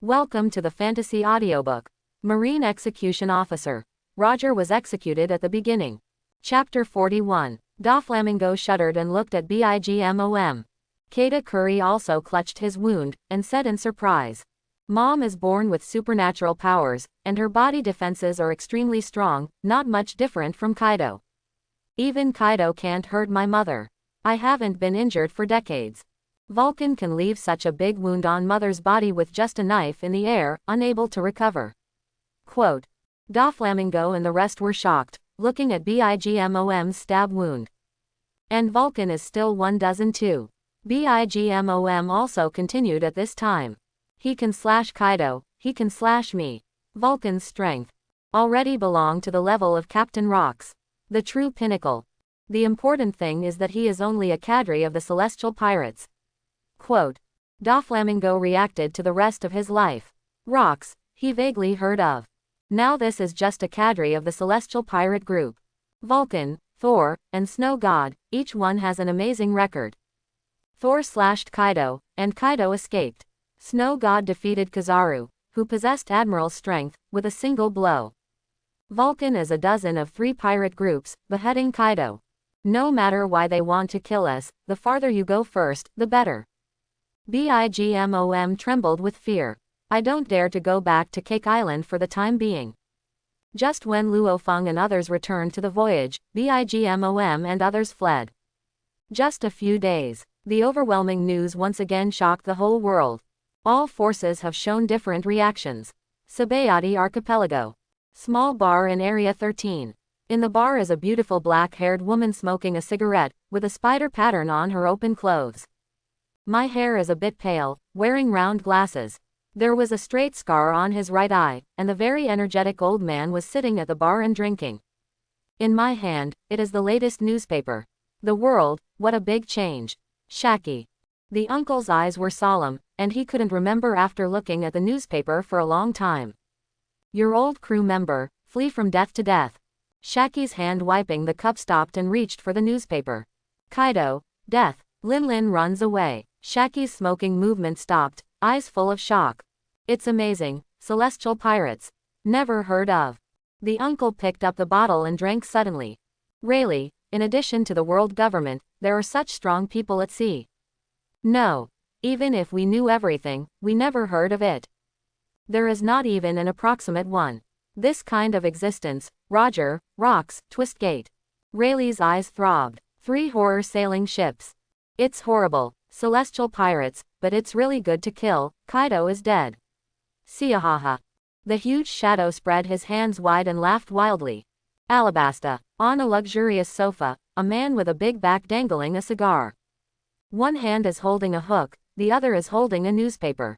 Welcome to the Fantasy Audiobook. Marine Execution Officer. Roger was executed at the beginning. Chapter 41. Doflamingo shuddered and looked at Bigmom. Kaido Curry also clutched his wound, and said in surprise. Mom is born with supernatural powers, and her body defenses are extremely strong, not much different from Kaido. Even Kaido can't hurt my mother. I haven't been injured for decades. Vulcan can leave such a big wound on mother's body with just a knife in the air, unable to recover. Quote. Doflamingo and the rest were shocked, looking at Bigmom's stab wound. And Vulcan is still 12 too. Bigmom also continued at this time. He can slash Kaido, he can slash me. Vulcan's strength already belonged to the level of Captain Rock's. The true pinnacle. The important thing is that he is only a cadre of the Celestial Pirates. Quote. Doflamingo reacted to the rest of his life. Rocks, he vaguely heard of. Now this is just a cadre of the Celestial Pirate group. Vulcan, Thor, and Snow God, each one has an amazing record. Thor slashed Kaido, and Kaido escaped. Snow God defeated Kizaru, who possessed Admiral's strength, with a single blow. Vulcan is a dozen of 3 pirate groups, beheading Kaido. No matter why they want to kill us, the farther you go first, the better. Bigmom trembled with fear. I don't dare to go back to Cake Island for the time being. Just when Lu Fang and others returned to the voyage, Bigmom and others fled. Just a few days. The overwhelming news once again shocked the whole world. All forces have shown different reactions. Sabayati Archipelago. Small bar in Area 13. In the bar is a beautiful black-haired woman smoking a cigarette, with a spider pattern on her open clothes. My hair is a bit pale, wearing round glasses. There was a straight scar on his right eye, and the very energetic old man was sitting at the bar and drinking. In my hand, it is the latest newspaper. The world, what a big change. Shaki. The uncle's eyes were solemn, and he couldn't remember after looking at the newspaper for a long time. Your old crew member, flee from death to death. Shaki's hand wiping the cup stopped and reached for the newspaper. Kaido, death. Lin runs away. Shaki's smoking movement stopped, eyes full of shock. It's amazing, Celestial Pirates. Never heard of. The uncle picked up the bottle and drank suddenly. Rayleigh, in addition to the world government, there are such strong people at sea. No. Even if we knew everything, we never heard of it. There is not even an approximate one. This kind of existence, Roger, rocks, Twistgate. Rayleigh's eyes throbbed. 3 horror sailing ships. It's horrible. Celestial Pirates, but it's really good to kill. Kaido is dead. Siahaha. The huge shadow spread his hands wide and laughed wildly. Alabasta. On a luxurious sofa, a man with a big back dangling a cigar. One hand is holding a hook, the other is holding a newspaper.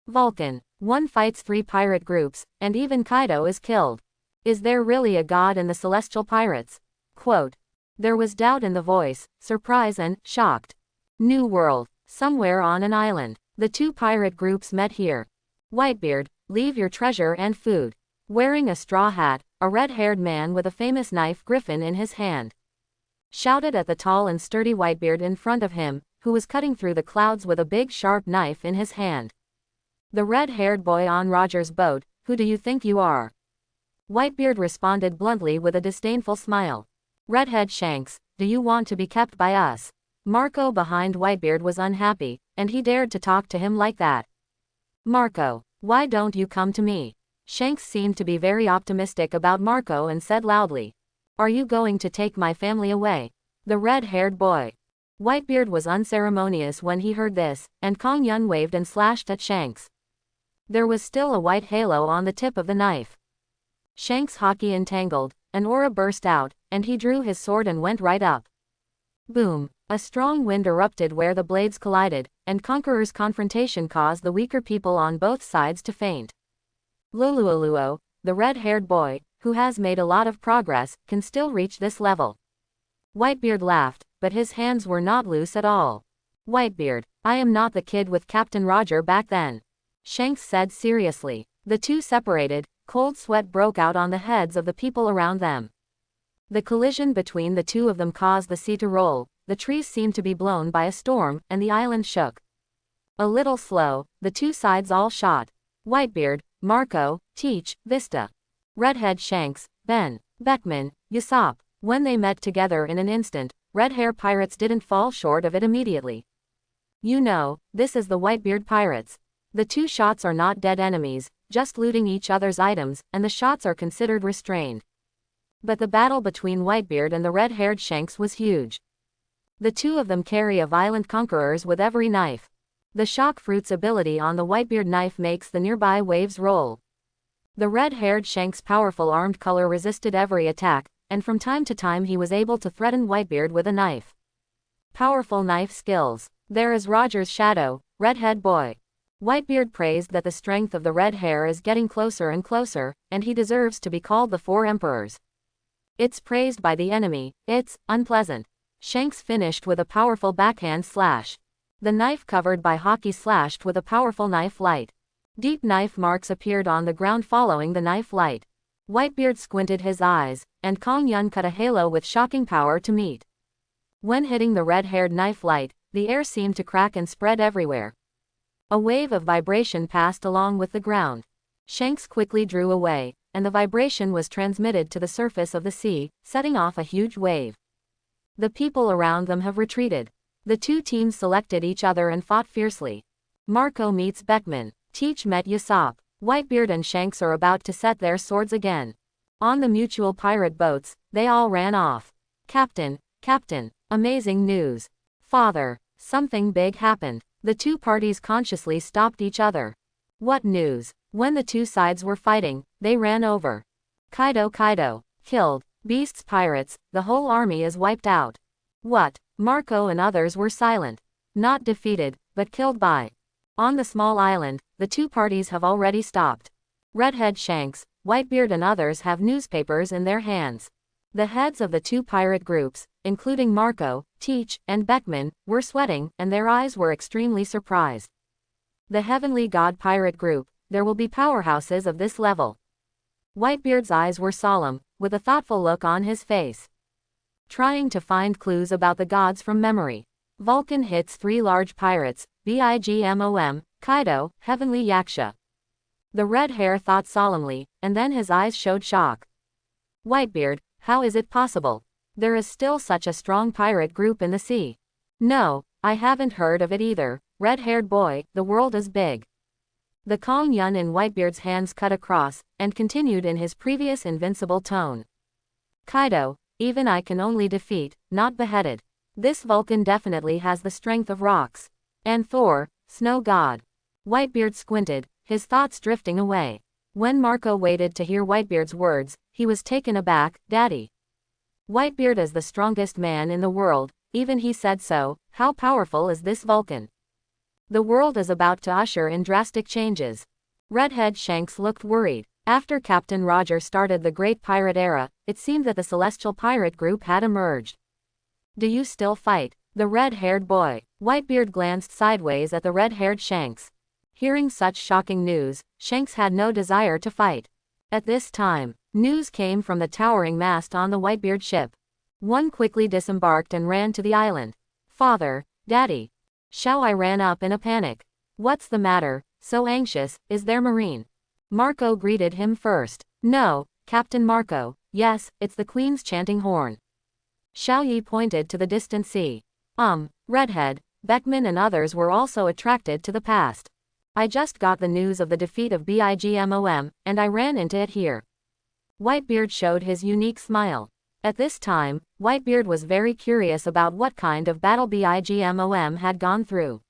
Vulcan. One fights 3 pirate groups, and even Kaido is killed. Is there really a god in the Celestial Pirates? Quote. There was doubt in the voice, surprise and shocked. New world. Somewhere on an island. The 2 pirate groups met here. Whitebeard, leave your treasure and food. Wearing a straw hat, a red-haired man with a famous knife griffin in his hand shouted at the tall and sturdy Whitebeard in front of him, who was cutting through the clouds with a big sharp knife in his hand. The red-haired boy on Roger's boat, who do you think you are? Whitebeard responded bluntly with a disdainful smile. Redhead Shanks, do you want to be kept by us? Marco behind Whitebeard was unhappy, and he dared to talk to him like that. Marco, why don't you come to me? Shanks seemed to be very optimistic about Marco and said loudly. Are you going to take my family away? The red-haired boy. Whitebeard was unceremonious when he heard this, and Kong Yun waved and slashed at Shanks. There was still a white halo on the tip of the knife. Shanks' hockey entangled, an aura burst out, and he drew his sword and went right up. Boom. A strong wind erupted where the blades collided, and Conqueror's confrontation caused the weaker people on both sides to faint. Luluoluo, the red-haired boy, who has made a lot of progress, can still reach this level. Whitebeard laughed, but his hands were not loose at all. Whitebeard, I am not the kid with Captain Roger back then. Shanks said seriously. The 2 separated, cold sweat broke out on the heads of the people around them. The collision between the 2 of them caused the sea to roll, the trees seemed to be blown by a storm, and the island shook. A little slow, the 2 sides all shot. Whitebeard, Marco, Teach, Vista. Redhead Shanks, Ben, Beckman, Usopp. When they met together in an instant, red hair pirates didn't fall short of it immediately. You know, this is the Whitebeard pirates. The two shots are not dead enemies, just looting each other's items, and the shots are considered restrained. But the battle between Whitebeard and the red-haired Shanks was huge. The two of them carry a violent conquerors with every knife. The shock fruit's ability on the Whitebeard knife makes the nearby waves roll. The red-haired Shanks' powerful armed color resisted every attack, and from time to time he was able to threaten Whitebeard with a knife. Powerful knife skills. There is Roger's shadow, redhead boy. Whitebeard praised that the strength of the red hair is getting closer and closer, and he deserves to be called the Four Emperors. It's praised by the enemy, it's unpleasant. Shanks finished with a powerful backhand slash. The knife covered by Haki slashed with a powerful knife light. Deep knife marks appeared on the ground following the knife light. Whitebeard squinted his eyes, and Kong Yun cut a halo with shocking power to meet. When hitting the red-haired knife light, the air seemed to crack and spread everywhere. A wave of vibration passed along with the ground. Shanks quickly drew away, and the vibration was transmitted to the surface of the sea, setting off a huge wave. The people around them have retreated. The two teams selected each other and fought fiercely. Marco meets Beckman. Teach met Usopp. Whitebeard and Shanks are about to set their swords again. On the mutual pirate boats, they all ran off. Captain, amazing news. Father, something big happened. The two parties consciously stopped each other. What news? When the two sides were fighting, they ran over. Kaido, killed. Beasts pirates, the whole army is wiped out. What? Marco and others were silent. Not defeated, but killed by. On the small island, the two parties have already stopped. Redhead Shanks, Whitebeard and others have newspapers in their hands. The heads of the two pirate groups, including Marco, Teach, and Beckman, were sweating, and their eyes were extremely surprised. The Heavenly God pirate group, there will be powerhouses of this level. Whitebeard's eyes were solemn, with a thoughtful look on his face. Trying to find clues about the gods from memory. Vulcan hits 3 large pirates, Bigmom, Kaido, Heavenly Yaksha. The red hair thought solemnly, and then his eyes showed shock. Whitebeard, how is it possible? There is still such a strong pirate group in the sea. No, I haven't heard of it either, red-haired boy, the world is big. The Kong Yun in Whitebeard's hands cut across, and continued in his previous invincible tone. Kaido, even I can only defeat, not beheaded. This Vulcan definitely has the strength of rocks. And Thor, snow god. Whitebeard squinted, his thoughts drifting away. When Marco waited to hear Whitebeard's words, he was taken aback. Daddy. Whitebeard is the strongest man in the world, even he said so. How powerful is this Vulcan? The world is about to usher in drastic changes. Redhead Shanks looked worried. After Captain Roger started the Great Pirate Era, it seemed that the Celestial Pirate Group had emerged. Do you still fight? The red-haired boy. Whitebeard glanced sideways at the red-haired Shanks. Hearing such shocking news, Shanks had no desire to fight. At this time, news came from the towering mast on the Whitebeard ship. One quickly disembarked and ran to the island. Father, Daddy. Xiao ran up in a panic. What's the matter, so anxious, is there Marine? Marco greeted him first. No, Captain Marco, yes, it's the Queen's chanting horn. Xiao Yi pointed to the distant sea. Redhead, Beckman and others were also attracted to the past. I just got the news of the defeat of Bigmom, and I ran into it here. Whitebeard showed his unique smile. At this time, Whitebeard was very curious about what kind of battle Bigmom had gone through.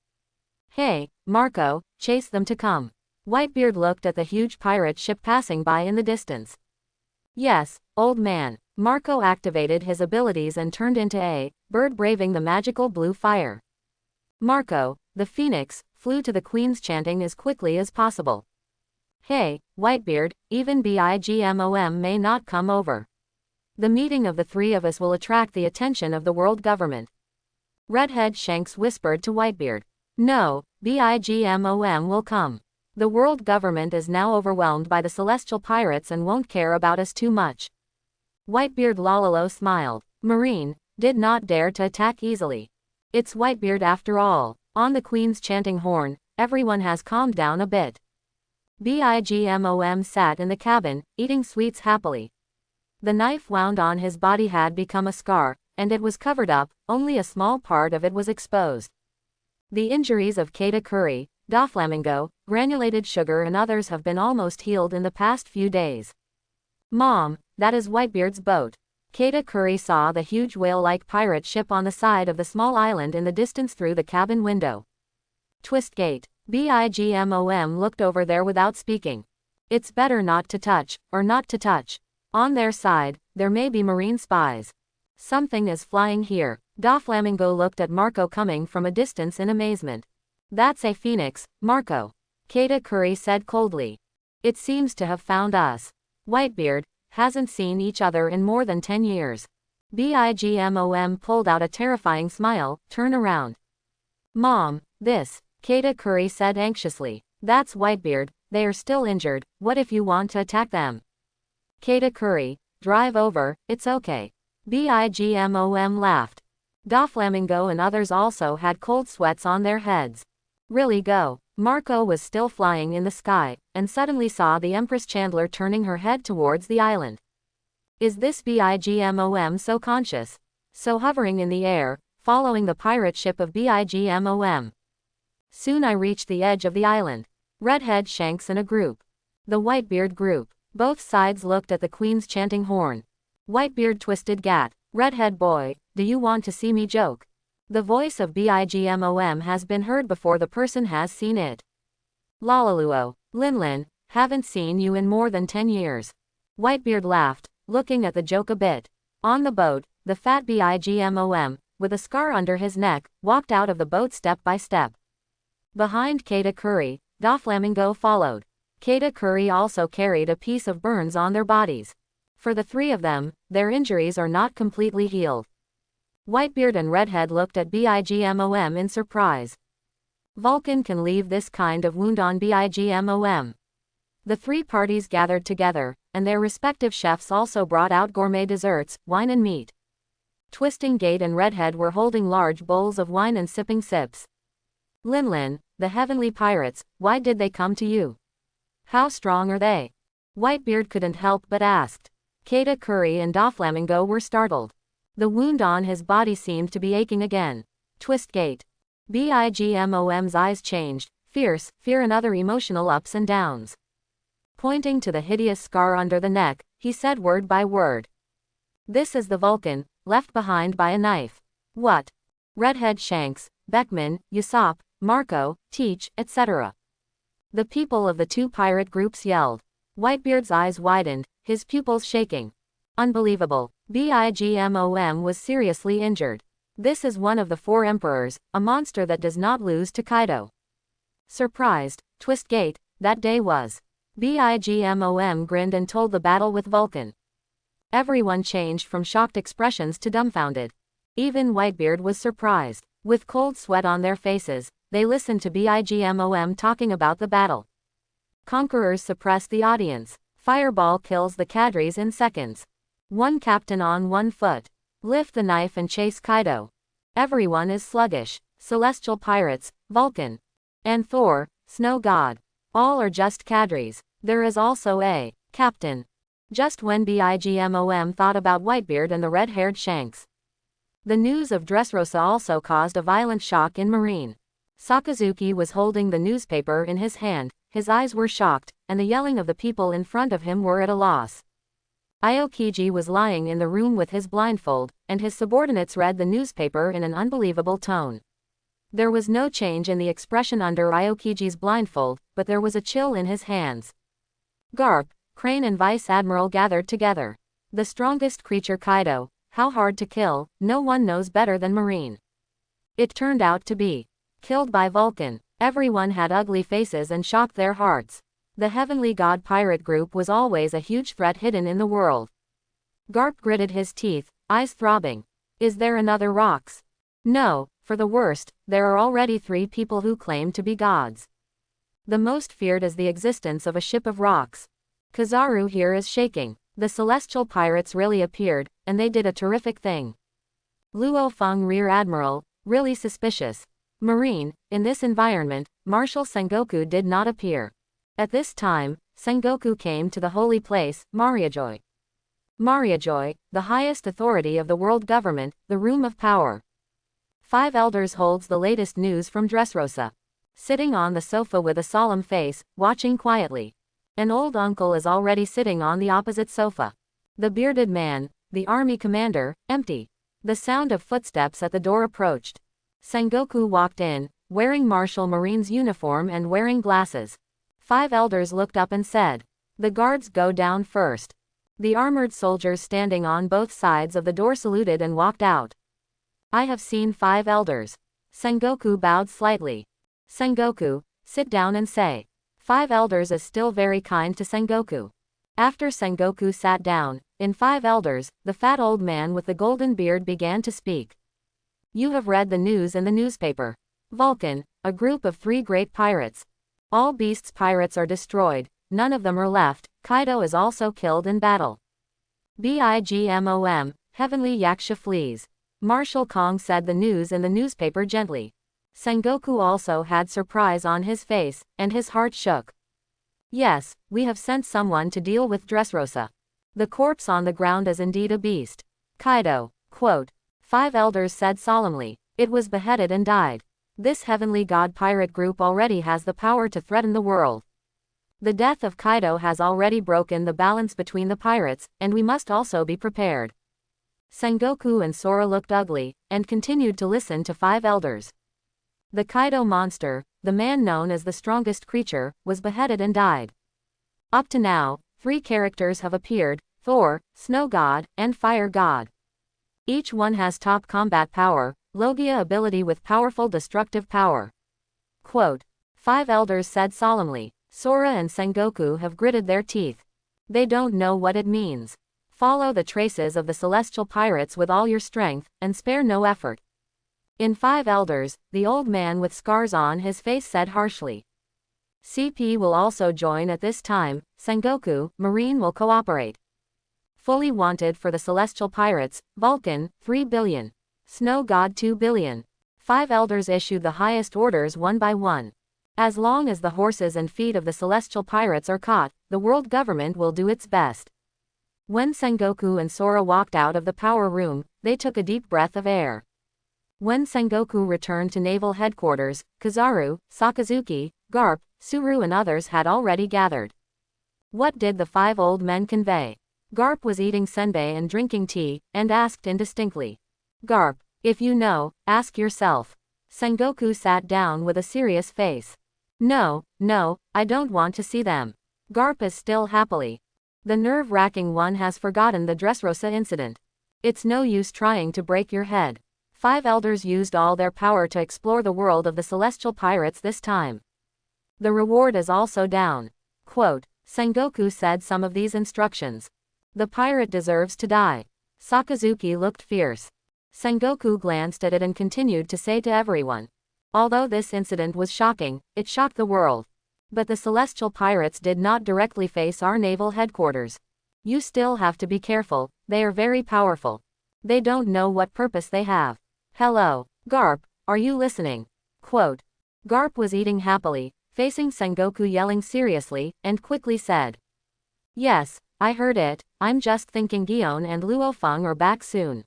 Hey, Marco, chase them to come. Whitebeard looked at the huge pirate ship passing by in the distance. Yes, old man. Marco activated his abilities and turned into a bird braving the magical blue fire. Marco, the phoenix, flew to the Queen's chanting as quickly as possible. Hey, Whitebeard, even Bigmom may not come over. The meeting of the three of us will attract the attention of the world government. Redhead Shanks whispered to Whitebeard. No, Bigmom will come. The world government is now overwhelmed by the celestial pirates and won't care about us too much. Whitebeard Lololo smiled. Marine, did not dare to attack easily. It's Whitebeard after all. On the Queen's chanting horn, everyone has calmed down a bit. Bigmom sat in the cabin, eating sweets happily. The knife wound on his body had become a scar, and it was covered up, only a small part of it was exposed. The injuries of Katakuri, Doflamingo, granulated sugar and others have been almost healed in the past few days. Mom, that is Whitebeard's boat. Katakuri saw the huge whale-like pirate ship on the side of the small island in the distance through the cabin window. Twistgate. Bigmom looked over there without speaking. It's better not to touch, or not to touch. On their side, there may be marine spies. Something is flying here. Doflamingo looked at Marco coming from a distance in amazement. That's a phoenix, Marco. Katakuri said coldly. It seems to have found us. Whitebeard hasn't seen each other in more than 10 years. Bigmom pulled out a terrifying smile. Turn around. Mom, this. Katakuri said anxiously. That's Whitebeard, they are still injured, what if you want to attack them? Katakuri, drive over, it's okay. Bigmom laughed. Doflamingo and others also had cold sweats on their heads. Really go. Marco was still flying in the sky, and suddenly saw the Empress Chandler turning her head towards the island. Is this Bigmom so conscious? So hovering in the air, following the pirate ship of Bigmom. Soon I reached the edge of the island. Redhead Shanks in a group. The Whitebeard group. Both sides looked at the Queen's chanting horn. Whitebeard twisted gat. Redhead boy, do you want to see me joke? The voice of Bigmom has been heard before the person has seen it. Lalaluo. Linlin, haven't seen you in more than 10 years. Whitebeard laughed, looking at the joke a bit. On the boat, the fat Bigmom, with a scar under his neck, walked out of the boat step by step. Behind Katakuri, Doflamingo followed. Katakuri also carried a piece of burns on their bodies. For the three of them, their injuries are not completely healed. Whitebeard and Redhead looked at Bigmom in surprise. Vulcan can leave this kind of wound on Bigmom. The three parties gathered together, and their respective chefs also brought out gourmet desserts, wine and meat. Twisting Gate and Redhead were holding large bowls of wine and sipping sips. Linlin, the heavenly pirates, why did they come to you? How strong are they? Whitebeard couldn't help but asked. Katakuri and Doflamingo were startled. The wound on his body seemed to be aching again. Twistgate. Bigmom's eyes changed, fierce, fear and other emotional ups and downs. Pointing to the hideous scar under the neck, he said word by word. This is the Vulcan, left behind by a knife. What? Redhead Shanks, Beckman, Usopp, Marco, Teach, etc. The people of the two pirate groups yelled. Whitebeard's eyes widened, his pupils shaking. Unbelievable. Bigmom was seriously injured. This is one of the four emperors, a monster that does not lose to Kaido. Surprised, Twistgate, that day was. Bigmom grinned and told the battle with Vulcan. Everyone changed from shocked expressions to dumbfounded. Even Whitebeard was surprised. With cold sweat on their faces, they listened to Bigmom talking about the battle. Conquerors suppress the audience. Fireball kills the cadres in seconds. One captain on one foot. Lift the knife and chase Kaido. Everyone is sluggish. Celestial pirates, Vulcan. And Thor, snow god. All are just cadres. There is also a captain. Just when Bigmom thought about Whitebeard and the red-haired Shanks. The news of Dressrosa also caused a violent shock in Marine. Sakazuki was holding the newspaper in his hand, his eyes were shocked, and the yelling of the people in front of him were at a loss. Aokiji was lying in the room with his blindfold, and his subordinates read the newspaper in an unbelievable tone. There was no change in the expression under Aokiji's blindfold, but there was a chill in his hands. Garp, Crane and Vice Admiral gathered together. The strongest creature Kaido, how hard to kill, no one knows better than Marine. It turned out to be killed by Vulcan. Everyone had ugly faces and shocked their hearts. The Heavenly God pirate group was always a huge threat hidden in the world. Garp gritted his teeth, eyes throbbing. Is there another Rocks? No, for the worst, there are already 3 people who claim to be gods. The most feared is the existence of a ship of rocks. Kizaru here is shaking. The celestial pirates really appeared, and they did a terrific thing. Lu Fang Rear Admiral, really suspicious. Marine, in this environment, Marshal Sengoku did not appear. At this time, Sengoku came to the holy place, Mariajoy. Mariajoy, the highest authority of the world government, the room of power. 5 elders holds the latest news from Dressrosa. Sitting on the sofa with a solemn face, watching quietly. An old uncle is already sitting on the opposite sofa. The bearded man, the army commander, empty. The sound of footsteps at the door approached. Sengoku walked in, wearing Martial Marine's uniform and wearing glasses. 5 elders looked up and said, "The guards go down first." The armored soldiers standing on both sides of the door saluted and walked out. "I have seen 5 elders." Sengoku bowed slightly. "Sengoku, sit down and say." 5 elders is still very kind to Sengoku. After Sengoku sat down, in 5 elders, the fat old man with the golden beard began to speak. "You have read the news in the newspaper. Vulcan, a group of 3 great pirates. All beasts pirates are destroyed, none of them are left. Kaido is also killed in battle. Bigmom, Heavenly Yaksha flees." Marshal Kong said the news in the newspaper gently. Sengoku also had surprise on his face, and his heart shook. "Yes, we have sent someone to deal with Dressrosa. The corpse on the ground is indeed a beast. Kaido, quote, 5 elders said solemnly, it was beheaded and died. This heavenly god pirate group already has the power to threaten the world. The death of Kaido has already broken the balance between the pirates, and we must also be prepared." Sengoku and Sora looked ugly, and continued to listen to 5 elders. The Kaido monster, the man known as the strongest creature, was beheaded and died. Up to now, 3 characters have appeared, Thor, Snow God, and Fire God. Each one has top combat power, Logia ability with powerful destructive power. Quote, 5 elders said solemnly. Sora and Sengoku have gritted their teeth. They don't know what it means. Follow the traces of the celestial pirates with all your strength, and spare no effort. In 5 elders, the old man with scars on his face said harshly. CP will also join at this time. Sengoku, Marine will cooperate. Fully wanted for the celestial pirates, Vulcan, 3 billion. Snow God 2 billion. 5 elders issued the highest orders one by one. As long as the horses and feet of the celestial pirates are caught, the world government will do its best. When Sengoku and Sora walked out of the power room, they took a deep breath of air. When Sengoku returned to naval headquarters, Kizaru, Sakazuki, Garp, Suru and others had already gathered. What did the 5 old men convey? Garp was eating senbei and drinking tea, and asked indistinctly. Garp, if you know, ask yourself. Sengoku sat down with a serious face. No, I don't want to see them. Garp is still happily. The nerve-wracking one has forgotten the Dressrosa incident. It's no use trying to break your head. 5 elders used all their power to explore the world of the celestial pirates this time. The reward is also down. Quote, Sengoku said some of these instructions. The pirate deserves to die. Sakazuki looked fierce. Sengoku glanced at it and continued to say to everyone. Although this incident was shocking, it shocked the world. But the celestial pirates did not directly face our naval headquarters. You still have to be careful, they are very powerful. They don't know what purpose they have. Hello, Garp, are you listening? Quote. Garp was eating happily, facing Sengoku yelling seriously, and quickly said. Yes, I heard it, I'm just thinking Gion and Lu Fang are back soon.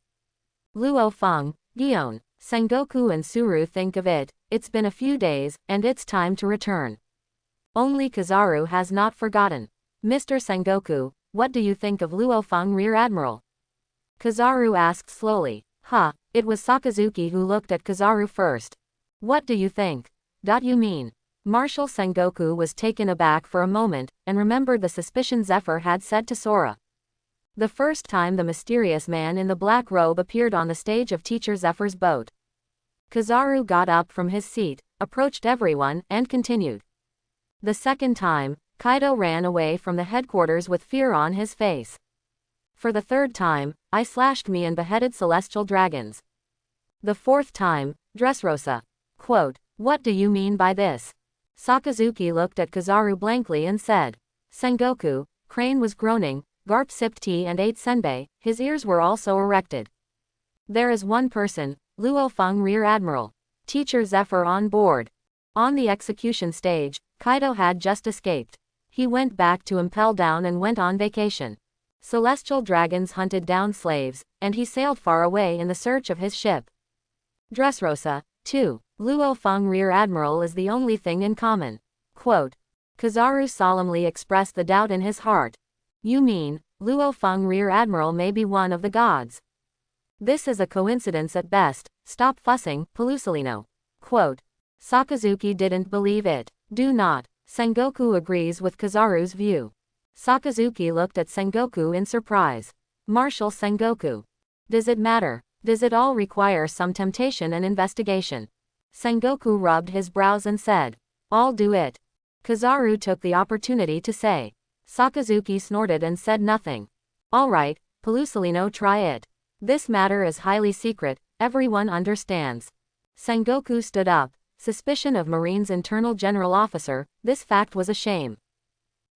Lu Fang, Gion, Sengoku and Suru think of it, it's been a few days, and it's time to return. Only Kizaru has not forgotten. Mr. Sengoku, what do you think of Lu Fang Rear Admiral? Kizaru asked slowly. It was Sakazuki who looked at Kizaru first. What do you think? You mean? Marshal Sengoku was taken aback for a moment, and remembered the suspicion Zephyr had said to Sora. The first time the mysterious man in the black robe appeared on the stage of Teacher Zephyr's boat. Kizaru got up from his seat, approached everyone, and continued. The second time, Kaido ran away from the headquarters with fear on his face. For the third time, I slashed me and beheaded celestial dragons. The fourth time, Dressrosa. Quote, what do you mean by this? Sakazuki looked at Kizaru blankly and said. Sengoku, Crane was groaning, Garp sipped tea and ate senbei, his ears were also erected. There is one person, Lu Fang Rear Admiral. Teacher Zephyr on board. On the execution stage, Kaido had just escaped. He went back to Impel Down and went on vacation. Celestial dragons hunted down slaves, and he sailed far away in the search of his ship. Dressrosa, too. Lu Fang Rear Admiral is the only thing in common. Quote. Kizaru solemnly expressed the doubt in his heart. You mean, Lu Fang Rear Admiral may be one of the gods? This is a coincidence at best. Stop fussing, Pelusalino. Quote. Sakazuki didn't believe it. Do not. Sengoku agrees with Kizaru's view. Sakazuki looked at Sengoku in surprise. Marshal Sengoku. Does it matter? Does it all require some temptation and investigation? Sengoku rubbed his brows and said, I'll do it. Kizaru took the opportunity to say. Sakazuki snorted and said nothing. All right, Pelusalino, try it. This matter is highly secret, everyone understands. Sengoku stood up. Suspicion of Marine's internal general officer, this fact was a shame.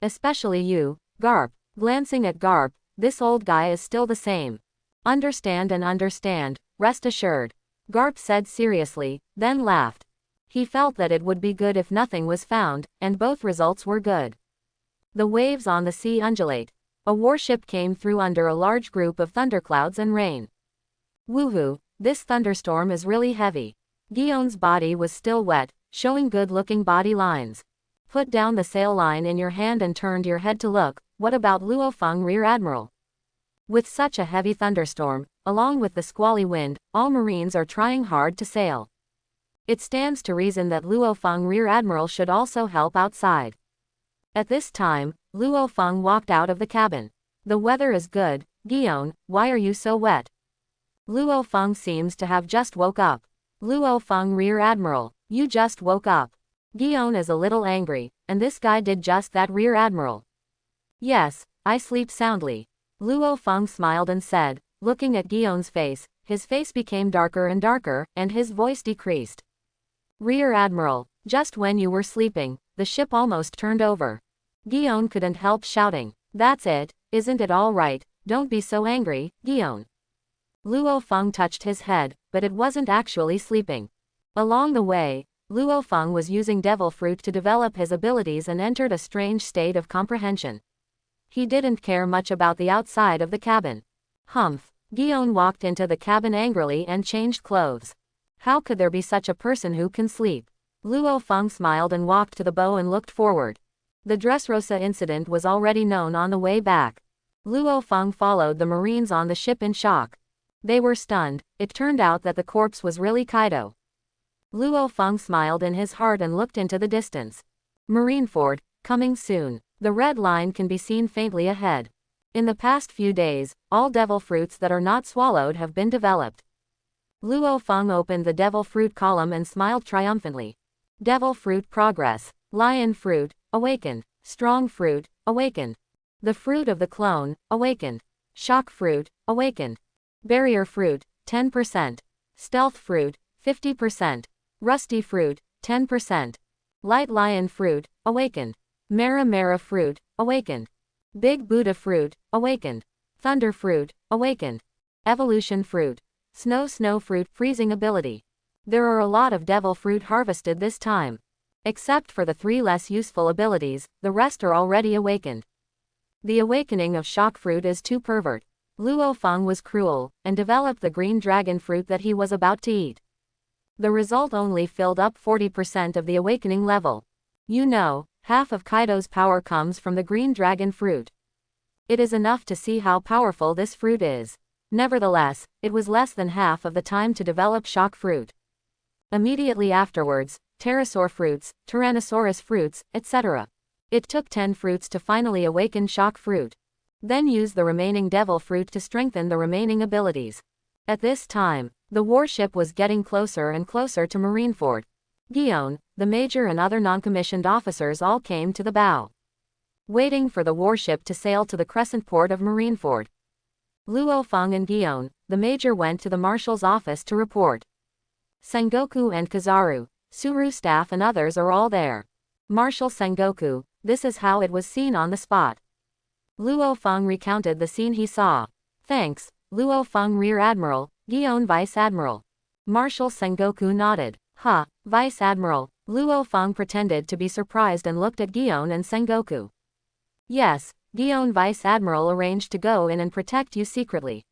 Especially you, Garp. Glancing at Garp, this old guy is still the same. Understand and understand, rest assured. Garp said seriously, then laughed. He felt that it would be good if nothing was found, and both results were good. The waves on the sea undulate. A warship came through under a large group of thunderclouds and rain. Woohoo, this thunderstorm is really heavy. Gion's body was still wet, showing good-looking body lines. Put down the sail line in your hand and turned your head to look. What about Lu Fang Rear Admiral? With such a heavy thunderstorm, along with the squally wind, all Marines are trying hard to sail. It stands to reason that Lu Fang Rear Admiral should also help outside. At this time, Lu Fang walked out of the cabin. The weather is good, Gion, why are you so wet? Lu Fang seems to have just woke up. Lu Fang Rear Admiral, you just woke up. Gion is a little angry, and this guy did just that, Rear Admiral. Yes, I sleep soundly. Lu Fang smiled and said, looking at Gion's face, his face became darker and darker, and his voice decreased. Rear Admiral, just when you were sleeping, the ship almost turned over. Gion couldn't help shouting. That's it, isn't it all right? Don't be so angry, Gion. Lu Fang touched his head, but it wasn't actually sleeping. Along the way, Lu Fang was using devil fruit to develop his abilities and entered a strange state of comprehension. He didn't care much about the outside of the cabin. Humph. Gion walked into the cabin angrily and changed clothes. How could there be such a person who can sleep? Lu Fang smiled and walked to the bow and looked forward. The Dressrosa incident was already known on the way back. Lu Fang followed the Marines on the ship in shock. They were stunned. It turned out that the corpse was really Kaido. Lu Fang smiled in his heart and looked into the distance. Marineford, coming soon. The red line can be seen faintly ahead. In the past few days, all devil fruits that are not swallowed have been developed. Lu Fang opened the devil fruit column and smiled triumphantly. Devil fruit progress. Lion fruit, awakened. Strong fruit, awakened. The fruit of the clone, awakened. Shock fruit, awakened. Barrier fruit, 10%. Stealth fruit, 50%. Rusty fruit, 10%. Light lion fruit, awakened. Mara fruit, awakened. Big Buddha fruit, awakened. Thunder fruit, awakened. Evolution fruit. Snow fruit, freezing ability. There are a lot of devil fruit harvested this time. Except for the 3 less useful abilities, the rest are already awakened. The awakening of shock fruit is too pervert. Lu Fang was cruel, and developed the green dragon fruit that he was about to eat. The result only filled up 40% of the awakening level. You know, half of Kaido's power comes from the green dragon fruit. It is enough to see how powerful this fruit is. Nevertheless, it was less than half of the time to develop shock fruit. Immediately afterwards, pterosaur fruits, tyrannosaurus fruits, etc. It took 10 fruits to finally awaken shock fruit. Then use the remaining devil fruit to strengthen the remaining abilities. At this time, the warship was getting closer and closer to Marineford. Gion, the major and other non-commissioned officers all came to the bow, waiting for the warship to sail to the crescent port of Marineford. Lu Fang and Gion, the major, went to the marshal's office to report. Sengoku and Kizaru, Suru staff and others are all there. Marshal Sengoku, this is how it was seen on the spot. Lu Fang recounted the scene he saw. Thanks, Lu Fang Rear Admiral, Gion Vice Admiral. Marshal Sengoku nodded. Vice Admiral. Lu Fang pretended to be surprised and looked at Gion and Sengoku. Yes, Guion Vice Admiral arranged to go in and protect you secretly.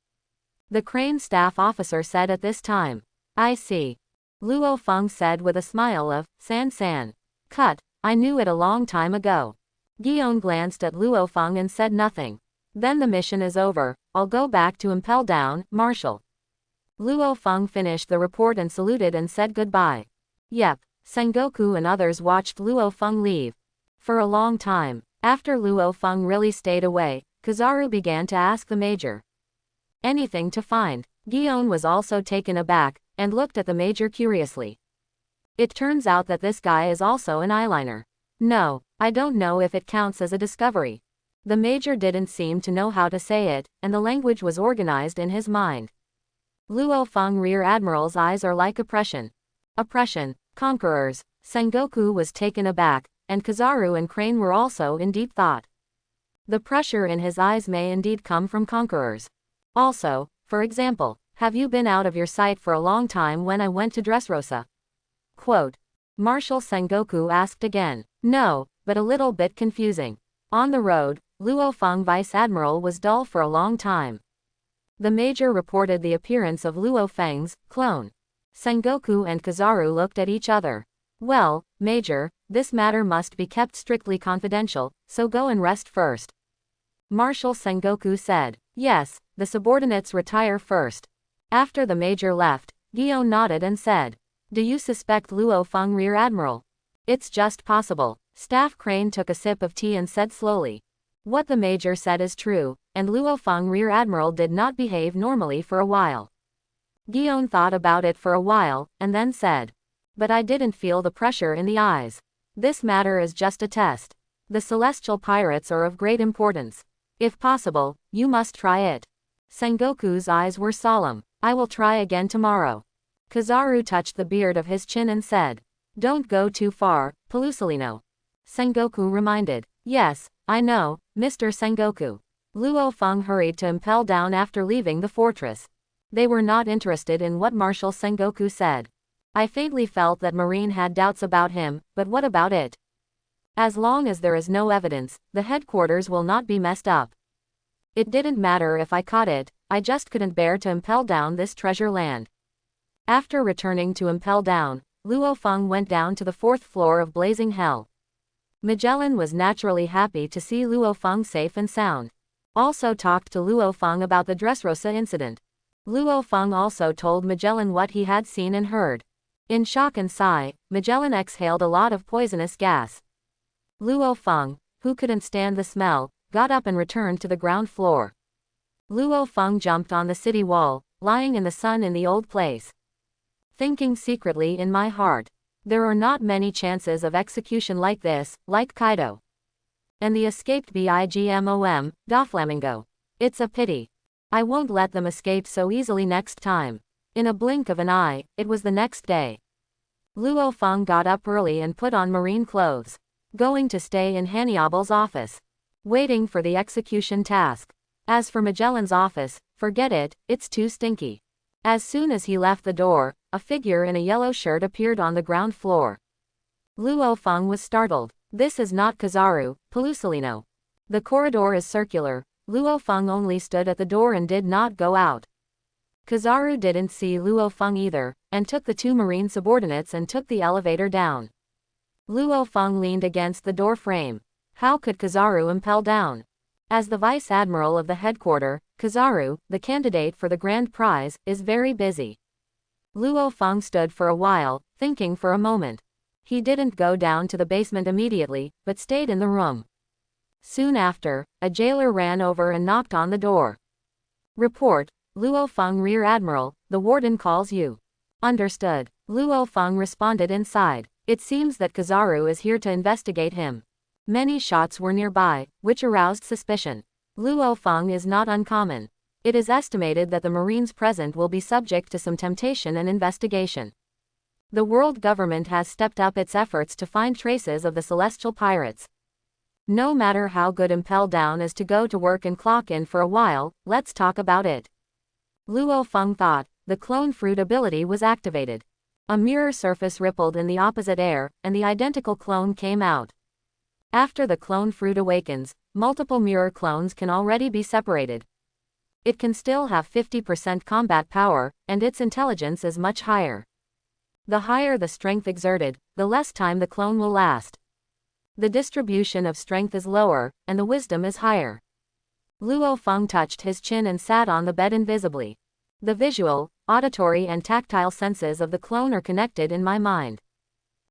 The Crane staff officer said at this time. I see. Luo Fang said with a smile of, San. Cut, I knew it a long time ago. Guion glanced at Luo Fang and said nothing. Then the mission is over, I'll go back to Impel Down, Marshal. Luo Fang finished the report and saluted and said goodbye. Yep, Sengoku and others watched Luo Fang leave. For a long time, after Luo Fang really stayed away, Kizaru began to ask the major. Anything to find? Guion was also taken aback, and looked at the major curiously. It turns out that this guy is also an eyeliner. No, I don't know if it counts as a discovery. The major didn't seem to know how to say it, and the language was organized in his mind. Luo Fang Rear Admiral's eyes are like oppression. Oppression, conquerors. Sengoku was taken aback, and Kizaru and Crane were also in deep thought. The pressure in his eyes may indeed come from conquerors. Also, for example, have you been out of your sight for a long time when I went to Dressrosa? Quote. Marshal Sengoku asked again. No, but a little bit confusing. On the road, Luo Fang Vice Admiral was dull for a long time. The major reported the appearance of Luo Fang's clone. Sengoku and Kizaru looked at each other. Well, Major, this matter must be kept strictly confidential, so go and rest first. Marshal Sengoku said. Yes, the subordinates retire first. After the major left, Guion nodded and said. Do you suspect Luo Fang Rear Admiral? It's just possible. Staff Crane took a sip of tea and said slowly. What the major said is true, and Luo Fang Rear Admiral did not behave normally for a while. Guion thought about it for a while, and then said. But I didn't feel the pressure in the eyes. This matter is just a test. The celestial pirates are of great importance. If possible, you must try it. Sengoku's eyes were solemn. I will try again tomorrow. Kizaru touched the beard of his chin and said. Don't go too far, Pelusalino. Sengoku reminded. Yes, I know, Mr. Sengoku. Luo Fang hurried to Impel Down after leaving the fortress. They were not interested in what Marshal Sengoku said. I faintly felt that Marine had doubts about him, but what about it? As long as there is no evidence, the headquarters will not be messed up. It didn't matter if I caught it, I just couldn't bear to impel down this treasure land. After returning to Impel Down, Luo Fang went down to the 4th floor of Blazing Hell. Magellan was naturally happy to see Luo Fang safe and sound. Also talked to Luo Fang about the Dressrosa incident. Luo Fang also told Magellan what he had seen and heard. In shock and sigh, Magellan exhaled a lot of poisonous gas. Luo Fang, who couldn't stand the smell, got up and returned to the ground floor. Luo Fang jumped on the city wall, lying in the sun in the old place. Thinking secretly in my heart. There are not many chances of execution like this, like Kaido. And the escaped Bigmom, Doflamingo. It's a pity. I won't let them escape so easily next time. In a blink of an eye, it was the next day. Luo Fang got up early and put on marine clothes. Going to stay in Hannible's office. Waiting for the execution task. As for Magellan's office, forget it, it's too stinky. As soon as he left the door, a figure in a yellow shirt appeared on the ground floor. Luo Fang was startled. This is not Kizaru, Pelusalino. The corridor is circular. Luo Fang only stood at the door and did not go out. Kizaru didn't see Luo Fang either, and took the 2 marine subordinates and took the elevator down. Luo Fang leaned against the door frame. How could Kizaru impel down? As the vice admiral of the headquarters, Kizaru, the candidate for the grand prize, is very busy. Luo Fang stood for a while, thinking for a moment. He didn't go down to the basement immediately, but stayed in the room. Soon after, a jailer ran over and knocked on the door. Report, Luo Fang Rear Admiral, the warden calls you. Understood. Luo Fang responded inside. It seems that Kizaru is here to investigate him. Many shots were nearby, which aroused suspicion. Luo Fang is not uncommon. It is estimated that the Marines present will be subject to some temptation and investigation. The world government has stepped up its efforts to find traces of the celestial pirates. No matter how good Impel Down is to go to work and clock in for a while, let's talk about it. Luo Fang thought. The clone fruit ability was activated. A mirror surface rippled in the opposite air, and the identical clone came out. After the clone fruit awakens, multiple mirror clones can already be separated. It can still have 50% combat power, and its intelligence is much higher. The higher the strength exerted, the less time the clone will last. The distribution of strength is lower, and the wisdom is higher. Lu Fang touched his chin and sat on the bed invisibly. The visual, auditory and tactile senses of the clone are connected in my mind.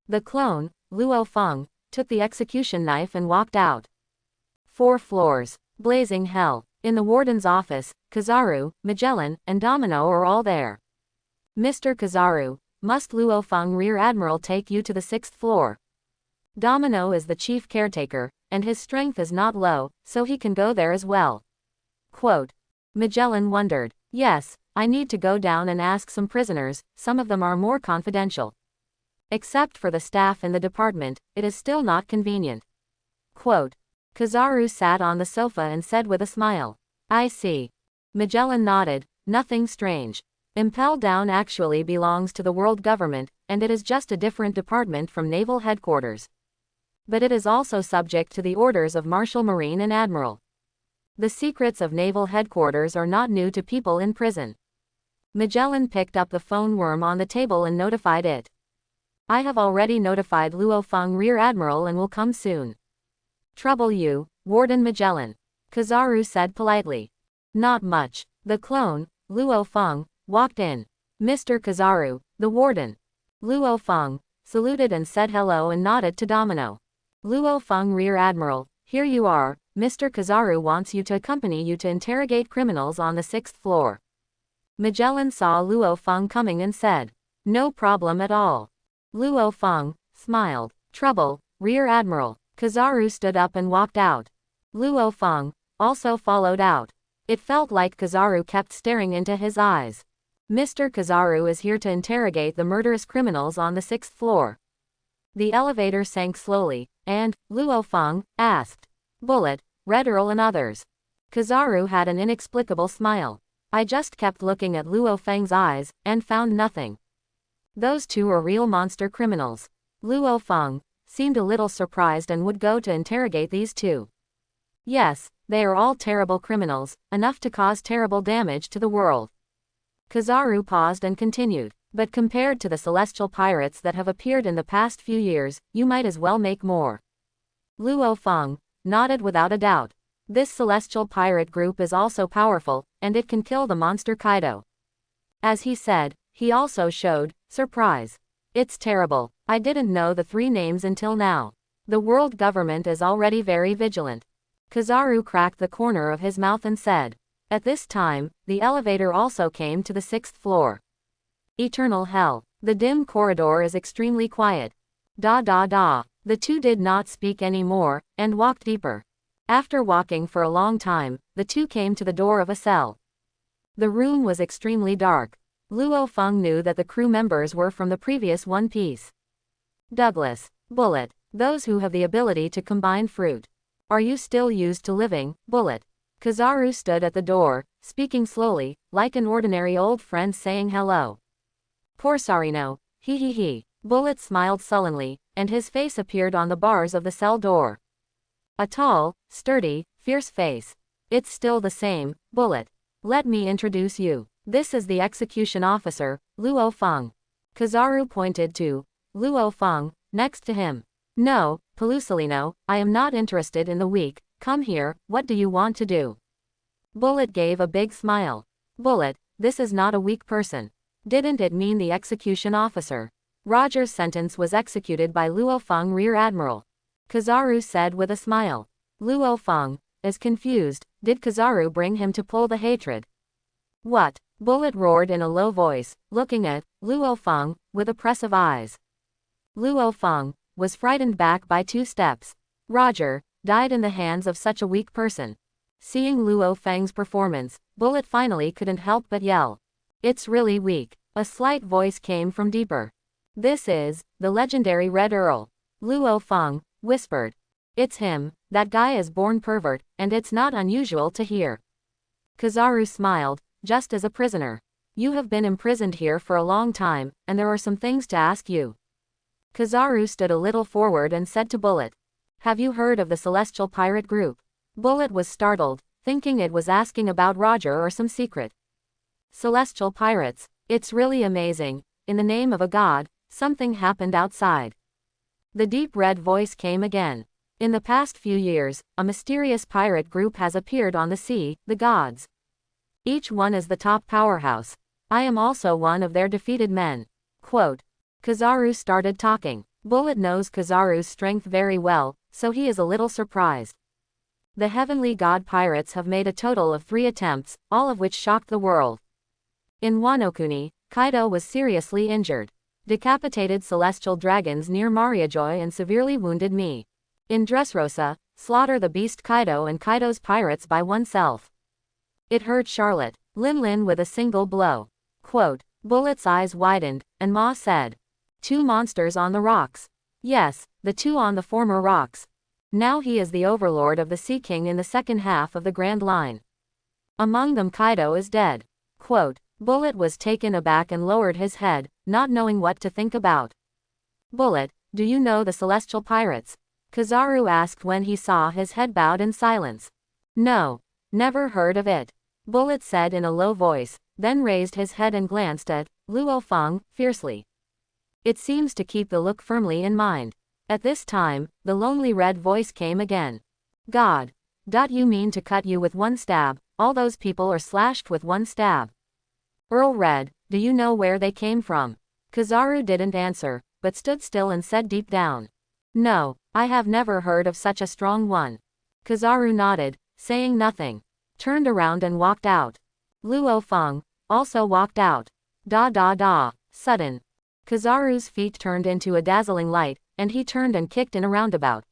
The clone, Lu Fang, took the execution knife and walked out. 4 floors. Blazing hell. In the warden's office, Kizaru, Magellan, and Domino are all there. Mr. Kizaru, must Lu Fang Rear Admiral take you to the 6th floor? Domino is the chief caretaker, and his strength is not low, so he can go there as well. Quote. Magellan wondered. Yes, I need to go down and ask some prisoners, some of them are more confidential. Except for the staff in the department, it is still not convenient. Quote. Kizaru sat on the sofa and said with a smile. I see. Magellan nodded. Nothing strange. Impel Down actually belongs to the world government, and it is just a different department from naval headquarters. But it is also subject to the orders of Marshal Marine and Admiral. The secrets of naval headquarters are not new to people in prison. Magellan picked up the phone worm on the table and notified it. I have already notified Lu Fang Rear Admiral and will come soon. Trouble you, Warden Magellan? Kizaru said politely. Not much. The clone, Lu Fang, walked in. Mr. Kizaru, the warden. Lu Fang saluted and said hello and nodded to Domino. Lu Fang Rear Admiral, here you are. Mr. Kizaru wants you to accompany you to interrogate criminals on the 6th floor. Magellan saw Lu Fang coming and said, no problem at all. Lu Fang smiled. Trouble, Rear Admiral. Kizaru stood up and walked out. Lu Fang also followed out. It felt like Kizaru kept staring into his eyes. Mr. Kizaru is here to interrogate the murderous criminals on the 6th floor. The elevator sank slowly, and Lu Fang asked, Bullet, Red Earl and others. Kizaru had an inexplicable smile. I just kept looking at Lu Fang's eyes, and found nothing. Those two are real monster criminals. Lu Fang seemed a little surprised and would go to interrogate these two. Yes, they are all terrible criminals, enough to cause terrible damage to the world. Kizaru paused and continued, but compared to the celestial pirates that have appeared in the past few years, you might as well make more. Lu Fang nodded without a doubt. This celestial pirate group is also powerful, and it can kill the monster Kaido. As he said, he also showed surprise. It's terrible. I didn't know the 3 names until now. The world government is already very vigilant. Kizaru cracked the corner of his mouth and said. At this time, the elevator also came to the 6th floor. Eternal hell. The dim corridor is extremely quiet. The two did not speak anymore, and walked deeper. After walking for a long time, the two came to the door of a cell. The room was extremely dark. Lu Fang knew that the crew members were from the previous One Piece. Douglas, Bullet, those who have the ability to combine fruit. Are you still used to living, Bullet? Kizaru stood at the door, speaking slowly, like an ordinary old friend saying hello. Poor Sarino, he. Bullet smiled sullenly, and his face appeared on the bars of the cell door. A tall, sturdy, fierce face. It's still the same, Bullet. Let me introduce you. This is the execution officer, Lu Fang. Kizaru pointed to Lu Fang, next to him. No, Pelusalino, I am not interested in the weak. Come here, what do you want to do? Bullet gave a big smile. Bullet, this is not a weak person. Didn't it mean the execution officer? Roger's sentence was executed by Lu Fang Rear Admiral. Kizaru said with a smile. Lu Fang is confused. Did Kizaru bring him to pull the hatred? What? Bullet roared in a low voice, looking at Lu Fang with oppressive eyes. Lu Fang was frightened back by 2 steps. Roger died in the hands of such a weak person. Seeing Lu Fang's performance, Bullet finally couldn't help but yell. It's really weak. A slight voice came from deeper. This is the legendary Red Earl. Lu Fang whispered. It's him. That guy is born pervert, and it's not unusual to hear. Kizaru smiled, just as a prisoner. You have been imprisoned here for a long time, and there are some things to ask you. Kizaru stood a little forward and said to Bullet. Have you heard of the Celestial Pirate Group? Bullet was startled, thinking it was asking about Roger or some secret. Celestial Pirates. It's really amazing. In the name of a god, something happened outside. The deep red voice came again. In the past few years, a mysterious pirate group has appeared on the sea, the gods. Each one is the top powerhouse. I am also one of their defeated men. Quote. Kizaru started talking. Bullet knows Kizaru's strength very well, so he is a little surprised. The heavenly god pirates have made a total of 3 attempts, all of which shocked the world. In Wano-kuni, Kaido was seriously injured. Decapitated celestial dragons near Mariajoy and severely wounded me. In Dressrosa, slaughter the beast Kaido and Kaido's pirates by oneself. It hurt Charlotte, Lin with a single blow. Quote. Bullet's eyes widened, and Ma said. 2 monsters on the rocks. Yes, the 2 on the former rocks. Now he is the overlord of the Sea King in the second half of the Grand Line. Among them Kaido is dead. Quote. Bullet was taken aback and lowered his head, not knowing what to think about. Bullet, do you know the Celestial Pirates? Kizaru asked when he saw his head bowed in silence. No. Never heard of it. Bullet said in a low voice, then raised his head and glanced at Lu Fang fiercely. It seems to keep the look firmly in mind. At this time, the lonely red voice came again. God. You mean to cut you with 1 stab, all those people are slashed with 1 stab. Earl Red, do you know where they came from? Kizaru didn't answer, but stood still and said deep down. No, I have never heard of such a strong one. Kizaru nodded, saying nothing. Turned around and walked out. Lu Fang also walked out. Sudden. Kizaru's feet turned into a dazzling light, and he turned and kicked in a roundabout.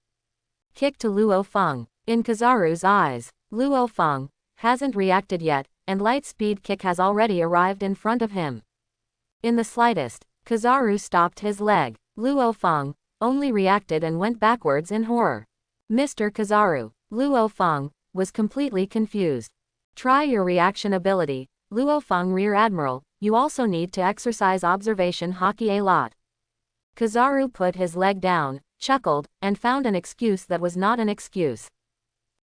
Kick to Lu Fang. In Kizaru's eyes, Lu Fang hasn't reacted yet, and light speed kick has already arrived in front of him. In the slightest, Kizaru stopped his leg. Lu Fang only reacted and went backwards in horror. Mr. Kizaru. Lu Fang was completely confused. Try your reaction ability, Lu Fang Rear Admiral. You also need to exercise observation haki a lot. Kizaru put his leg down, chuckled, and found an excuse that was not an excuse.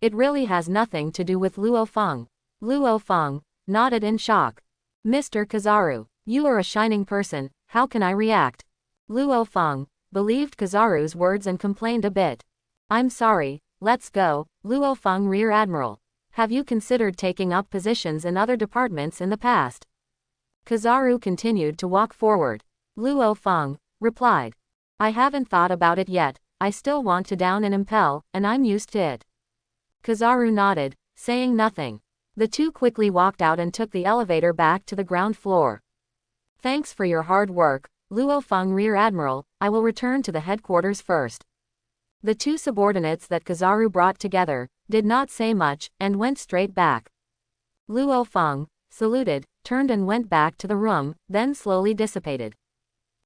It really has nothing to do with Lu Fang. Lu Fang nodded in shock. Mr. Kizaru, you are a shining person, how can I react? Lu Fang believed Kizaru's words and complained a bit. I'm sorry, let's go, Lu Fang Rear Admiral. Have you considered taking up positions in other departments in the past? Kizaru continued to walk forward. Lu Fang replied. I haven't thought about it yet, I still want to down an Impel, and I'm used to it. Kizaru nodded, saying nothing. The 2 quickly walked out and took the elevator back to the ground floor. Thanks for your hard work, Lu Fang Rear Admiral, I will return to the headquarters first. The 2 subordinates that Kizaru brought together did not say much, and went straight back. Lu Fang saluted, turned and went back to the room, then slowly dissipated.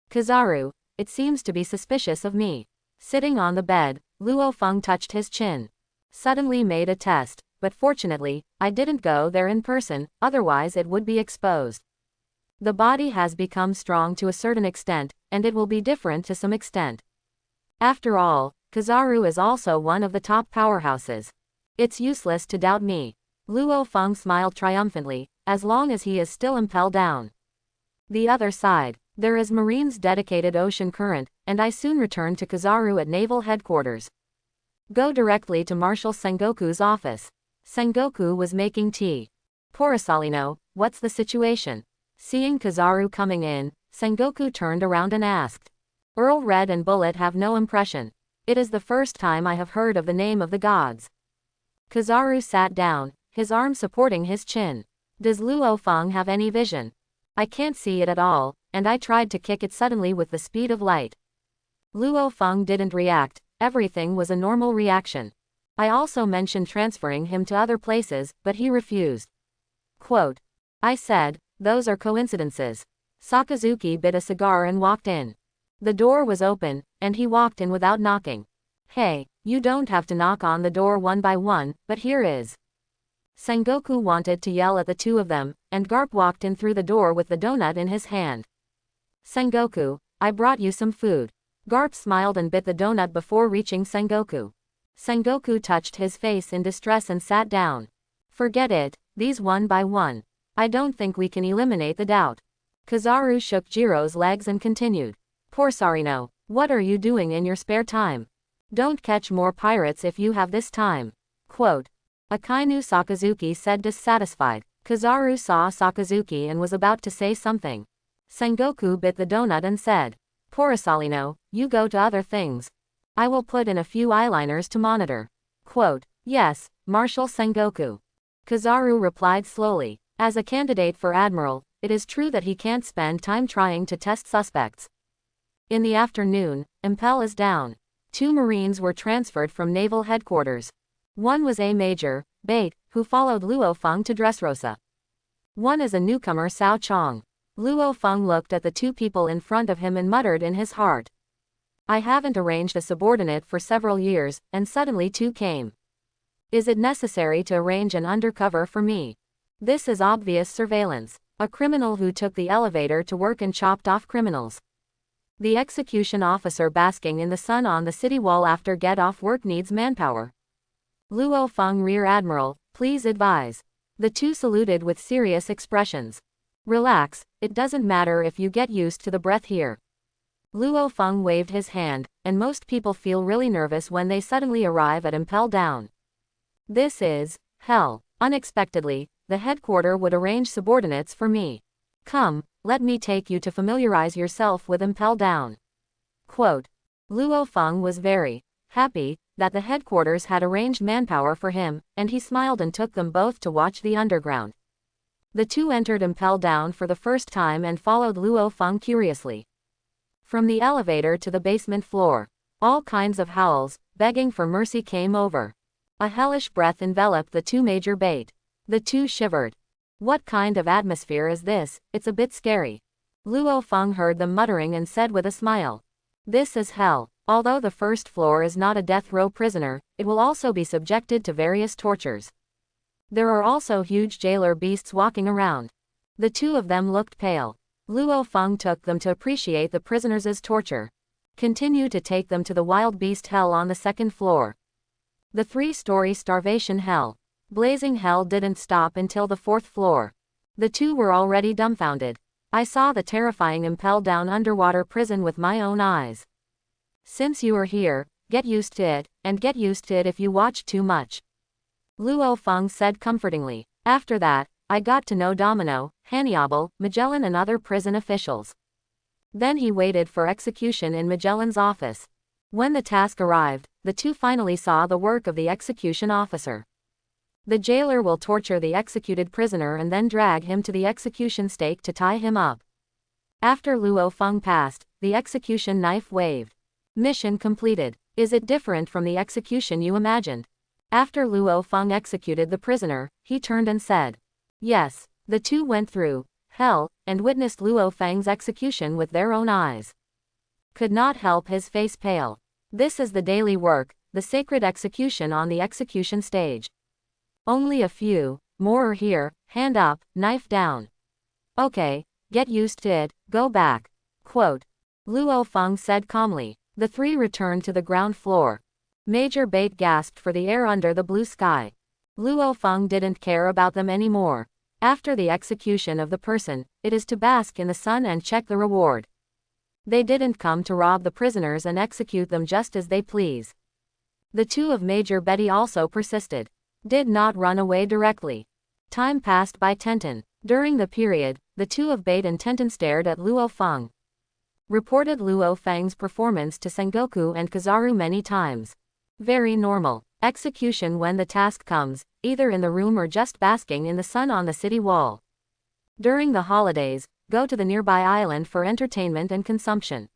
Kizaru, it seems to be suspicious of me. Sitting on the bed, Lu Fang touched his chin. Suddenly made a test, but fortunately, I didn't go there in person, otherwise it would be exposed. The body has become strong to a certain extent, and it will be different to some extent. After all, Kizaru is also one of the top powerhouses. It's useless to doubt me. Lu Fang smiled triumphantly, as long as he is still Impel Down. The other side, there is Marine's dedicated ocean current, and I soon return to Kizaru at Naval Headquarters. Go directly to Marshal Sengoku's office. Sengoku was making tea. Porosalino, what's the situation? Seeing Kizaru coming in, Sengoku turned around and asked. Earl Red and Bullet have no impression. It is the first time I have heard of the name of the gods. Kizaru sat down, his arm supporting his chin. Does Lu Fang have any vision? I can't see it at all, and I tried to kick it suddenly with the speed of light. Lu Fang didn't react, everything was a normal reaction. I also mentioned transferring him to other places, but he refused. Quote. I said, those are coincidences. Sakazuki bit a cigar and walked in. The door was open, and he walked in without knocking. Hey, you don't have to knock on the door one by one, but here is. Sengoku wanted to yell at the 2 of them, and Garp walked in through the door with the donut in his hand. Sengoku, I brought you some food. Garp smiled and bit the donut before reaching Sengoku. Sengoku touched his face in distress and sat down. Forget it, these one by one. I don't think we can eliminate the doubt. Kizaru shook Jiro's legs and continued. Poor Sarino, what are you doing in your spare time? Don't catch more pirates if you have this time. Quote. Akainu Sakazuki said dissatisfied. Kizaru saw Sakazuki and was about to say something. Sengoku bit the donut and said. Poor Asalino, you go to other things. I will put in a few eyeliners to monitor. Quote. Yes, Marshal Sengoku. Kizaru replied slowly. As a candidate for admiral, it is true that he can't spend time trying to test suspects. In the afternoon, Impel Down. 2 Marines were transferred from naval headquarters. One was a Major, Bate, who followed Lu Fang to Dressrosa. One is a newcomer, Sao Chong. Lu Fang looked at the 2 people in front of him and muttered in his heart. I haven't arranged a subordinate for several years, and suddenly 2 came. Is it necessary to arrange an undercover for me? This is obvious surveillance. A criminal who took the elevator to work and chopped off criminals. The execution officer basking in the sun on the city wall after get-off work needs manpower. Lu Fang, Rear Admiral, please advise. The 2 saluted with serious expressions. Relax, it doesn't matter if you get used to the breath here. Lu Fang waved his hand, and most people feel really nervous when they suddenly arrive at Impel Down. This is hell. Unexpectedly, the headquarter would arrange subordinates for me. Come, let me take you to familiarize yourself with Impel Down. Quote. Lu Fang was very happy that the headquarters had arranged manpower for him, and he smiled and took them both to watch the underground. The 2 entered Impel Down for the first time and followed Lu Fang curiously. From the elevator to the basement floor, all kinds of howls, begging for mercy came over. A hellish breath enveloped the 2 Major Bate. The 2 shivered. What kind of atmosphere is this? It's a bit scary. Lu Fang heard them muttering and said with a smile. This is hell. Although the first floor is not a death row prisoner, it will also be subjected to various tortures. There are also huge jailer beasts walking around. The 2 of them looked pale. Lu Fang took them to appreciate the prisoners' torture. Continue to take them to the wild beast hell on the 2nd floor. The 3-story starvation hell. Blazing hell didn't stop until the 4th floor. The 2 were already dumbfounded. I saw the terrifying Impel Down underwater prison with my own eyes. Since you are here, get used to it, and get used to it if you watch too much. Lu Fang said comfortingly. After that, I got to know Domino, Hannibal, Magellan and other prison officials. Then he waited for execution in Magellan's office. When the task arrived, the 2 finally saw the work of the execution officer. The jailer will torture the executed prisoner and then drag him to the execution stake to tie him up. After Lu Fang passed, the execution knife waved. Mission completed. Is it different from the execution you imagined? After Lu Fang executed the prisoner, he turned and said. Yes. The 2 went through hell and witnessed Lu Fang's execution with their own eyes. Could not help his face pale. This is the daily work, the sacred execution on the execution stage. Only a few more are here, hand up, knife down. Okay, get used to it, go back. Quote. Lu Fang said calmly. The 3 returned to the ground floor. Major Bate gasped for the air under the blue sky. Lu Fang didn't care about them anymore. After the execution of the person, it is to bask in the sun and check the reward. They didn't come to rob the prisoners and execute them just as they please. The 2 of Major Betty also persisted. Did not run away directly. Time passed by Tenten. During the period, the 2 of Bate and Tenten stared at Lu Fang. Reported Lu Fang's performance to Sengoku and Kizaru many times. Very normal. Execution when the task comes, either in the room or just basking in the sun on the city wall. During the holidays, go to the nearby island for entertainment and consumption.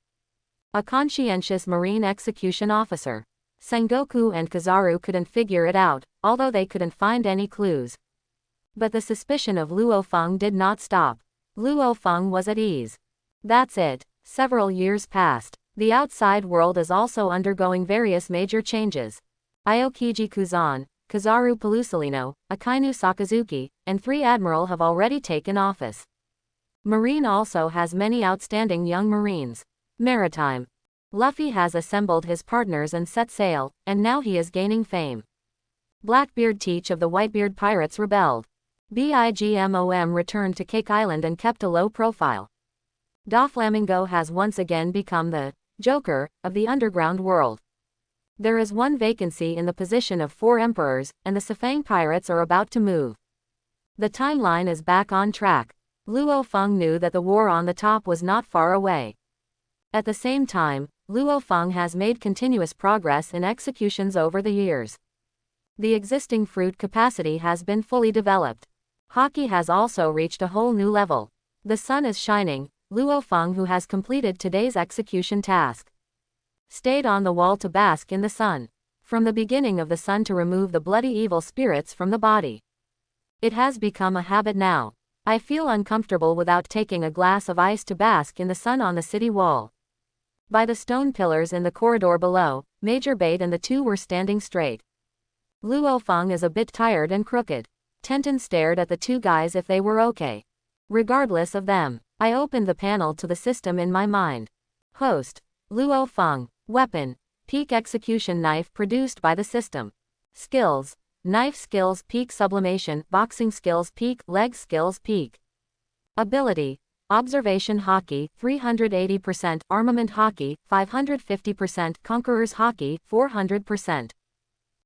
A conscientious marine execution officer. Sengoku and Kizaru couldn't figure it out, although they couldn't find any clues. But the suspicion of Lu Fang did not stop. Lu Fang was at ease. That's it. Several years passed. The outside world is also undergoing various major changes. Aokiji Kuzan, Kizaru Pelusalino, Akainu Sakazuki, and 3 Admiral have already taken office. Marine also has many outstanding young Marines. Maritime. Luffy has assembled his partners and set sail, and now he is gaining fame. Blackbeard Teach of the Whitebeard Pirates rebelled. Bigmom returned to Cake Island and kept a low profile. Doflamingo has once again become the Joker of the underground world. There is one vacancy in the position of 4 emperors, and the Sefang pirates are about to move. The timeline is back on track. Lu Fang knew that the war on the top was not far away. At the same time, Lu Fang has made continuous progress in executions over the years. The existing fruit capacity has been fully developed. Hockey has also reached a whole new level. The sun is shining. Lu Fang, who has completed today's execution task, stayed on the wall to bask in the sun. From the beginning of the sun to remove the bloody evil spirits from the body. It has become a habit now. I feel uncomfortable without taking a glass of ice to bask in the sun on the city wall. By the stone pillars in the corridor below, Major Bait and the 2 were standing straight. Lu Fang is a bit tired and crooked. Tenten stared at the 2 guys if they were okay. Regardless of them, I opened the panel to the system in my mind. Host: Lu Fang. Weapon: Peak Execution Knife produced by the system. Skills: Knife Skills Peak Sublimation, Boxing Skills Peak, Leg Skills Peak. Ability: Observation Hockey 380%, Armament Hockey 550%, Conqueror's Hockey 400%.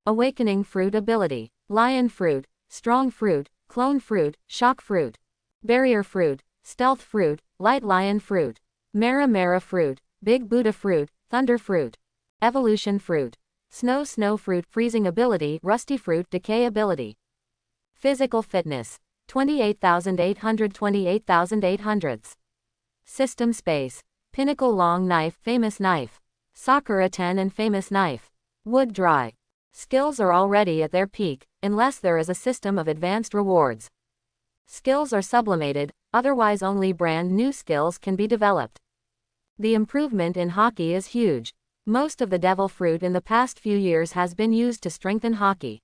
Awakening Fruit Ability: Lion Fruit, Strong Fruit, Clone Fruit, Shock Fruit. Barrier Fruit, Stealth Fruit, Light Lion Fruit. Mara Fruit, Big Buddha Fruit, Thunder Fruit. Evolution Fruit: Snow Fruit, Freezing Ability, Rusty Fruit, Decay Ability. Physical Fitness: 28,800. System Space: Pinnacle Long Knife, Famous Knife. Sakura 10 and Famous Knife. Wood Dry. Skills are already at their peak, unless there is a system of advanced rewards. Skills are sublimated, otherwise only brand new skills can be developed. The improvement in Hockey is huge. Most of the devil fruit in the past few years has been used to strengthen Hockey.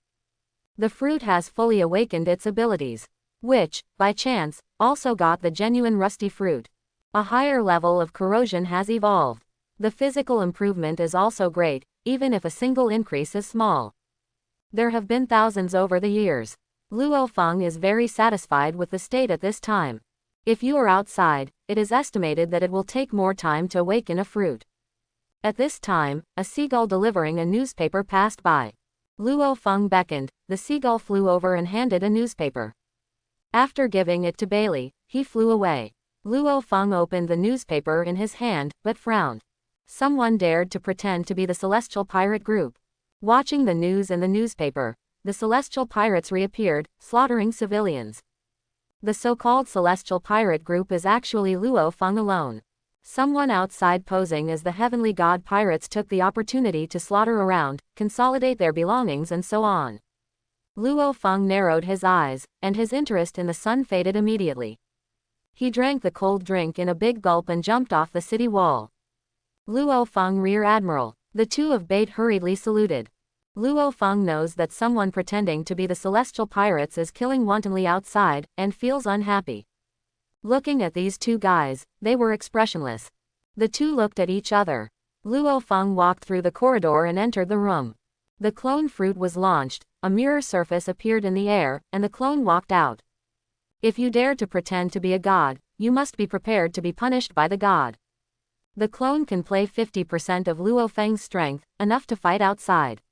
The fruit has fully awakened its abilities, which, by chance, also got the genuine rusty fruit. A higher level of corrosion has evolved. The physical improvement is also great, even if a single increase is small. There have been thousands over the years. Lu Fang is very satisfied with the state at this time. If you are outside, it is estimated that it will take more time to awaken a fruit. At this time, a seagull delivering a newspaper passed by. Lu Fang beckoned, the seagull flew over and handed a newspaper. After giving it to Bailey, he flew away. Lu Fang opened the newspaper in his hand, but frowned. Someone dared to pretend to be the Celestial Pirate Group. Watching the news in the newspaper, the Celestial Pirates reappeared, slaughtering civilians. The so-called Celestial Pirate Group is actually Lu Fang alone. Someone outside posing as the Heavenly God Pirates took the opportunity to slaughter around, consolidate their belongings and so on. Lu Fang narrowed his eyes, and his interest in the sun faded immediately. He drank the cold drink in a big gulp and jumped off the city wall. Lu Fang, Rear Admiral. The 2 of Bait hurriedly saluted. Lu Fang knows that someone pretending to be the Celestial Pirates is killing wantonly outside, and feels unhappy. Looking at these 2 guys, they were expressionless. The 2 looked at each other. Lu Fang walked through the corridor and entered the room. The clone fruit was launched, a mirror surface appeared in the air, and the clone walked out. If you dare to pretend to be a god, you must be prepared to be punished by the god. The clone can play 50% of Lu Fang's strength, enough to fight outside.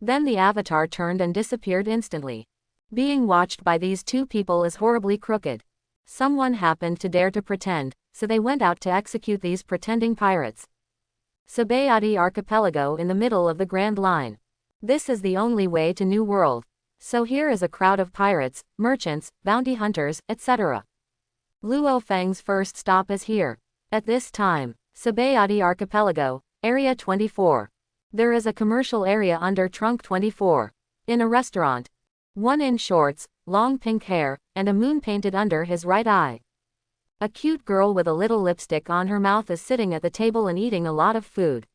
Then the avatar turned and disappeared instantly. Being watched by these 2 people is horribly crooked. Someone happened to dare to pretend, so they went out to execute these pretending pirates. Sabayati Archipelago in the middle of the Grand Line. This is the only way to New World. So here is a crowd of pirates, merchants, bounty hunters, etc. Lu Fang's first stop is here. At this time, Sabayati Archipelago, Area 24. There is a commercial area under Trunk 24. In a restaurant. One in shorts, long pink hair, and a moon painted under his right eye. A cute girl with a little lipstick on her mouth is sitting at the table and eating a lot of food.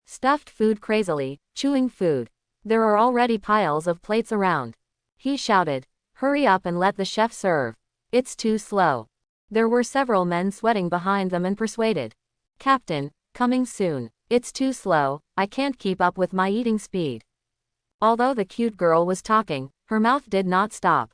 Stuffed food crazily, chewing food. There are already piles of plates around. He shouted, "Hurry up and let the chef serve. It's too slow." There were several men sweating behind them and persuaded. "Captain, coming soon." It's too slow, I can't keep up with my eating speed. Although the cute girl was talking, her mouth did not stop.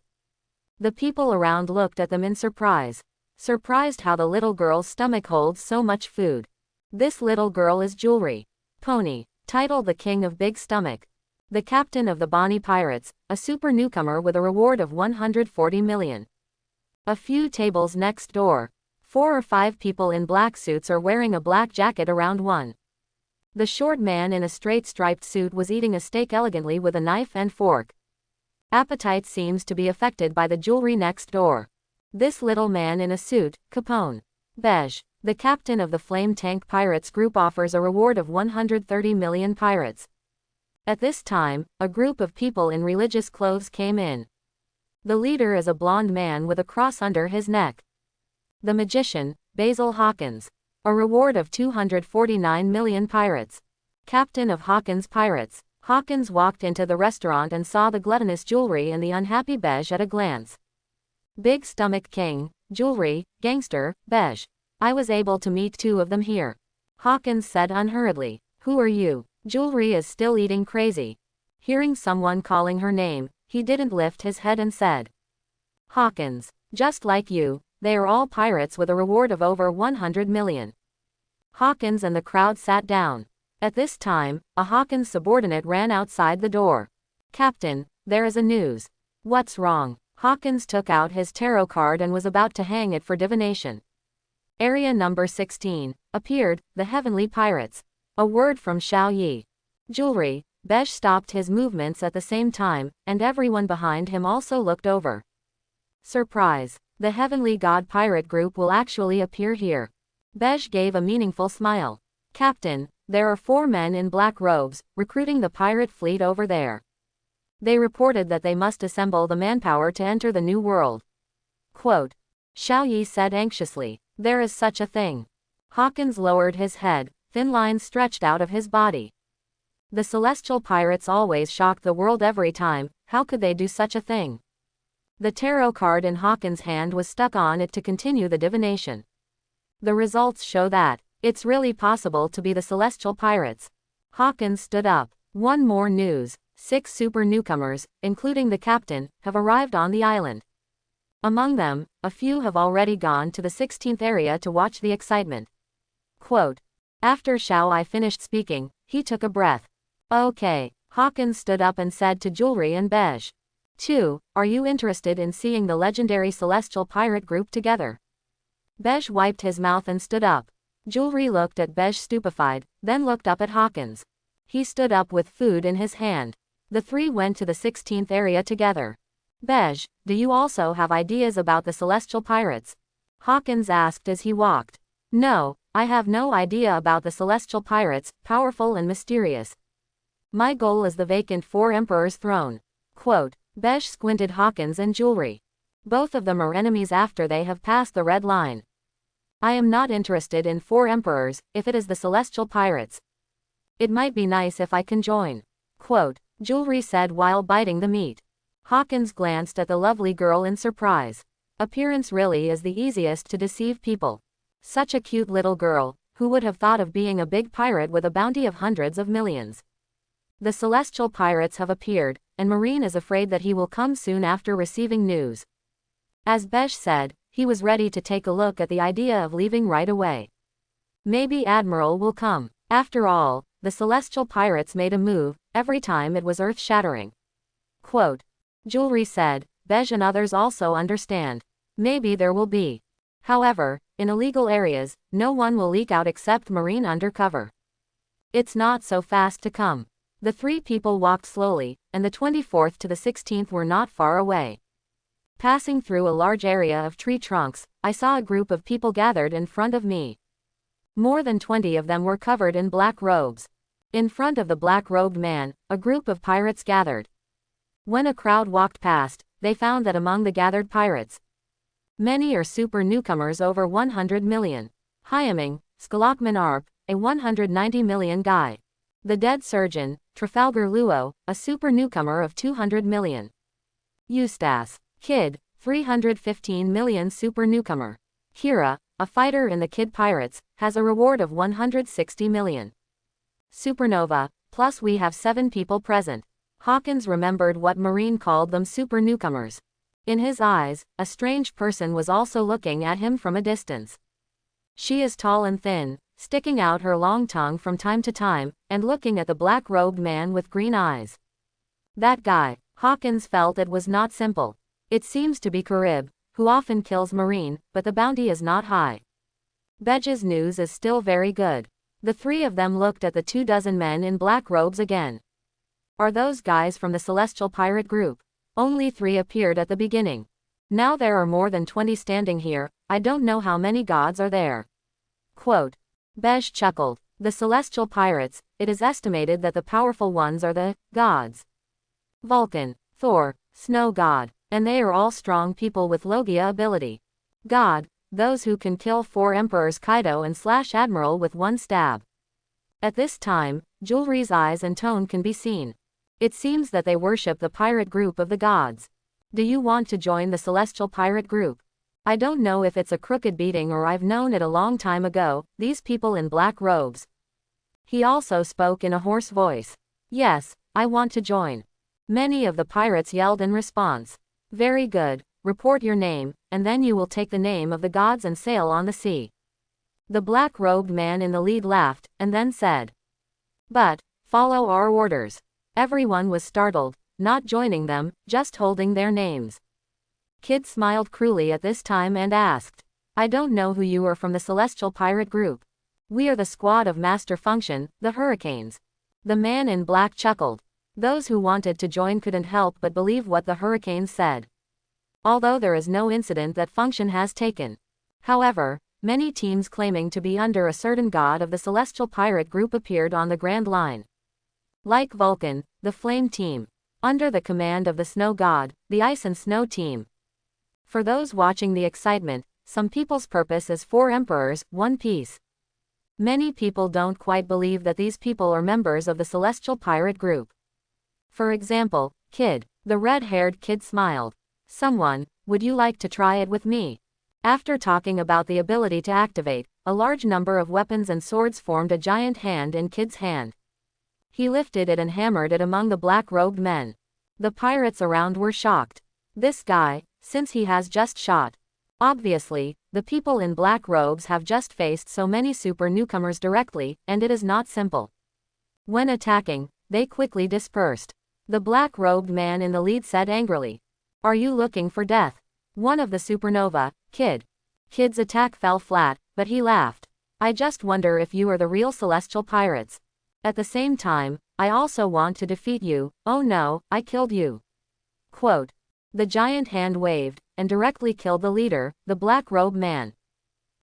The people around looked at them in surprise. Surprised how the little girl's stomach holds so much food. This little girl is Jewelry. Pony. Titled the King of Big Stomach. The captain of the Bonnie Pirates, a super newcomer with a reward of 140 million. A few tables next door. 4 or 5 people in black suits are wearing a black jacket around one. The short man in a straight striped suit was eating a steak elegantly with a knife and fork. Appetite seems to be affected by the jewelry next door. This little man in a suit, Capone. Beige. The captain of the Flame Tank Pirates group offers a reward of 130 million pirates. At this time, a group of people in religious clothes came in. The leader is a blonde man with a cross under his neck. The magician, Basil Hawkins. A reward of 249 million pirates. Captain of Hawkins Pirates. Hawkins walked into the restaurant and saw the gluttonous Jewelry and the unhappy Beige at a glance. Big Stomach King, Jewelry, Gangster, Beige. I was able to meet 2 of them here. Hawkins said unhurriedly. Who are you? Jewelry is still eating crazy. Hearing someone calling her name, he didn't lift his head and said. Hawkins. Just like you, they are all pirates with a reward of over 100 million. Hawkins and the crowd sat down. At this time, a Hawkins subordinate ran outside the door. Captain, there is a news. What's wrong? Hawkins took out his tarot card and was about to hang it for divination. Area number 16. Appeared, the Heavenly Pirates. A word from Xiao Yi. Jewelry. Beige stopped his movements at the same time, and everyone behind him also looked over. Surprise. The Heavenly God Pirate Group will actually appear here. Beige gave a meaningful smile. Captain, there are 4 men in black robes, recruiting the pirate fleet over there. They reported that they must assemble the manpower to enter the new world. Quote. Xiao Yi said anxiously. There is such a thing. Hawkins lowered his head, thin lines stretched out of his body. The celestial pirates always shock the world every time, how could they do such a thing? The tarot card in Hawkins' hand was stuck on it to continue the divination. The results show that it's really possible to be the celestial pirates. Hawkins stood up. One more news. 6 super newcomers, including the captain, have arrived on the island. Among them, a few have already gone to the 16th area to watch the excitement. Quote. After Xiao Yi finished speaking, he took a breath. Okay. Hawkins stood up and said to Jewelry and Beige. 2. Are you interested in seeing the legendary celestial pirate group together? Beige wiped his mouth and stood up. Jewelry looked at Beige stupefied, then looked up at Hawkins. He stood up with food in his hand. The 3 went to the 16th area together. Beige, do you also have ideas about the celestial pirates? Hawkins asked as he walked. No, I have no idea about the celestial pirates, powerful and mysterious. My goal is the vacant 4 Emperor's throne. Quote. Beige squinted Hawkins and Jewelry. Both of them are enemies after they have passed the red line. I am not interested in 4 Emperors, if it is the celestial pirates. It might be nice if I can join. Quote. Jewelry said while biting the meat. Hawkins glanced at the lovely girl in surprise. Appearance really is the easiest to deceive people. Such a cute little girl, who would have thought of being a big pirate with a bounty of hundreds of millions. The celestial pirates have appeared, and Marine is afraid that he will come soon after receiving news. As Beige said, he was ready to take a look at the idea of leaving right away. Maybe Admiral will come. After all, the celestial pirates made a move, every time it was earth-shattering. Quote. Jewelry said, Beige and others also understand. Maybe there will be. However, in illegal areas, no one will leak out except Marine undercover. It's not so fast to come. The 3 people walked slowly, and the 24th to the 16th were not far away. Passing through a large area of tree trunks, I saw a group of people gathered in front of me. More than 20 of them were covered in black robes. In front of the black-robed man, a group of pirates gathered. When a crowd walked past, they found that among the gathered pirates, many are super newcomers over 100 million. Hyaming, Skalakman Arp, a 190 million guy. The Dead Surgeon, Trafalgar Luo, a super newcomer of 200 million. Eustace, Kid, 315 million super newcomer. Hira, a fighter in the Kid Pirates, has a reward of 160 million. Supernova, plus we have 7 people present. Hawkins remembered what Marine called them super newcomers. In his eyes, a strange person was also looking at him from a distance. She is tall and thin, sticking out her long tongue from time to time, and looking at the black-robed man with green eyes. That guy. Hawkins felt it was not simple. It seems to be Carib, who often kills Marine, but the bounty is not high. Bedge's news is still very good. The 3 of them looked at the 24 men in black robes again. Are those guys from the Celestial Pirate Group? Only 3 appeared at the beginning. Now there are more than 20 standing here. I don't know how many gods are there. Quote. Bedge chuckled. The Celestial Pirates, it is estimated that the powerful ones are the gods. Vulcan, Thor, Snow God, and they are all strong people with Logia ability. God, those who can kill 4 emperors Kaido and slash Admiral with 1 stab. At this time, Jewelry's eyes and tone can be seen. It seems that they worship the pirate group of the gods. Do you want to join the Celestial Pirate Group? I don't know if it's a crooked beating or I've known it a long time ago, these people in black robes. He also spoke in a hoarse voice. Yes, I want to join. Many of the pirates yelled in response. Very good, report your name, and then you will take the name of the gods and sail on the sea. The black-robed man in the lead laughed, and then said. But, follow our orders. Everyone was startled, not joining them, just holding their names. Kid smiled cruelly at this time and asked. I don't know who you are from the Celestial Pirate Group. We are the squad of Master Function, the Hurricanes. The man in black chuckled. Those who wanted to join couldn't help but believe what the Hurricanes said. Although there is no incident that Function has taken. However, many teams claiming to be under a certain god of the Celestial Pirate Group appeared on the Grand Line. Like Vulcan, the Flame Team. Under the command of the Snow God, the Ice and Snow Team. For those watching the excitement, some people's purpose is 4 emperors, 1 piece. Many people don't quite believe that these people are members of the Celestial Pirate Group. For example, Kid, the red-haired kid smiled. Someone, would you like to try it with me? After talking about the ability to activate, a large number of weapons and swords formed a giant hand in Kid's hand. He lifted it and hammered it among the black-robed men. The pirates around were shocked. This guy, since he has just shot. Obviously, the people in black robes have just faced so many super newcomers directly, and it is not simple. When attacking, they quickly dispersed. The black-robed man in the lead said angrily. Are you looking for death? One of the Supernova, Kid. Kid's attack fell flat, but he laughed. I just wonder if you are the real Celestial Pirates. At the same time, I also want to defeat you. Oh no, I killed you. Quote. The giant hand waved, and directly killed the leader, the black-robed man.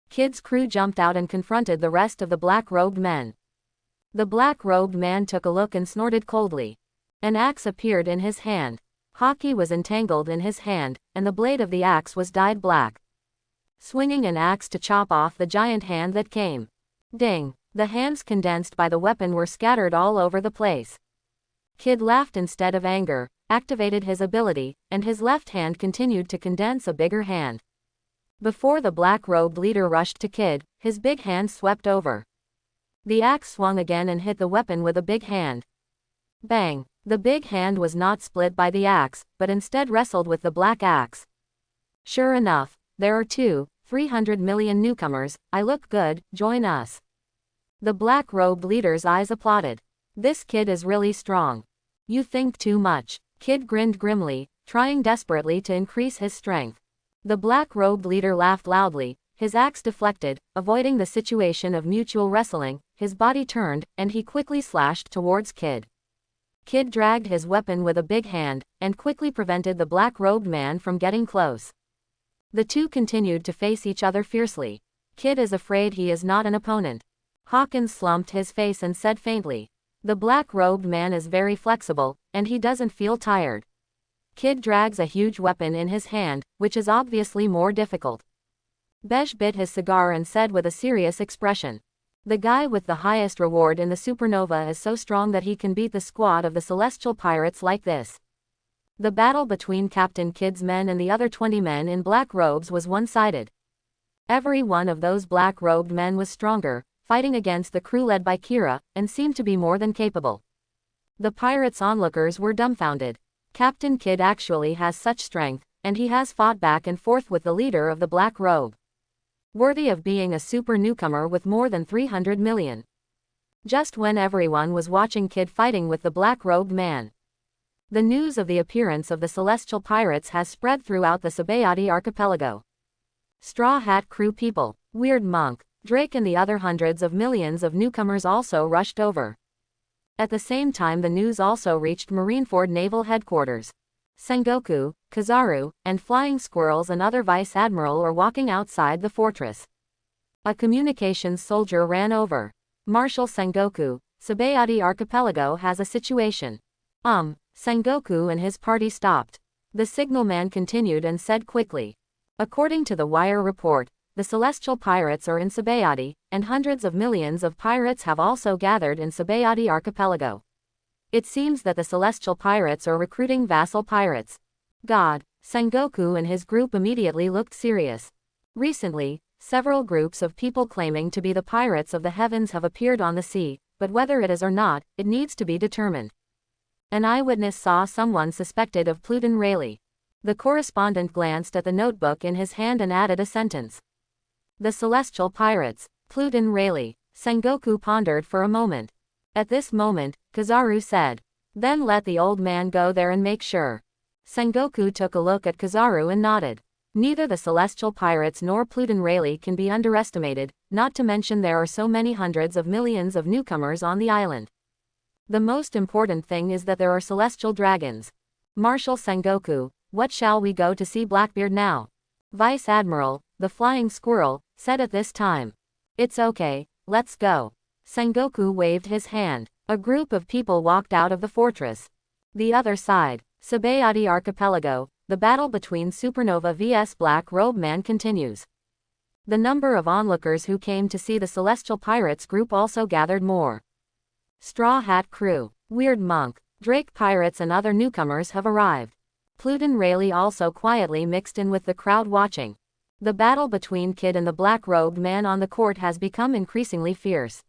Kid's crew jumped out and confronted the rest of the black-robed men. The black-robed man took a look and snorted coldly. An axe appeared in his hand. Hockey was entangled in his hand, and the blade of the axe was dyed black. Swinging an axe to chop off the giant hand that came. Ding! The hands condensed by the weapon were scattered all over the place. Kid laughed instead of anger, activated his ability, and his left hand continued to condense a bigger hand. Before the black-robed leader rushed to Kid, his big hand swept over. The axe swung again and hit the weapon with a big hand. Bang! The big hand was not split by the axe, but instead wrestled with the black axe. Sure enough, there are 300 million newcomers. I look good, join us. The black-robed leader's eyes applauded. This kid is really strong. You think too much. Kid grinned grimly, trying desperately to increase his strength. The black-robed leader laughed loudly, his axe deflected, avoiding the situation of mutual wrestling, his body turned, and he quickly slashed towards Kid. Kid dragged his weapon with a big hand, and quickly prevented the black-robed man from getting close. The two continued to face each other fiercely. Kid is afraid he is not an opponent. Hawkins slumped his face and said faintly. The black-robed man is very flexible, and he doesn't feel tired. Kid drags a huge weapon in his hand, which is obviously more difficult. Bedge bit his cigar and said with a serious expression. The guy with the highest reward in the Supernova is so strong that he can beat the squad of the Celestial Pirates like this. The battle between Captain Kid's men and the other 20 men in black robes was one-sided. Every one of those black-robed men was stronger, fighting against the crew led by Kira, and seemed to be more than capable. The pirates' onlookers were dumbfounded. Captain Kidd actually has such strength, and he has fought back and forth with the leader of the Black Robe. Worthy of being a super newcomer with more than 300 million. Just when everyone was watching Kidd fighting with the black-robed man, the news of the appearance of the celestial pirates has spread throughout the Sabayati archipelago. Straw Hat Crew people, Weird Monk, Drake and the other hundreds of millions of newcomers also rushed over. At the same time the news also reached Marineford Naval Headquarters. Sengoku, Kizaru, and Flying Squirrels and other Vice Admiral are walking outside the fortress. A communications soldier ran over. Marshal Sengoku, Sabayati archipelago has a situation. Sengoku and his party stopped. The signalman continued and said quickly. According to the wire report, the celestial pirates are in Sabayati, and hundreds of millions of pirates have also gathered in Sabayati archipelago. It seems that the celestial pirates are recruiting vassal pirates. God, Sengoku and his group immediately looked serious. Recently, several groups of people claiming to be the pirates of the heavens have appeared on the sea, but whether it is or not, it needs to be determined. An eyewitness saw someone suspected of Pluton Rayleigh. The correspondent glanced at the notebook in his hand and added a sentence. The celestial pirates, Pluton Rayleigh. Sengoku pondered for a moment. At this moment, Kizaru said, "Then let the old man go there and make sure." Sengoku took a look at Kizaru and nodded. Neither the celestial pirates nor Pluton Rayleigh can be underestimated, not to mention there are so many hundreds of millions of newcomers on the island. The most important thing is that there are celestial dragons. Marshal Sengoku, what shall we go to see Blackbeard now? Vice Admiral, the Flying Squirrel, said at this time. It's okay, let's go. Sengoku waved his hand. A group of people walked out of the fortress. The other side, Sabayati archipelago, the battle between Supernova vs Black Robe Man continues. The number of onlookers who came to see the celestial pirates group also gathered more. Straw Hat Crew, Weird Monk, Drake pirates and other newcomers have arrived. Pluton Rayleigh also quietly mixed in with the crowd watching. The battle between Kidd and the black-robed man on the court has become increasingly fierce.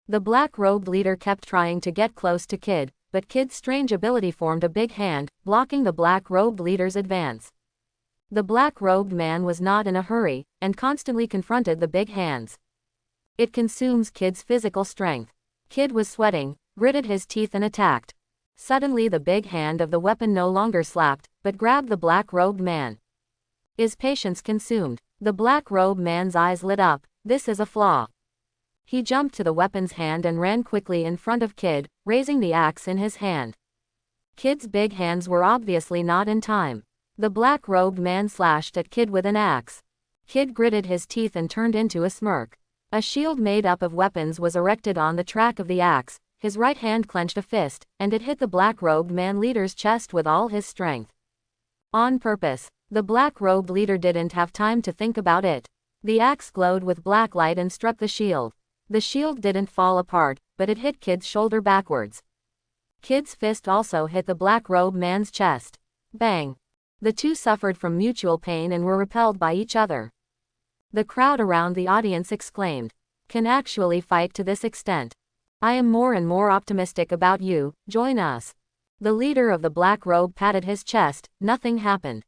The black-robed leader kept trying to get close to Kidd, but Kidd's strange ability formed a big hand, blocking the black-robed leader's advance. The black-robed man was not in a hurry, and constantly confronted the big hands. It consumes Kidd's physical strength. Kidd was sweating, gritted his teeth and attacked. Suddenly the big hand of the weapon no longer slapped, but grabbed the black-robed man. His patience consumed. The black-robed man's eyes lit up. This is a flaw. He jumped to the weapon's hand and ran quickly in front of Kidd, raising the axe in his hand. Kidd's big hands were obviously not in time. The black-robed man slashed at Kidd with an axe. Kidd gritted his teeth and turned into a smirk. A shield made up of weapons was erected on the track of the axe. His right hand clenched a fist, and it hit the black-robed man leader's chest with all his strength. On purpose. The black-robed leader didn't have time to think about it. The axe glowed with black light and struck the shield. The shield didn't fall apart, but it hit Kidd's shoulder backwards. Kidd's fist also hit the black-robed man's chest. Bang! The two suffered from mutual pain and were repelled by each other. The crowd around the audience exclaimed, "Can actually fight to this extent. I am more and more optimistic about you, join us." The leader of the black robe patted his chest. Nothing happened.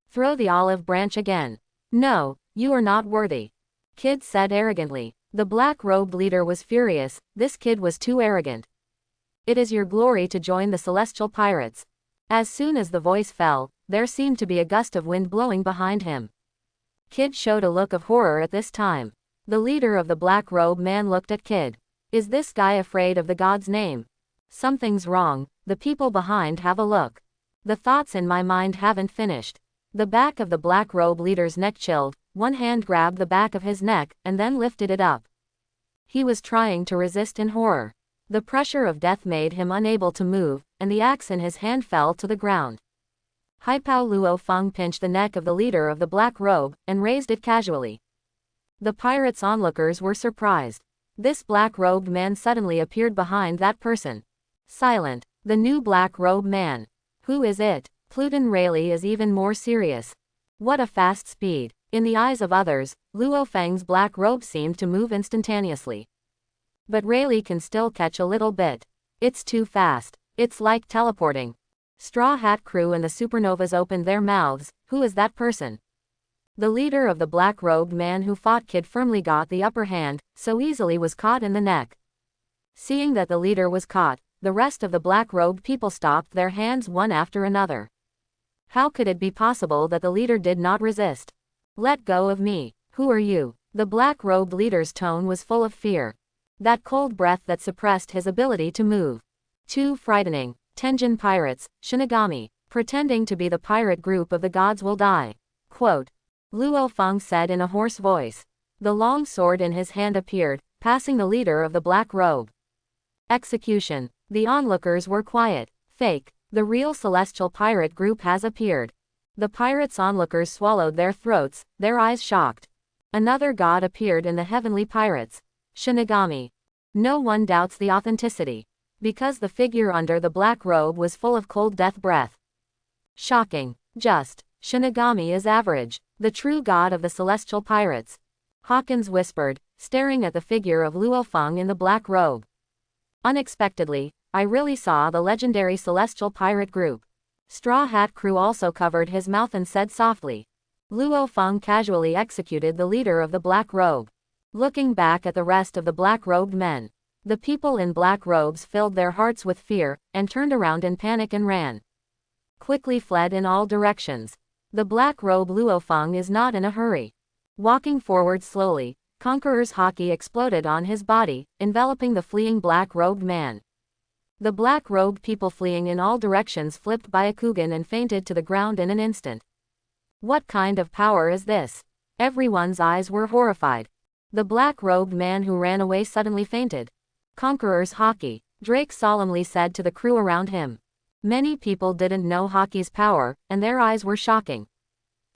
"Throw the olive branch again." "No, you are not worthy," Kidd said arrogantly. The black-robed leader was furious. This kid was too arrogant. "It is your glory to join the celestial pirates." As soon as the voice fell, there seemed to be a gust of wind blowing behind him. Kidd showed a look of horror at this time. The leader of the black-robed man looked at Kidd. "Is this guy afraid of the god's name? Something's wrong. The people behind have a look." "The thoughts in my mind haven't finished." The back of the black-robe leader's neck chilled. One hand grabbed the back of his neck, and then lifted it up. He was trying to resist in horror. The pressure of death made him unable to move, and the axe in his hand fell to the ground. Haipao Lu Fang pinched the neck of the leader of the black robe, and raised it casually. The pirates' onlookers were surprised. This black-robed man suddenly appeared behind that person. Silent. The new black-robed man. Who is it? Pluton Rayleigh is even more serious. What a fast speed. In the eyes of others, Lu Fang's black robe seemed to move instantaneously. But Rayleigh can still catch a little bit. It's too fast. It's like teleporting. Straw Hat Crew and the Supernovas opened their mouths. Who is that person? The leader of the black-robed man who fought Kid firmly got the upper hand, so easily was caught in the neck. Seeing that the leader was caught, the rest of the black-robed people stopped their hands one after another. How could it be possible that the leader did not resist? Let go of me. Who are you? The black-robed leader's tone was full of fear. That cold breath that suppressed his ability to move. Too frightening. Tenjin pirates, Shinigami, pretending to be the pirate group of the gods will die. Quote. Lu Fang said in a hoarse voice. The long sword in his hand appeared, passing the leader of the black robe. Execution. The onlookers were quiet. Fake. The real celestial pirate group has appeared. The pirates' onlookers swallowed their throats, their eyes shocked. Another god appeared in the heavenly pirates. Shinigami. No one doubts the authenticity. Because the figure under the black robe was full of cold death breath. Shocking. Just. Shinigami is average. The true god of the celestial pirates. Hawkins whispered, staring at the figure of Lu Fang in the black robe. Unexpectedly, I really saw the legendary celestial pirate group. Straw Hat Crew also covered his mouth and said softly. Lu Fang casually executed the leader of the black robe. Looking back at the rest of the black-robed men. The people in black robes filled their hearts with fear, and turned around in panic and ran. Quickly fled in all directions. The black robe Lu Fang is not in a hurry. Walking forward slowly, Conqueror's haki exploded on his body, enveloping the fleeing black-robed man. The black-robed people fleeing in all directions flipped Byakugan and fainted to the ground in an instant. What kind of power is this? Everyone's eyes were horrified. The black-robed man who ran away suddenly fainted. Conqueror's haki, Drake solemnly said to the crew around him. Many people didn't know haki's power, and their eyes were shocking.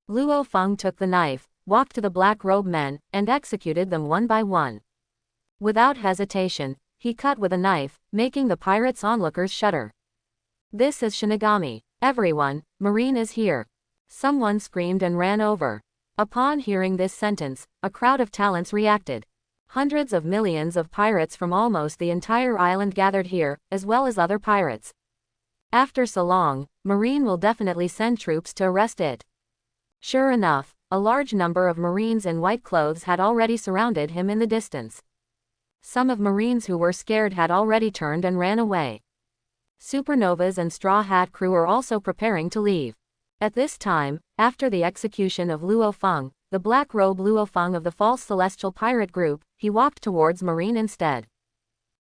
Lu Fang took the knife, walked to the black-robed men, and executed them one by one. Without hesitation, he cut with a knife, making the pirates' onlookers shudder. This is Shinigami. Everyone, Marine is here. Someone screamed and ran over. Upon hearing this sentence, a crowd of talents reacted. Hundreds of millions of pirates from almost the entire island gathered here, as well as other pirates. After so long, Marine will definitely send troops to arrest it. Sure enough, a large number of Marines in white clothes had already surrounded him in the distance. Some of Marines who were scared had already turned and ran away. Supernovas and Straw Hat Crew are also preparing to leave. At this time, after the execution of Lu Fang, the black-robe Lu Fang of the false celestial pirate group, he walked towards Marine instead.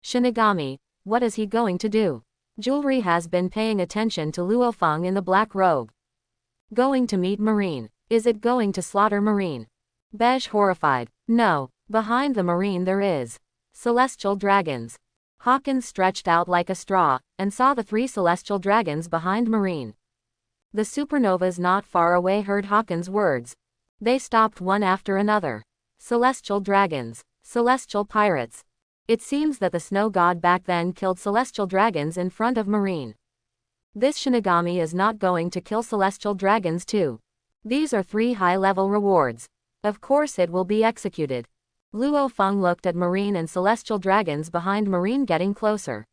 Shinigami, what is he going to do? Jewelry has been paying attention to Lu Fang in the black robe. Going to meet Marine. Is it going to slaughter Marine? Beige horrified. No, behind the Marine there is. Celestial dragons. Hawkins stretched out like a straw, and saw the 3 celestial dragons behind Marine. The Supernovas not far away heard Hawkins' words. They stopped one after another. Celestial dragons. Celestial pirates. It seems that the snow god back then killed celestial dragons in front of Marine. This Shinigami is not going to kill celestial dragons too. These are 3 high-level rewards. Of course it will be executed. Lu Fang looked at Marine and celestial dragons behind Marine getting closer.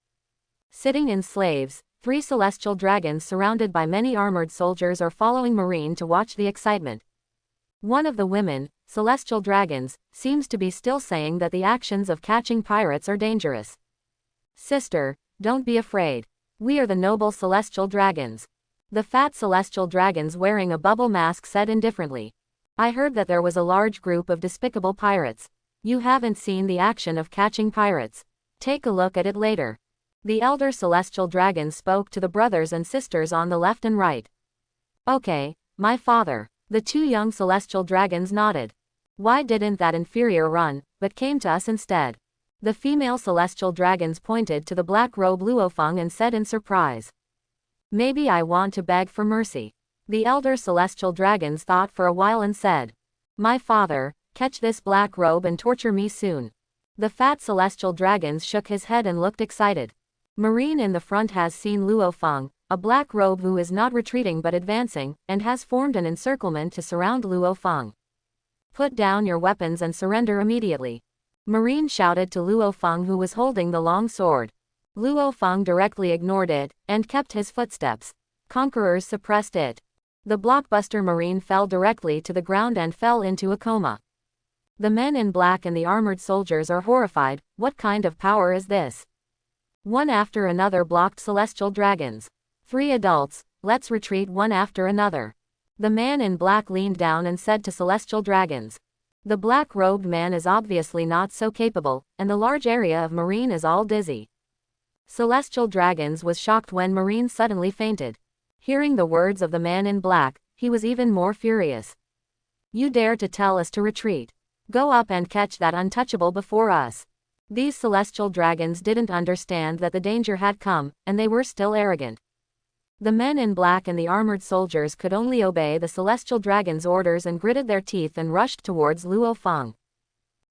Sitting in slaves, 3 celestial dragons surrounded by many armored soldiers are following Marine to watch the excitement. One of the women, celestial dragons, seems to be still saying that the actions of catching pirates are dangerous. Sister, don't be afraid. We are the noble celestial dragons. The fat celestial dragons wearing a bubble mask said indifferently. I heard that there was a large group of despicable pirates. You haven't seen the action of catching pirates. Take a look at it later. The elder celestial dragons spoke to the brothers and sisters on the left and right. Okay, my father. The 2 young celestial dragons nodded. Why didn't that inferior run, but came to us instead? The female celestial dragons pointed to the black robe Lu Fang and said in surprise. Maybe I want to beg for mercy. The elder celestial dragons thought for a while and said. My father, catch this black robe and torture me soon. The fat celestial dragons shook his head and looked excited. Marine in the front has seen Lu Fang, a black robe who is not retreating but advancing, and has formed an encirclement to surround Lu Fang. Put down your weapons and surrender immediately. Marine shouted to Luo Fang, who was holding the long sword. Luo Fang directly ignored it, and kept his footsteps. Conquerors suppressed it. The blockbuster Marine fell directly to the ground and fell into a coma. The men in black and the armored soldiers are horrified. What kind of power is this? One after another blocked celestial dragons. 3 adults, let's retreat one after another. The man in black leaned down and said to celestial dragons. The black-robed man is obviously not so capable, and the large area of Marine is all dizzy. Celestial Dragons was shocked when Marine suddenly fainted. Hearing the words of the man in black, he was even more furious. You dare to tell us to retreat? Go up and catch that untouchable before us. These celestial dragons didn't understand that the danger had come, and they were still arrogant. The men in black and the armored soldiers could only obey the celestial dragon's orders and gritted their teeth and rushed towards Luo Fang.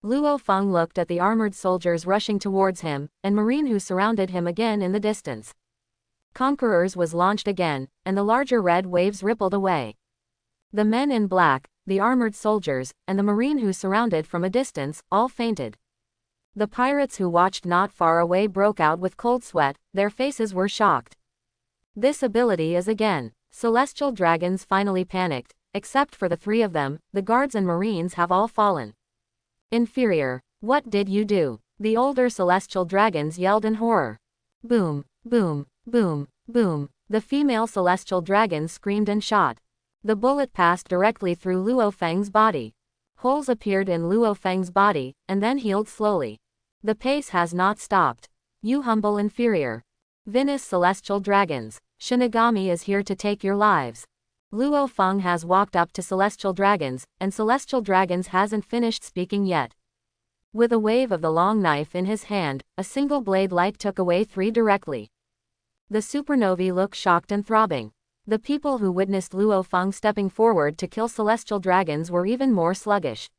Luo Fang looked at the armored soldiers rushing towards him, and Marine who surrounded him again in the distance. Conquerors was launched again, and the larger red waves rippled away. The men in black, the armored soldiers, and the Marine who surrounded from a distance, all fainted. The pirates who watched not far away broke out with cold sweat, their faces were shocked. This ability is again. Celestial dragons finally panicked, except for the 3 of them, the guards and marines have all fallen. Inferior, what did you do? The older celestial dragons yelled in horror. Boom, boom, boom, boom. The female celestial dragons screamed and shot. The bullet passed directly through Luo Fang's body. Holes appeared in Luo Fang's body, and then healed slowly. The pace has not stopped. You humble inferior. Venus celestial dragons. Shinigami is here to take your lives. Luo Fang has walked up to celestial dragons, and celestial dragons hasn't finished speaking yet. With a wave of the long knife in his hand, a single blade light took away 3 directly. The supernovae looked shocked and throbbing. The people who witnessed Luo Fang stepping forward to kill celestial dragons were even more sluggish.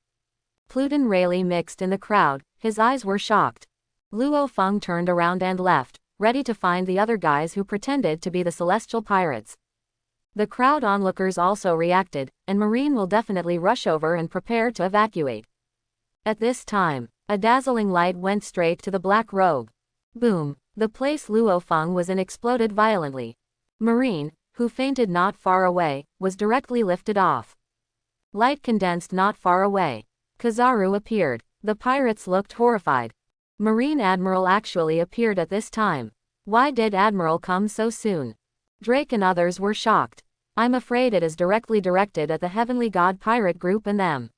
Pluton Rayleigh mixed in the crowd, his eyes were shocked. Luo Fang turned around and left, ready to find the other guys who pretended to be the celestial pirates. The crowd onlookers also reacted, and Marine will definitely rush over and prepare to evacuate. At this time, a dazzling light went straight to the black robe. Boom! The place Luo Fang was in exploded violently. Marine, who fainted not far away, was directly lifted off. Light condensed not far away. Kizaru appeared. The pirates looked horrified. Marine Admiral actually appeared at this time. Why did Admiral come so soon? Drake and others were shocked. I'm afraid it is directly directed at the Heavenly God pirate group and them.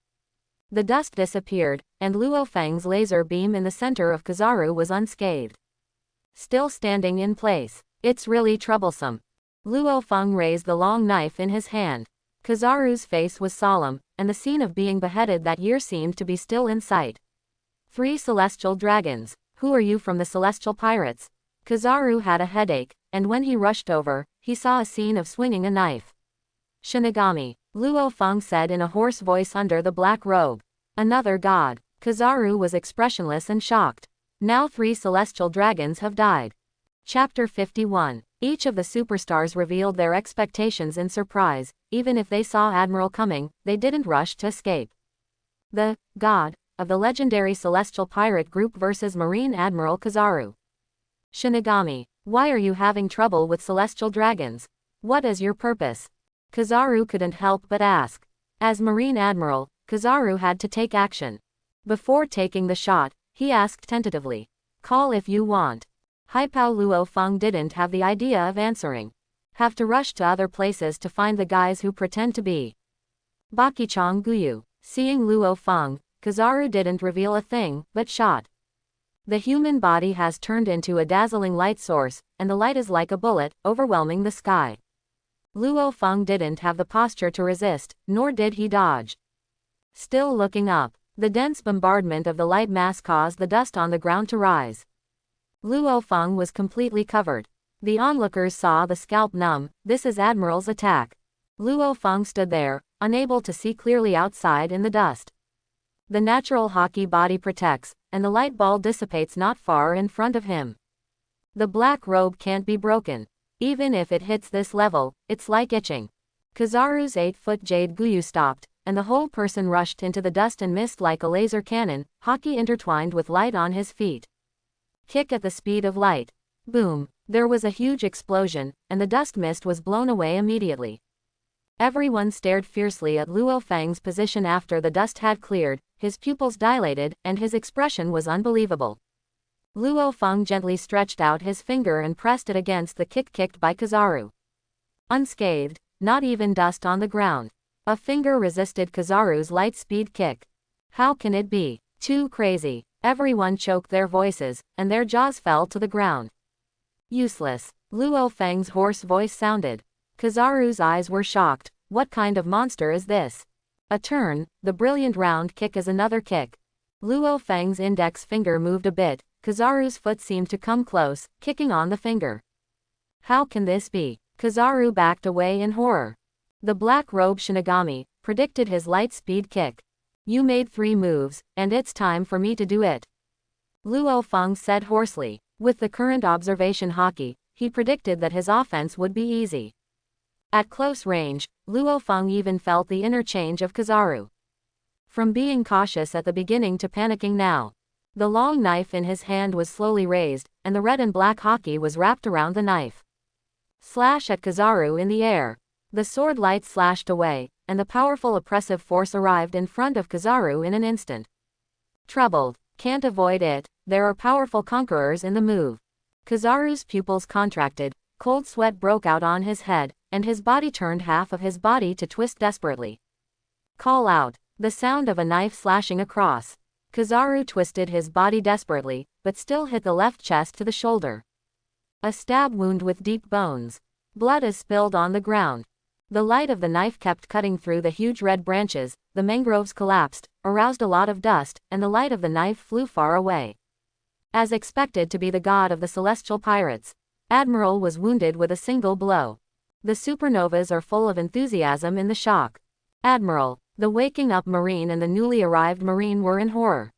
The dust disappeared, and Luo Fang's laser beam in the center of Kizaru was unscathed. Still standing in place. It's really troublesome. Luo Fang raised the long knife in his hand. Kizaru's face was solemn, and the scene of being beheaded that year seemed to be still in sight. 3 celestial dragons. Who are you from the celestial pirates? Kizaru had a headache, and when he rushed over, he saw a scene of swinging a knife. Shinigami, Luo Fang said in a hoarse voice under the black robe. Another god. Kizaru was expressionless and shocked. Now 3 celestial dragons have died. Chapter 51. Each of the superstars revealed their expectations in surprise. Even if they saw Admiral coming, they didn't rush to escape. The god of the legendary celestial pirate group versus Marine Admiral Kizaru. Shinigami, why are you having trouble with celestial dragons? What is your purpose? Kizaru couldn't help but ask. As Marine Admiral, Kizaru had to take action. Before taking the shot, he asked tentatively. Call if you want. Haipao Luo Fang didn't have the idea of answering. Have to rush to other places to find the guys who pretend to be Bakichang Guyu. Seeing Luo Fang, Kizaru didn't reveal a thing, but shot. The human body has turned into a dazzling light source, and the light is like a bullet, overwhelming the sky. Luo Fang didn't have the posture to resist, nor did he dodge. Still looking up, the dense bombardment of the light mass caused the dust on the ground to rise. Luo Fang was completely covered. The onlookers saw the scalp numb. This is Admiral's attack. Luo Fang stood there, unable to see clearly outside in the dust. The natural hockey body protects, and the light ball dissipates not far in front of him. The black robe can't be broken. Even if it hits this level, it's like itching. Kizaru's 8-foot jade Guyu stopped, and the whole person rushed into the dust and mist like a laser cannon, hockey intertwined with light on his feet. Kick at the speed of light. Boom. There was a huge explosion, and the dust mist was blown away immediately. Everyone stared fiercely at Lu Fang's position after the dust had cleared, his pupils dilated, and his expression was unbelievable. Lu Fang gently stretched out his finger and pressed it against the kick kicked by Kizaru. Unscathed, not even dust on the ground. A finger resisted Kizaru's light-speed kick. How can it be? Too crazy. Everyone choked their voices, and their jaws fell to the ground. Useless. Lu Fang's hoarse voice sounded. Kizaru's eyes were shocked. What kind of monster is this? A turn, the brilliant round kick is another kick. Lu Fang's index finger moved a bit, Kizaru's foot seemed to come close, kicking on the finger. How can this be? Kizaru backed away in horror. The black-robed Shinigami predicted his light-speed kick. You made 3 moves, and it's time for me to do it. Lu Fang said hoarsely. With the current observation hockey, he predicted that his offense would be easy. At close range, Lu Fang even felt the interchange of Kizaru. From being cautious at the beginning to panicking now. The long knife in his hand was slowly raised, and the red and black hockey was wrapped around the knife. Slash at Kizaru in the air. The sword light slashed away, and the powerful oppressive force arrived in front of Kizaru in an instant. Troubled. Can't avoid it, there are powerful conquerors in the move. Kizaru's pupils contracted, cold sweat broke out on his head, and his body turned half of his body to twist desperately. Call out. The sound of a knife slashing across. Kizaru twisted his body desperately, but still hit the left chest to the shoulder. A stab wound with deep bones. Blood is spilled on the ground. The light of the knife kept cutting through the huge red branches, the mangroves collapsed, aroused a lot of dust, and the light of the knife flew far away. As expected to be the god of the celestial pirates, Admiral was wounded with a single blow. The supernovas are full of enthusiasm in the shock. Admiral, the waking up Marine and the newly arrived Marine were in horror.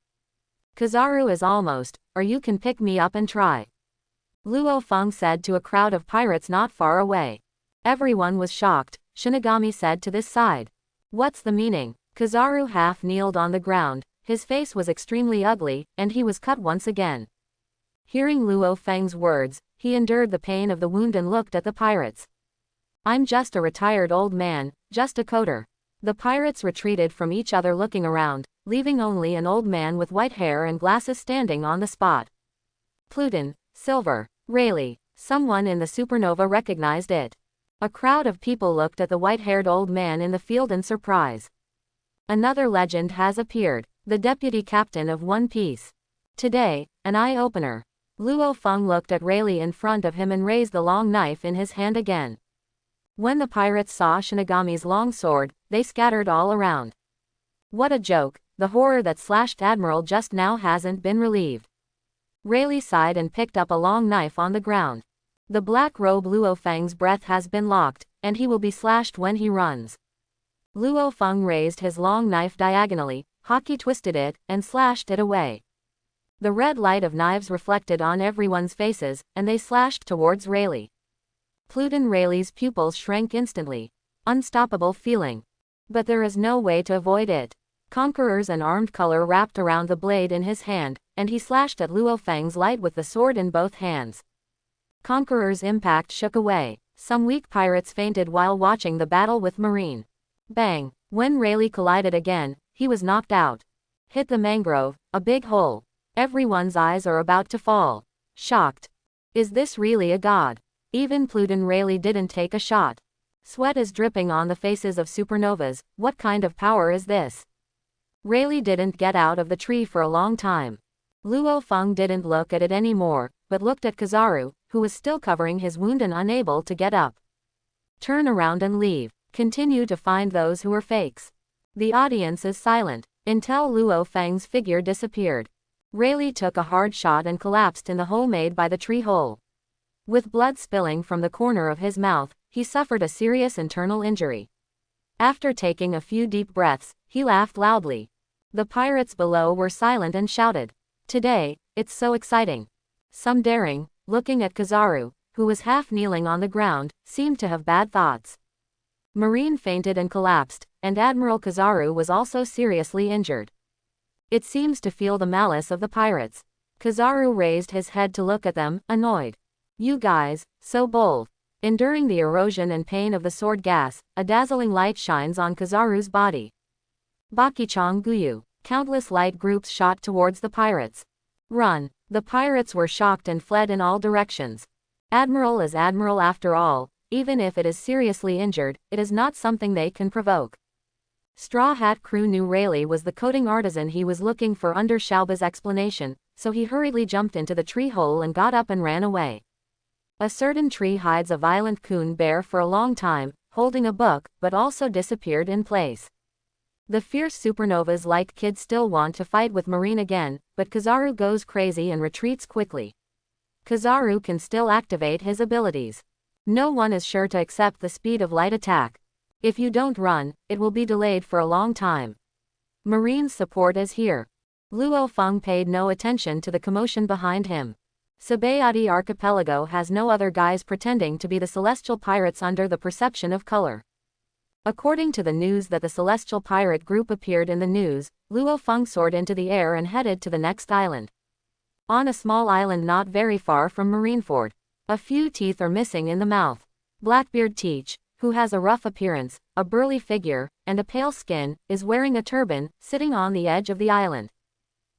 Kizaru is almost, or you can pick me up and try. Lu Fang said to a crowd of pirates not far away. Everyone was shocked. Shinigami said to this side. What's the meaning? Kizaru half kneeled on the ground, his face was extremely ugly, and he was cut once again. Hearing Lu Fang's words, he endured the pain of the wound and looked at the pirates. I'm just a retired old man, just a coder. The pirates retreated from each other looking around, leaving only an old man with white hair and glasses standing on the spot. Pluton, Silver, Rayleigh, someone in the supernova recognized it. A crowd of people looked at the white-haired old man in the field in surprise. Another legend has appeared, the deputy captain of One Piece. Today, an eye-opener. Lu Fang looked at Rayleigh in front of him and raised the long knife in his hand again. When the pirates saw Shinigami's long sword, they scattered all around. What a joke, the horror that slashed Admiral just now hasn't been relieved. Rayleigh sighed and picked up a long knife on the ground. The black robe Lu Fang's breath has been locked, and he will be slashed when he runs. Lu Fang raised his long knife diagonally, hockey twisted it, and slashed it away. The red light of knives reflected on everyone's faces, and they slashed towards Rayleigh. Pluton Rayleigh's pupils shrank instantly. Unstoppable feeling. But there is no way to avoid it. Conqueror's an armed color wrapped around the blade in his hand, and he slashed at Lu Fang's light with the sword in both hands. Conqueror's impact shook away. Some weak pirates fainted while watching the battle with Marine. Bang! When Rayleigh collided again, he was knocked out. Hit the mangrove, a big hole. Everyone's eyes are about to fall. Shocked. Is this really a god? Even Pluton Rayleigh didn't take a shot. Sweat is dripping on the faces of supernovas. What kind of power is this? Rayleigh didn't get out of the tree for a long time. Lu Fang didn't look at it anymore, but looked at Kizaru, who was still covering his wound and unable to get up. Turn around and leave. Continue to find those who are fakes. The audience is silent, until Lu Fang's figure disappeared. Rayleigh took a hard shot and collapsed in the hole made by the tree hole. With blood spilling from the corner of his mouth, he suffered a serious internal injury. After taking a few deep breaths, he laughed loudly. The pirates below were silent and shouted. Today, it's so exciting. Some daring, looking at Kizaru, who was half kneeling on the ground, seemed to have bad thoughts. Marine fainted and collapsed, and Admiral Kizaru was also seriously injured. It seems to feel the malice of the pirates. Kizaru raised his head to look at them, annoyed. You guys, so bold. Enduring the erosion and pain of the sword gas, a dazzling light shines on Kizaru's body. Bakichang Guyu. Countless light groups shot towards the pirates. Run. The pirates were shocked and fled in all directions. Admiral is Admiral after all, even if it is seriously injured, it is not something they can provoke. Straw Hat crew knew Rayleigh was the coding artisan he was looking for under Shalba's explanation, so he hurriedly jumped into the tree hole and got up and ran away. A certain tree hides a violent coon bear for a long time, holding a book, but also disappeared in place. The fierce Supernovas like kids still want to fight with Marine again, but Kizaru goes crazy and retreats quickly. Kizaru can still activate his abilities. No one is sure to accept the speed of light attack. If you don't run, it will be delayed for a long time. Marine's support is here. Lu Fang paid no attention to the commotion behind him. Sabayati Archipelago has no other guys pretending to be the celestial pirates under the perception of color. According to the news that the celestial pirate group appeared in the news, Lu Fang soared into the air and headed to the next island. On a small island not very far from Marineford. A few teeth are missing in the mouth. Blackbeard Teach, who has a rough appearance, a burly figure, and a pale skin, is wearing a turban, sitting on the edge of the island.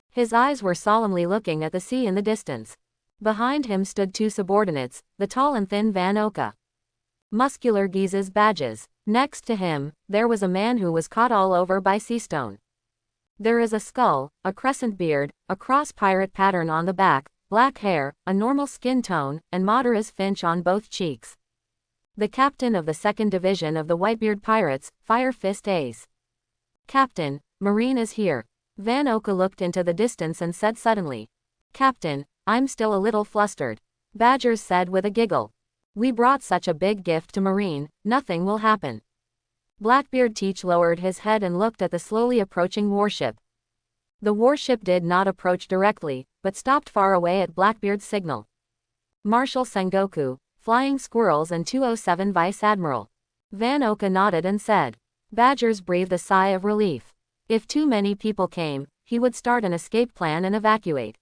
His eyes were solemnly looking at the sea in the distance. Behind him stood two subordinates, the tall and thin Van Oka. Muscular Giza's badges. Next to him, there was a man who was caught all over by sea stone. There is a skull, a crescent beard, a cross-pirate pattern on the back, black hair, a normal skin tone, and Madara's finch on both cheeks. The captain of the 2nd Division of the Whitebeard Pirates, Fire Fist Ace. Captain, Marine is here. Van Oka looked into the distance and said suddenly. Captain, I'm still a little flustered. Badgers said with a giggle. We brought such a big gift to Marine, nothing will happen. Blackbeard Teach lowered his head and looked at the slowly approaching warship. The warship did not approach directly, but stopped far away at Blackbeard's signal. Marshal Sengoku, Flying Squirrels and 207 Vice Admiral. Van Oka nodded and said. Badgers breathed a sigh of relief. If too many people came, he would start an escape plan and evacuate.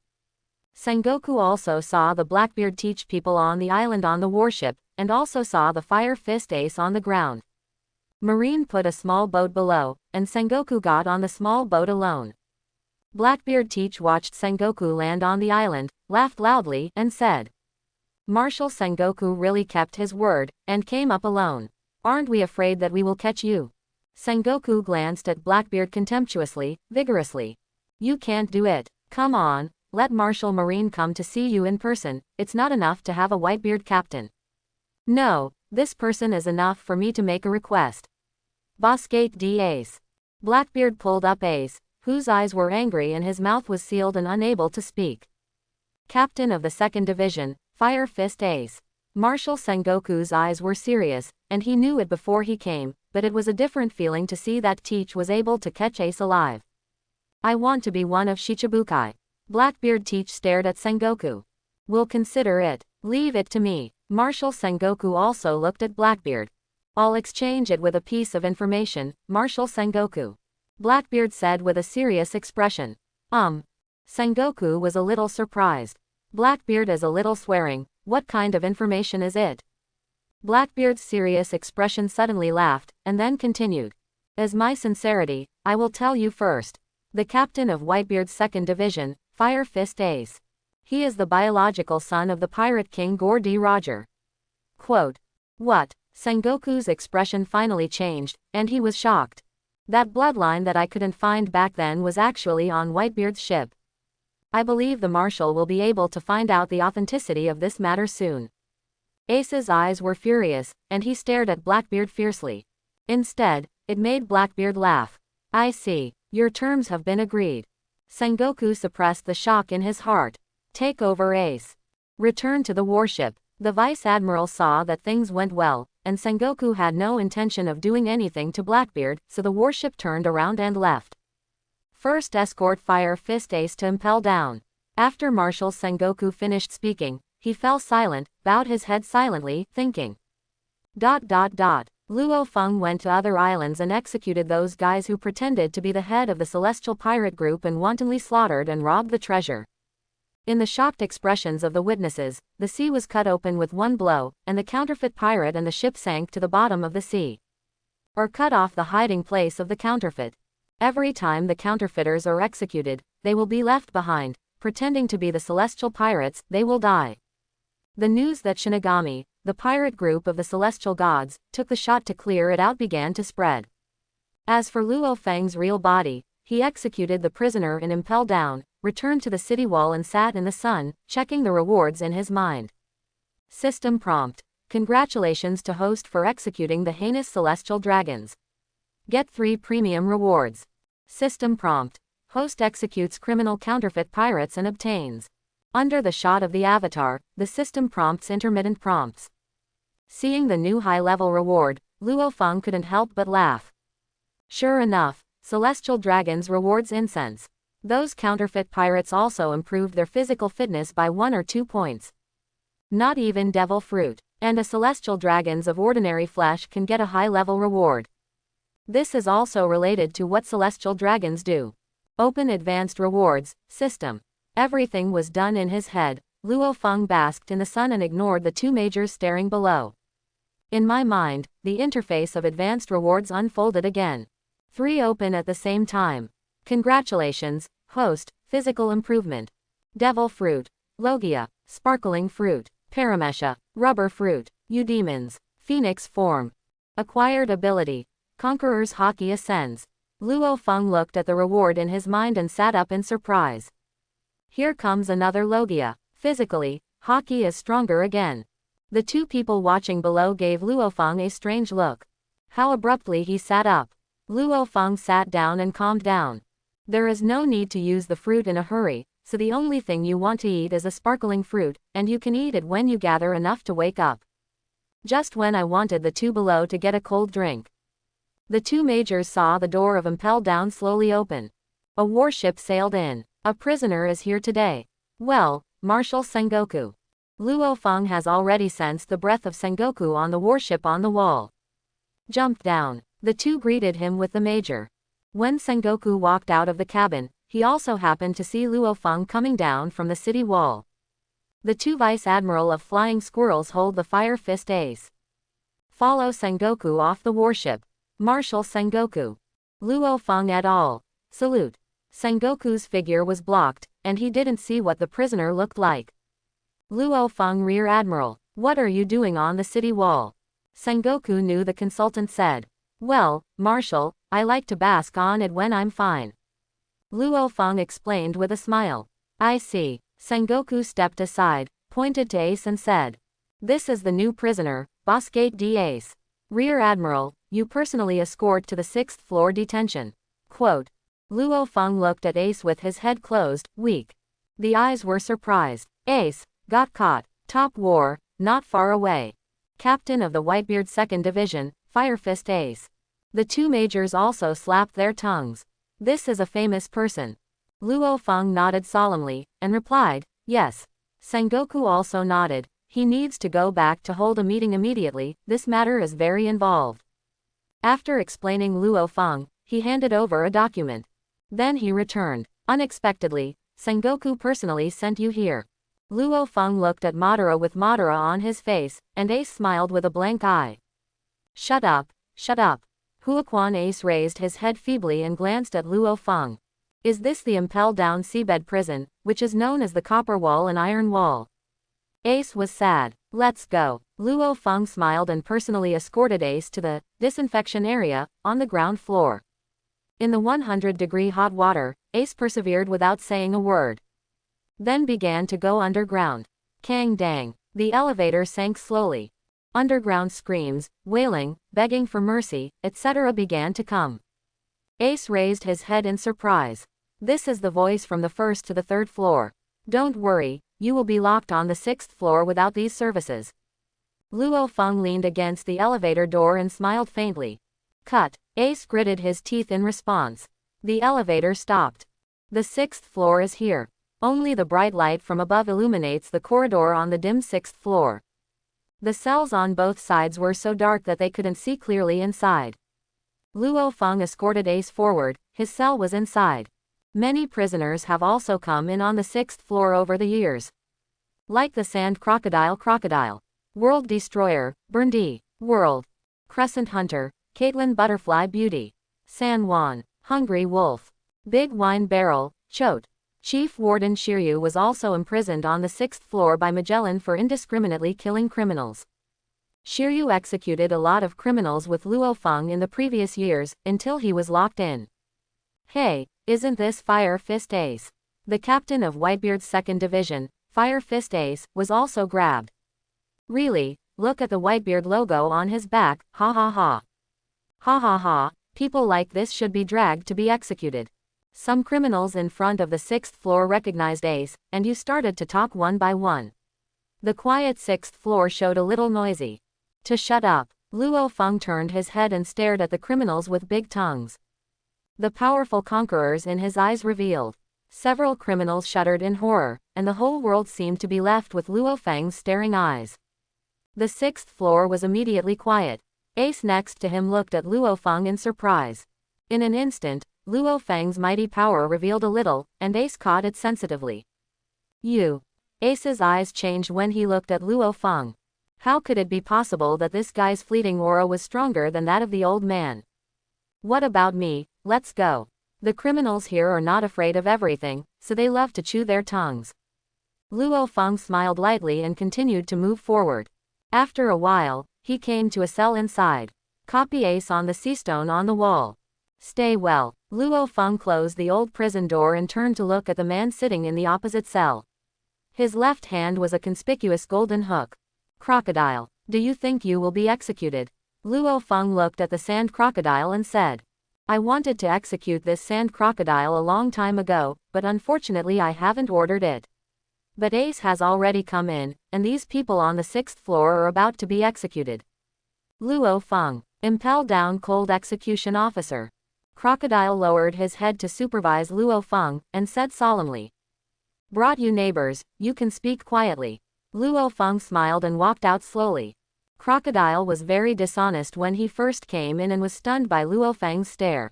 Sengoku also saw the Blackbeard Teach people on the island on the warship, and also saw the Fire Fist Ace on the ground. Marine put a small boat below, and Sengoku got on the small boat alone. Blackbeard Teach watched Sengoku land on the island, laughed loudly, and said. Marshal Sengoku really kept his word, and came up alone. Aren't we afraid that we will catch you? Sengoku glanced at Blackbeard contemptuously, vigorously. You can't do it. Come on, let Marshal Marine come to see you in person, it's not enough to have a Whitebeard captain. No, this person is enough for me to make a request. Bosgate D. Ace. Blackbeard pulled up Ace, whose eyes were angry and his mouth was sealed and unable to speak. Captain of the 2nd Division, Fire Fist Ace. Marshal Sengoku's eyes were serious, and he knew it before he came, but it was a different feeling to see that Teach was able to catch Ace alive. I want to be one of Shichibukai. Blackbeard Teach stared at Sengoku. We'll consider it. Leave it to me. Marshal Sengoku also looked at Blackbeard. I'll exchange it with a piece of information, Marshal Sengoku. Blackbeard said with a serious expression. Sengoku was a little surprised. Blackbeard is a little swearing, what kind of information is it? Blackbeard's serious expression suddenly laughed, and then continued. As my sincerity, I will tell you first. The captain of Whitebeard's 2nd Division, Fire Fist Ace. He is the biological son of the pirate king Gore D. Roger. Quote. What? Sengoku's expression finally changed, and he was shocked. That bloodline that I couldn't find back then was actually on Whitebeard's ship. I believe the Marshal will be able to find out the authenticity of this matter soon. Ace's eyes were furious, and he stared at Blackbeard fiercely. Instead, it made Blackbeard laugh. I see, your terms have been agreed. Sengoku suppressed the shock in his heart. Take over Ace. Return to the warship. The Vice Admiral saw that things went well, and Sengoku had no intention of doing anything to Blackbeard, so the warship turned around and left. First escort Fire Fist Ace to Impel Down. After Marshal Sengoku finished speaking, he fell silent, bowed his head silently, thinking. Luo Fang went to other islands and executed those guys who pretended to be the head of the celestial pirate group and wantonly slaughtered and robbed the treasure. In the shocked expressions of the witnesses, the sea was cut open with one blow, and the counterfeit pirate and the ship sank to the bottom of the sea. Or cut off the hiding place of the counterfeit. Every time the counterfeiters are executed, they will be left behind, pretending to be the celestial pirates, they will die. The news that Shinigami, the pirate group of the celestial gods, took the shot to clear it out began to spread. As for Luo Fang's real body, he executed the prisoner in Impel Down, returned to the city wall and sat in the sun, checking the rewards in his mind. System prompt. Congratulations to host for executing the heinous celestial dragons. Get 3 premium rewards. System prompt. Host executes criminal counterfeit pirates and obtains. Under the shot of the avatar, the system prompts intermittent prompts. Seeing the new high-level reward, Luo Fang couldn't help but laugh. Sure enough, celestial dragons rewards incense. Those counterfeit pirates also improved their physical fitness by 1 or 2 points. Not even devil fruit, and a celestial dragons of ordinary flesh can get a high-level reward. This is also related to what celestial dragons do. Open advanced rewards, system. Everything was done in his head. Luo Fang basked in the sun and ignored the 2 majors staring below. In my mind, the interface of advanced rewards unfolded again. 3 open at the same time. Congratulations, host, physical improvement. Devil fruit. Logia, sparkling fruit. Paramesha, rubber fruit. Eudemons, phoenix form. Acquired ability. Conqueror's Haki ascends. Luo Fang looked at the reward in his mind and sat up in surprise. Here comes another Logia. Physically, Haki is stronger again. The 2 people watching below gave Luo Fang a strange look. How abruptly he sat up. Luo Fang sat down and calmed down. There is no need to use the fruit in a hurry, so the only thing you want to eat is a sparkling fruit, and you can eat it when you gather enough to wake up. Just when I wanted the 2 below to get a cold drink. The 2 majors saw the door of Impel Down slowly open. A warship sailed in. A prisoner is here today. Well, Marshal Sengoku. Luo Fang has already sensed the breath of Sengoku on the warship on the wall. Jumped down. The 2 greeted him with the major. When Sengoku walked out of the cabin, he also happened to see Luo Fang coming down from the city wall. The 2 vice admiral of flying squirrels hold the fire fist ace. Follow Sengoku off the warship. Marshal Sengoku. Luo Fang et al. Salute. Sengoku's figure was blocked, and he didn't see what the prisoner looked like. Luo Fang Rear Admiral, what are you doing on the city wall? Sengoku knew the consultant said. Well, Marshal, I like to bask on it when I'm fine. Luo Fang explained with a smile. I see. Sengoku stepped aside, pointed to Ace and said. This is the new prisoner, Bosgate D. Ace. Rear Admiral, you personally escort to the 6th floor detention. Quote. Luo Fang looked at Ace with his head closed, weak. The eyes were surprised. Ace, got caught. Top war, not far away. Captain of the Whitebeard 2nd Division, Fire Fist Ace. The 2 majors also slapped their tongues. This is a famous person. Luo Fang nodded solemnly, and replied, yes. Sengoku also nodded. He needs to go back to hold a meeting immediately, this matter is very involved. After explaining Luo Fang, he handed over a document. Then he returned. Unexpectedly, Sengoku personally sent you here. Luo Fang looked at Madara with Madara on his face, and Ace smiled with a blank eye. Shut up, shut up. Huaquan Ace raised his head feebly and glanced at Luo Fang. Is this the Impel Down seabed prison, which is known as the Copper Wall and Iron Wall? Ace was sad. Let's go. Luo Fang smiled and personally escorted Ace to the disinfection area, on the ground floor. In the 100-degree hot water, Ace persevered without saying a word. Then began to go underground. Kang dang. The elevator sank slowly. Underground screams, wailing, begging for mercy, etc. began to come. Ace raised his head in surprise. This is the voice from the 1st to the 3rd floor. Don't worry, you will be locked on the 6th floor without these services. Luo Fang leaned against the elevator door and smiled faintly. Cut. Ace gritted his teeth in response. The elevator stopped. The 6th floor is here. Only the bright light from above illuminates the corridor on the dim 6th floor. The cells on both sides were so dark that they couldn't see clearly inside. Lu Fang escorted Ace forward, his cell was inside. Many prisoners have also come in on the 6th floor over the years. Like the Sand Crocodile, World Destroyer, Burndi, World, Crescent Hunter, Caitlin Butterfly Beauty, San Juan, Hungry Wolf, Big Wine Barrel, Choate. Chief Warden Shiryu was also imprisoned on the 6th floor by Magellan for indiscriminately killing criminals. Shiryu executed a lot of criminals with Lu Fang in the previous years, until he was locked in. Hey, isn't this Fire Fist Ace? The captain of Whitebeard's 2nd Division, Fire Fist Ace, was also grabbed. Really, look at the Whitebeard logo on his back, ha ha ha. Ha ha ha, people like this should be dragged to be executed. Some criminals in front of the 6th floor recognized Ace, and you started to talk one by one. The quiet 6th floor showed a little noisy. To shut up, Lu Fang turned his head and stared at the criminals with big tongues. The powerful conquerors in his eyes revealed. Several criminals shuddered in horror, and the whole world seemed to be left with Lu Fang's staring eyes. The 6th floor was immediately quiet. Ace next to him looked at Lu Fang in surprise. In an instant, Lu Fang's mighty power revealed a little, and Ace caught it sensitively. You. Ace's eyes changed when he looked at Lu Fang. How could it be possible that this guy's fleeting aura was stronger than that of the old man? What about me? Let's go. The criminals here are not afraid of everything, so they love to chew their tongues. Lu Fang smiled lightly and continued to move forward. After a while, he came to a cell inside. Copy Ace on the seastone on the wall. Stay well. Lu Fang closed the old prison door and turned to look at the man sitting in the opposite cell. His left hand was a conspicuous golden hook. Crocodile, do you think you will be executed? Lu Fang looked at the sand crocodile and said, I wanted to execute this sand crocodile a long time ago, but unfortunately I haven't ordered it. But Ace has already come in, and these people on the 6th floor are about to be executed. Lu Fang, Impel Down Cold Execution Officer. Crocodile lowered his head to supervise Lu Fang, and said solemnly. Brought you neighbors, you can speak quietly. Lu Fang smiled and walked out slowly. Crocodile was very dishonest when he first came in and was stunned by Lu Fang's stare.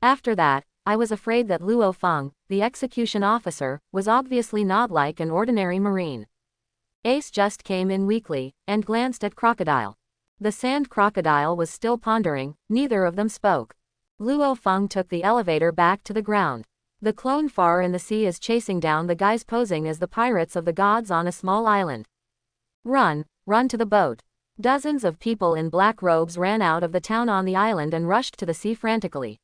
After that, I was afraid that Lu Fang, the execution officer, was obviously not like an ordinary marine. Ace just came in weakly, and glanced at Crocodile. The sand crocodile was still pondering, neither of them spoke. Lu Fang took the elevator back to the ground. The clone far in the sea is chasing down the guys posing as the pirates of the gods on a small island. Run, run to the boat. Dozens of people in black robes ran out of the town on the island and rushed to the sea frantically.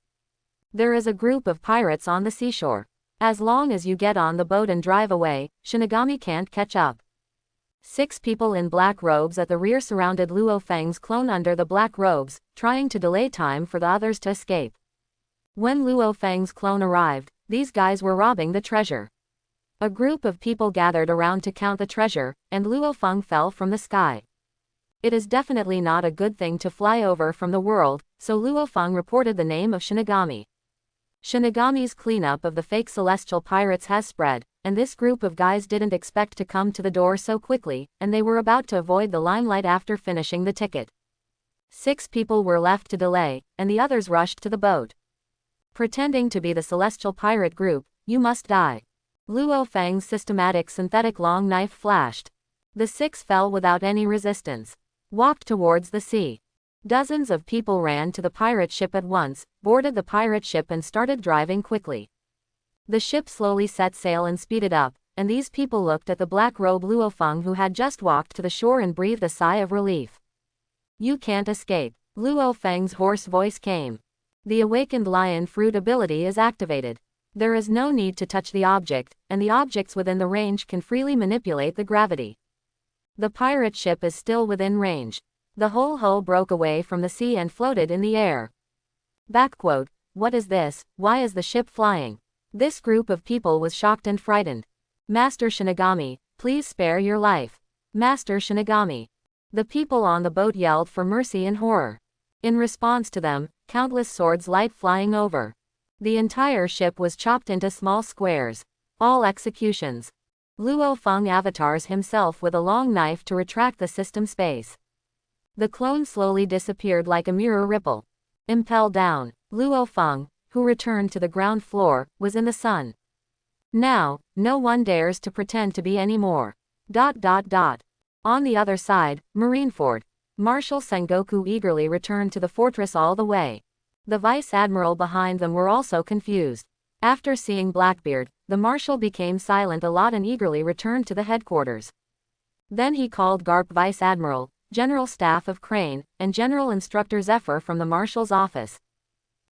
There is a group of pirates on the seashore. As long as you get on the boat and drive away, Shinigami can't catch up. 6 people in black robes at the rear surrounded Lu Fang's clone under the black robes, trying to delay time for the others to escape. When Lu Fang's clone arrived, these guys were robbing the treasure. A group of people gathered around to count the treasure, and Lu Fang fell from the sky. It is definitely not a good thing to fly over from the world, so Lu Fang reported the name of Shinigami. Shinigami's cleanup of the fake celestial pirates has spread, and this group of guys didn't expect to come to the door so quickly, and they were about to avoid the limelight after finishing the ticket. 6 people were left to delay, and the others rushed to the boat. Pretending to be the celestial pirate group, you must die. Lu Fang's systematic synthetic long knife flashed. The 6 fell without any resistance. Walked towards the sea. Dozens of people ran to the pirate ship at once, boarded the pirate ship and started driving quickly. The ship slowly set sail and speeded up, and these people looked at the black robe Lu Fang who had just walked to the shore and breathed a sigh of relief. You can't escape. Lu Fang's hoarse voice came. The awakened lion fruit ability is activated. There is no need to touch the object, and the objects within the range can freely manipulate the gravity. The pirate ship is still within range. The whole hull broke away from the sea and floated in the air. Backquote, what is this? Why is the ship flying? This group of people was shocked and frightened. Master Shinigami, please spare your life. Master Shinigami. The people on the boat yelled for mercy in horror. In response to them, countless swords light flying over. The entire ship was chopped into small squares. All executions. Lu Fang avatars himself with a long knife to retract the system space. The clone slowly disappeared like a mirror ripple. Impel Down. Lu Fang, who returned to the ground floor, was in the sun. Now, no one dares to pretend to be any more. On the other side, Marineford. Marshal Sengoku eagerly returned to the fortress all the way. The vice admiral behind them were also confused. After seeing Blackbeard, the marshal became silent a lot and eagerly returned to the headquarters. Then he called Garp Vice Admiral, General Staff of Crane, and General Instructor Zephyr from the marshal's office.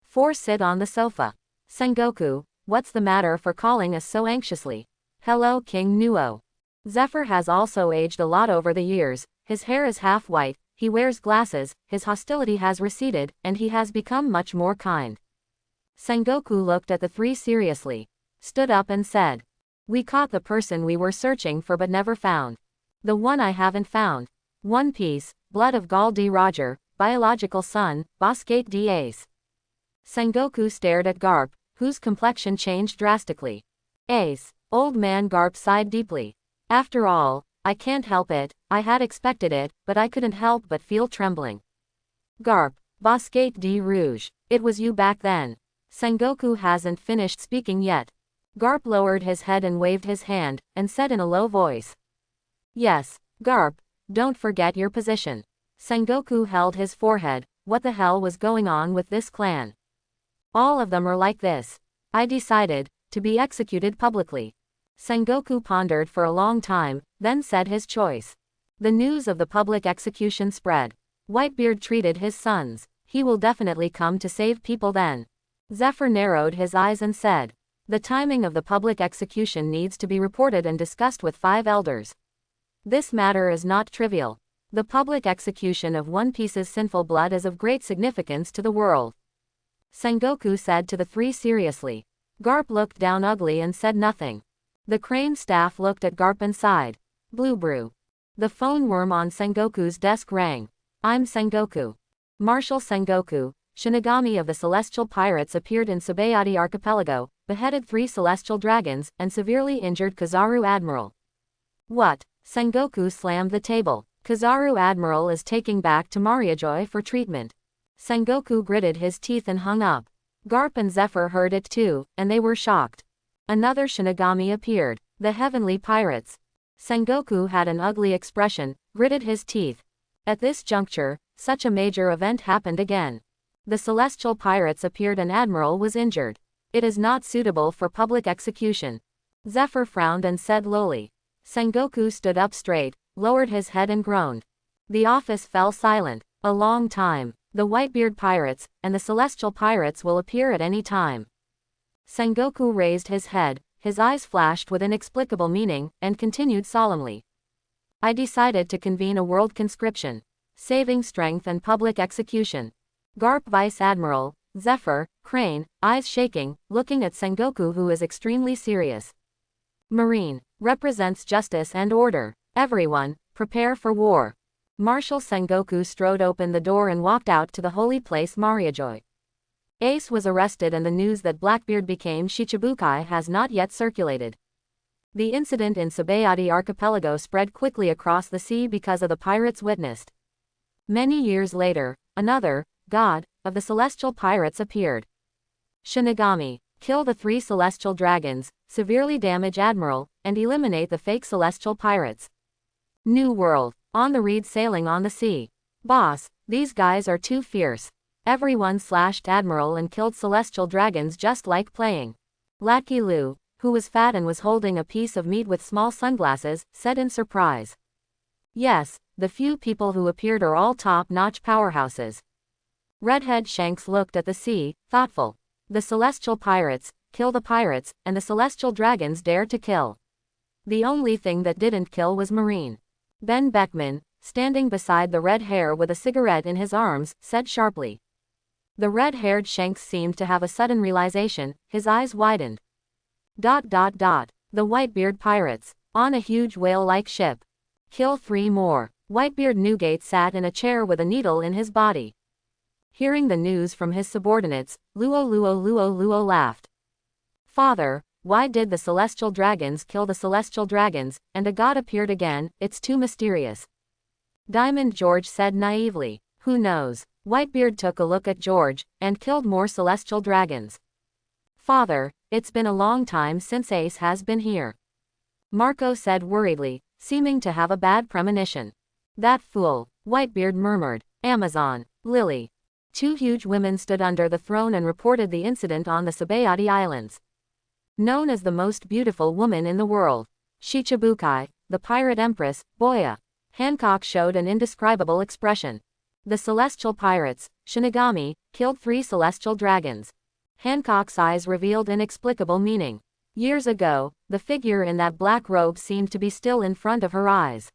Four sit on the sofa. Sengoku, what's the matter for calling us so anxiously? Hello King Nuo. Zephyr has also aged a lot over the years, his hair is half white, he wears glasses, his hostility has receded, and he has become much more kind. Sengoku looked at the three seriously, stood up and said, "We caught the person we were searching for but never found. The one I haven't found. One Piece, blood of Gall D. Roger, biological son, Boscate D. Ace." Sengoku stared at Garp, whose complexion changed drastically. Ace, old man Garp sighed deeply. After all, I can't help it, I had expected it, but I couldn't help but feel trembling. Garp, Boscate D. Rouge, it was you back then. Sengoku hasn't finished speaking yet. Garp lowered his head and waved his hand, and said in a low voice. Yes, Garp, don't forget your position. Sengoku held his forehead, what the hell was going on with this clan? All of them are like this. I decided, to be executed publicly. Sengoku pondered for a long time, then said his choice. The news of the public execution spread. Whitebeard treated his sons. He will definitely come to save people then. Zephyr narrowed his eyes and said, the timing of the public execution needs to be reported and discussed with 5 elders. This matter is not trivial. The public execution of One Piece's sinful blood is of great significance to the world. Sengoku said to the three seriously. Garp looked down ugly and said nothing. The Crane staff looked at Garp and sighed. Blue Brew. The phone worm on Sengoku's desk rang. I'm Sengoku. Marshal Sengoku, Shinigami of the Celestial Pirates, appeared in Sabayati Archipelago, beheaded 3 celestial dragons, and severely injured Kizaru Admiral. What? Sengoku slammed the table. Kizaru Admiral is taking back to Mariajoy for treatment. Sengoku gritted his teeth and hung up. Garp and Zephyr heard it too, and they were shocked. Another Shinigami appeared, the Heavenly Pirates. Sengoku had an ugly expression, gritted his teeth. At this juncture, such a major event happened again. The Celestial Pirates appeared and Admiral was injured. It is not suitable for public execution. Zephyr frowned and said lowly. Sengoku stood up straight, lowered his head and groaned. The office fell silent. A long time. The Whitebeard Pirates, and the Celestial Pirates will appear at any time. Sengoku raised his head, his eyes flashed with inexplicable meaning, and continued solemnly. I decided to convene a world conscription. Saving strength and public execution. Garp Vice Admiral, Zephyr, Crane, eyes shaking, looking at Sengoku who is extremely serious. Marine, represents justice and order. Everyone, prepare for war. Marshal Sengoku strode open the door and walked out to the holy place Mariajoy. Ace was arrested and the news that Blackbeard became Shichibukai has not yet circulated. The incident in Sabayati Archipelago spread quickly across the sea because of the pirates witnessed. Many years later, another, god, of the Celestial Pirates appeared. Shinigami, kill the 3 celestial dragons, severely damage Admiral, and eliminate the fake Celestial Pirates. New World, on the reed sailing on the sea. Boss, these guys are too fierce. Everyone slashed Admiral and killed celestial dragons just like playing. Latke Lu, who was fat and was holding a piece of meat with small sunglasses, said in surprise. Yes, the few people who appeared are all top-notch powerhouses. Redhead Shanks looked at the sea, thoughtful. The Celestial Pirates, kill the pirates, and the celestial dragons dare to kill. The only thing that didn't kill was Marine. Ben Beckman, standing beside the red hair with a cigarette in his arms, said sharply. The red-haired Shanks seemed to have a sudden realization, his eyes widened. The Whitebeard Pirates, on a huge whale-like ship. Kill 3 more. Whitebeard Newgate sat in a chair with a needle in his body. Hearing the news from his subordinates, Luo laughed. Father, Why did the celestial dragons kill the celestial dragons, and a god appeared again? It's too mysterious. Diamond George said naively. Who knows? Whitebeard took a look at George, and killed more celestial dragons. Father, it's been a long time since Ace has been here. Marco said worriedly, seeming to have a bad premonition. That fool, Whitebeard murmured. Amazon, Lily. Two huge women stood under the throne and reported the incident on the Sabayati Islands. Known as the most beautiful woman in the world, Shichibukai, the pirate empress, Boya. Hancock showed an indescribable expression. The celestial pirates, Shinigami, killed 3 celestial dragons. Hancock's eyes revealed inexplicable meaning. Years ago, the figure in that black robe seemed to be still in front of her eyes.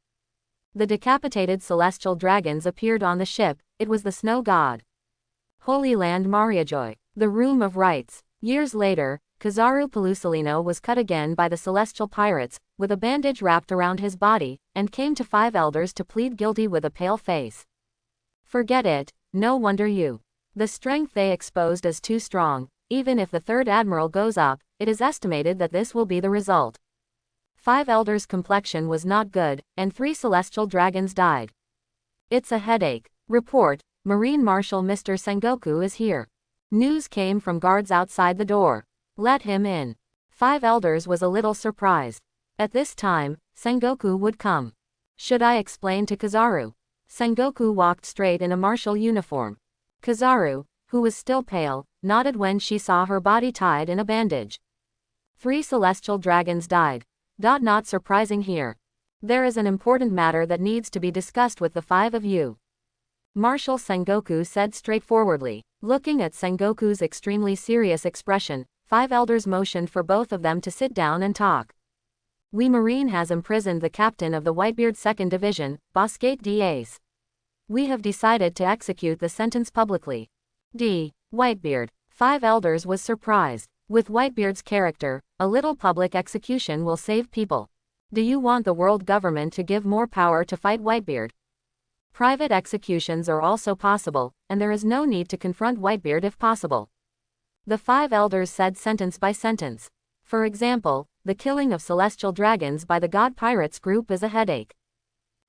The decapitated celestial dragons appeared on the ship. It was the snow god. Holy Land Mariajoy, the Room of Rites. Years later, Kizaru Pelusalino was cut again by the celestial pirates, with a bandage wrapped around his body, and came to 5 elders to plead guilty with a pale face. Forget it, no wonder you. The strength they exposed is too strong. Even if the 3rd admiral goes up, it is estimated that this will be the result. 5 elders' complexion was not good, and 3 celestial dragons died. It's a headache. Report, Marine Marshal Mr. Sengoku is here. News came from guards outside the door. Let him in. 5 elders was a little surprised. At this time, Sengoku would come. Should I explain to Kizaru? Sengoku walked straight in a martial uniform. Kizaru, who was still pale, nodded when she saw her body tied in a bandage. 3 celestial dragons died. Not surprising here. There is an important matter that needs to be discussed with the 5 of you. Marshal Sengoku said straightforwardly. Looking at Sengoku's extremely serious expression, 5 elders motioned for both of them to sit down and talk. We Marine has imprisoned the captain of the Whitebeard 2nd Division, Boscate Ace. We have decided to execute the sentence publicly. Whitebeard. 5 elders was surprised. With Whitebeard's character, a little public execution will save people. Do you want the world government to give more power to fight Whitebeard? Private executions are also possible, and there is no need to confront Whitebeard if possible. The 5 elders said sentence by sentence. For example, the killing of celestial dragons by the god pirates group is a headache.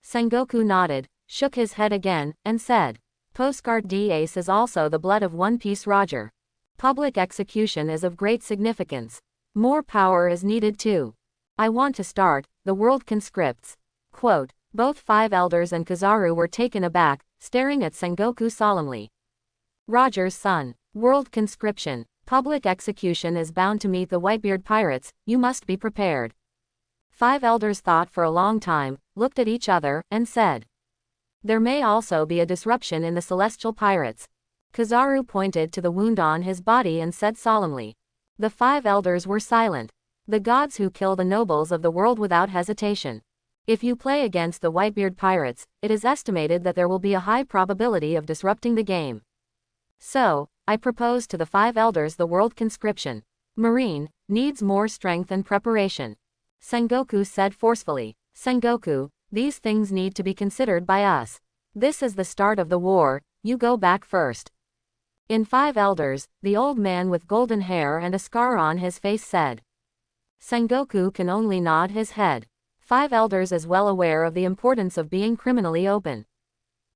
Sengoku nodded, shook his head again, and said, Postcard Ace is also the blood of One Piece Roger. Public execution is of great significance. More power is needed too. I want to start, the world conscripts. Quote, both 5 elders and Kizaru were taken aback, staring at Sengoku solemnly. Roger's son. World conscription. Public execution is bound to meet the Whitebeard pirates, you must be prepared. 5 elders thought for a long time, looked at each other, and said. There may also be a disruption in the celestial pirates. Kizaru pointed to the wound on his body and said solemnly. The 5 elders were silent. The gods who kill the nobles of the world without hesitation. If you play against the Whitebeard pirates, it is estimated that there will be a high probability of disrupting the game. So, I propose to the 5 elders the world conscription. Marine needs more strength and preparation. Sengoku said forcefully. Sengoku, these things need to be considered by us. This is the start of the war, you go back first. In 5 elders, the old man with golden hair and a scar on his face said. Sengoku can only nod his head. 5 elders is well aware of the importance of being criminally open.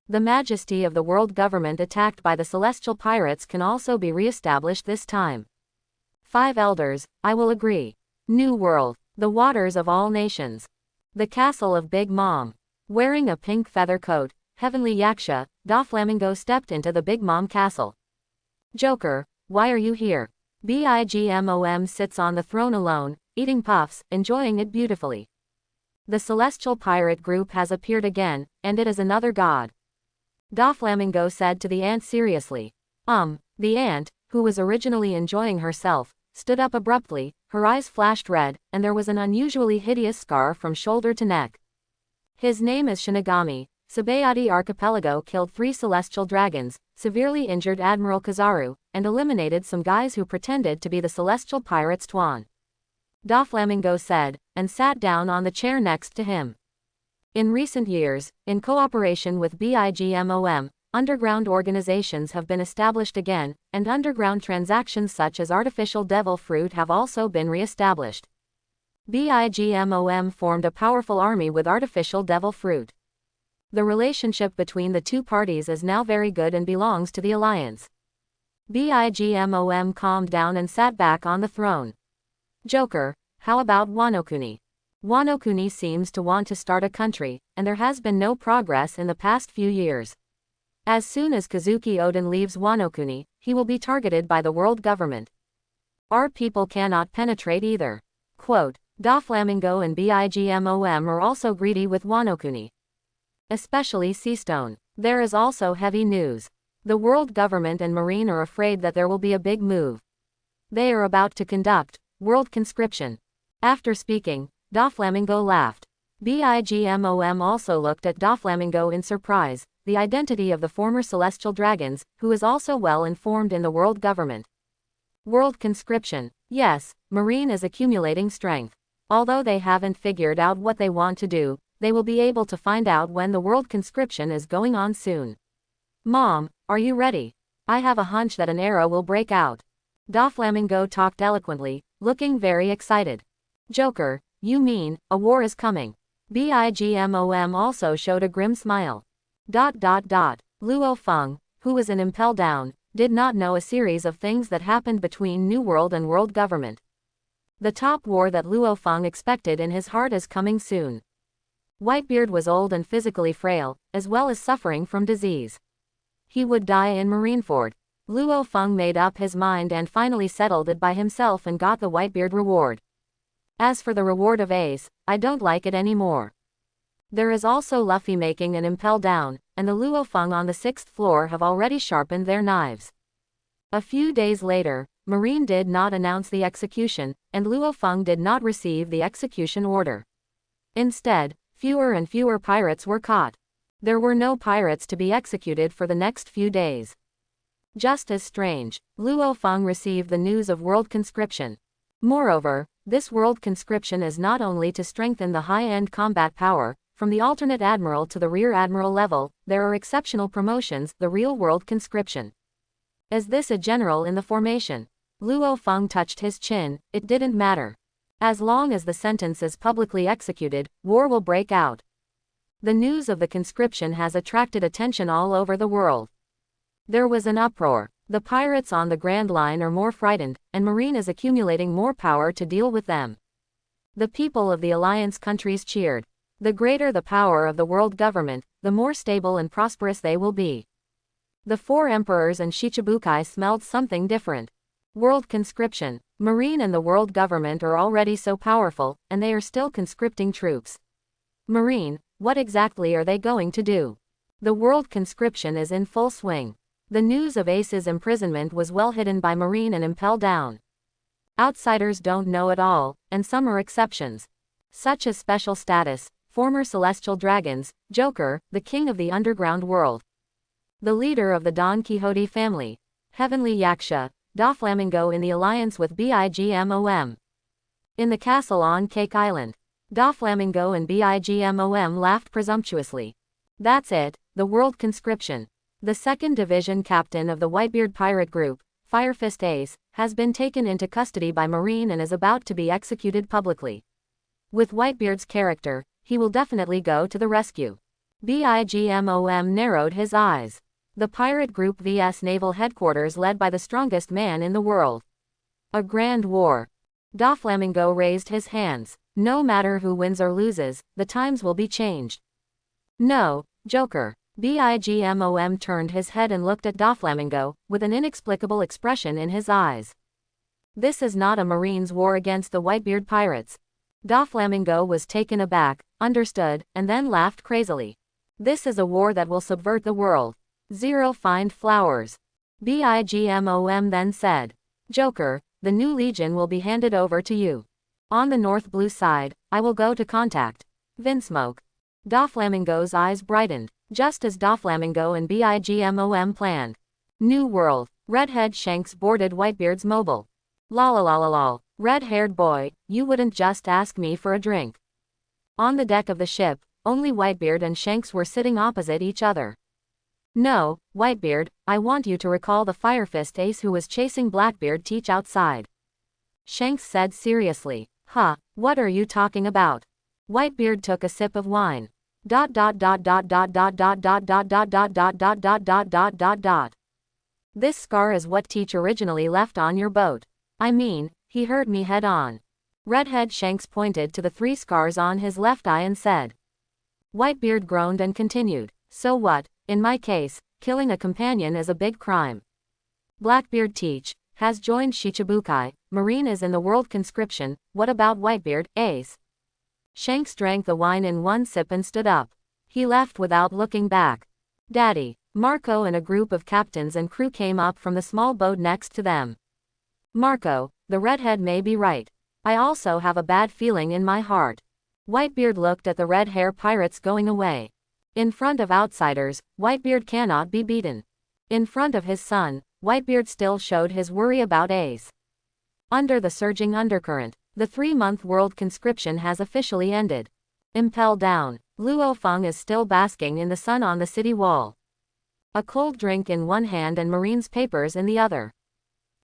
The majesty of the world government attacked by the celestial pirates can also be re-established this time. 5 elders, I will agree. New world, the waters of all nations. The castle of Big Mom. Wearing a pink feather coat, Heavenly Yaksha, Doflamingo stepped into the Big Mom castle. Joker, why are you here? Bigmom sits on the throne alone, eating puffs, enjoying it beautifully. The celestial pirate group has appeared again, and it is another god. Doflamingo said to the ant seriously. The ant, who was originally enjoying herself, stood up abruptly, her eyes flashed red, and there was an unusually hideous scar from shoulder to neck. His name is Shinigami. Sabayati Archipelago killed 3 celestial dragons, severely injured Admiral Kizaru, and eliminated some guys who pretended to be the celestial pirates Tuan. Doflamingo said, and sat down on the chair next to him. In recent years, in cooperation with Bigmom, underground organizations have been established again, and underground transactions such as artificial devil fruit have also been re-established. BIGMOM formed a powerful army with artificial devil fruit. The relationship between the two parties is now very good and belongs to the alliance. BIGMOM calmed down and sat back on the throne. Joker, how about Wano-kuni? Wano-kuni seems to want to start a country, and there has been no progress in the past few years. As soon as Kazuki Oden leaves Wano-kuni, he will be targeted by the world government. Our people cannot penetrate either. Quote, Doflamingo and BIGMOM are also greedy with Wano-kuni. Especially Seastone. There is also heavy news. The world government and Marine are afraid that there will be a big move. They are about to conduct world conscription. After speaking, Doflamingo laughed. BIGMOM also looked at Doflamingo in surprise, the identity of the former celestial dragons, who is also well informed in the world government. World conscription. Yes, Marine is accumulating strength. Although they haven't figured out what they want to do, they will be able to find out when the world conscription is going on soon. Mom, are you ready? I have a hunch that an era will break out. Doflamingo talked eloquently, looking very excited. Joker, you mean, a war is coming? BIGMOM also showed a grim smile. Lu Fang, who was in Impel Down, did not know a series of things that happened between New World and world government. The top war that Lu Fang expected in his heart is coming soon. Whitebeard was old and physically frail, as well as suffering from disease. He would die in Marineford. Lu Fang made up his mind and finally settled it by himself and got the Whitebeard reward. As for the reward of Ace, I don't like it anymore. There is also Luffy making an Impel Down, and the Lu Fang on the 6th floor have already sharpened their knives. A few days later, Marine did not announce the execution, and Lu Fang did not receive the execution order. Instead, fewer and fewer pirates were caught. There were no pirates to be executed for the next few days. Just as strange, Lu Fang received the news of world conscription. Moreover, this world conscription is not only to strengthen the high-end combat power, from the alternate admiral to the rear admiral level, there are exceptional promotions, the real world conscription. Is this a general in the formation? Lu Fang touched his chin, it didn't matter. As long as the sentence is publicly executed, war will break out. The news of the conscription has attracted attention all over the world. There was an uproar. The pirates on the Grand Line are more frightened, and Marine is accumulating more power to deal with them. The people of the alliance countries cheered. The greater the power of the world government, the more stable and prosperous they will be. The 4 emperors and Shichibukai smelled something different. World conscription. Marine and the world government are already so powerful, and they are still conscripting troops. Marine, what exactly are they going to do? The world conscription is in full swing. The news of Ace's imprisonment was well hidden by Marine and Impel Down. Outsiders don't know at all, and some are exceptions. Such as special status, former celestial dragons, Joker, the king of the underground world. The leader of the Don Quixote family. Heavenly Yaksha, Doflamingo in the alliance with BIGMOM. In the castle on Cake Island. Doflamingo and BIGMOM laughed presumptuously. That's it, the world conscription. The 2nd Division captain of the Whitebeard pirate group, Firefist Ace, has been taken into custody by Marine and is about to be executed publicly. With Whitebeard's character, he will definitely go to the rescue. BIGMOM narrowed his eyes. The pirate group vs naval headquarters led by the strongest man in the world. A grand war. Doflamingo raised his hands. No matter who wins or loses, the times will be changed. No, Joker. BIGMOM turned his head and looked at Doflamingo, with an inexplicable expression in his eyes. This is not a Marine's war against the Whitebeard pirates. Doflamingo was taken aback, understood, and then laughed crazily. This is a war that will subvert the world. Zero find flowers. BIGMOM then said. Joker, the new legion will be handed over to you. On the North Blue side, I will go to contact Vinsmoke. Doflamingo's eyes brightened, just as Doflamingo and BIGMOM planned. New World. Redhead Shanks boarded Whitebeard's mobile. Lol, red-haired boy, you wouldn't just ask me for a drink. On the deck of the ship, only Whitebeard and Shanks were sitting opposite each other. No, Whitebeard, I want you to recall the Fire Fist ace who was chasing Blackbeard Teach outside. Shanks said seriously. Huh, what are you talking about? Whitebeard took a sip of wine. Dot dot dot dot dot dot dot dot dot dot dot dot dot dot dot dot dot dot. This scar is what Teach originally left on your boat. I mean, he hurt me head on. Redhead Shanks pointed to the 3 scars on his left eye and said. Whitebeard groaned and continued. So what, in my case, killing a companion is a big crime. Blackbeard Teach has joined Shichibukai, Marine is in the world conscription, what about Whitebeard, Ace? Shanks drank the wine in one sip and stood up. He left without looking back. Daddy, Marco and a group of captains and crew came up from the small boat next to them. Marco, the redhead may be right. I also have a bad feeling in my heart. Whitebeard looked at the red hair pirates going away. In front of outsiders, Whitebeard cannot be beaten. In front of his son, Whitebeard still showed his worry about Ace. Under the surging undercurrent, the 3-month world conscription has officially ended. Impel Down. Lu Fang is still basking in the sun on the city wall. A cold drink in one hand and Marine's papers in the other.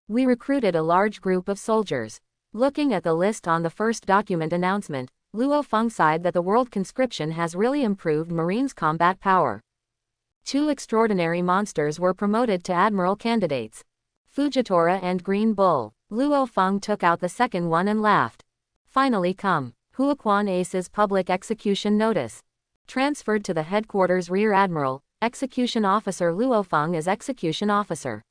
We recruited a large group of soldiers. Looking at the list on the first document announcement, Lu Fang sighed that the world conscription has really improved Marine's combat power. 2 extraordinary monsters were promoted to admiral candidates. Fujitora and Green Bull. Lu Fang took out the second one and laughed. Finally come. Huaquan Ace's public execution notice. Transferred to the headquarters Rear Admiral, Execution Officer Lu Fang as Execution Officer.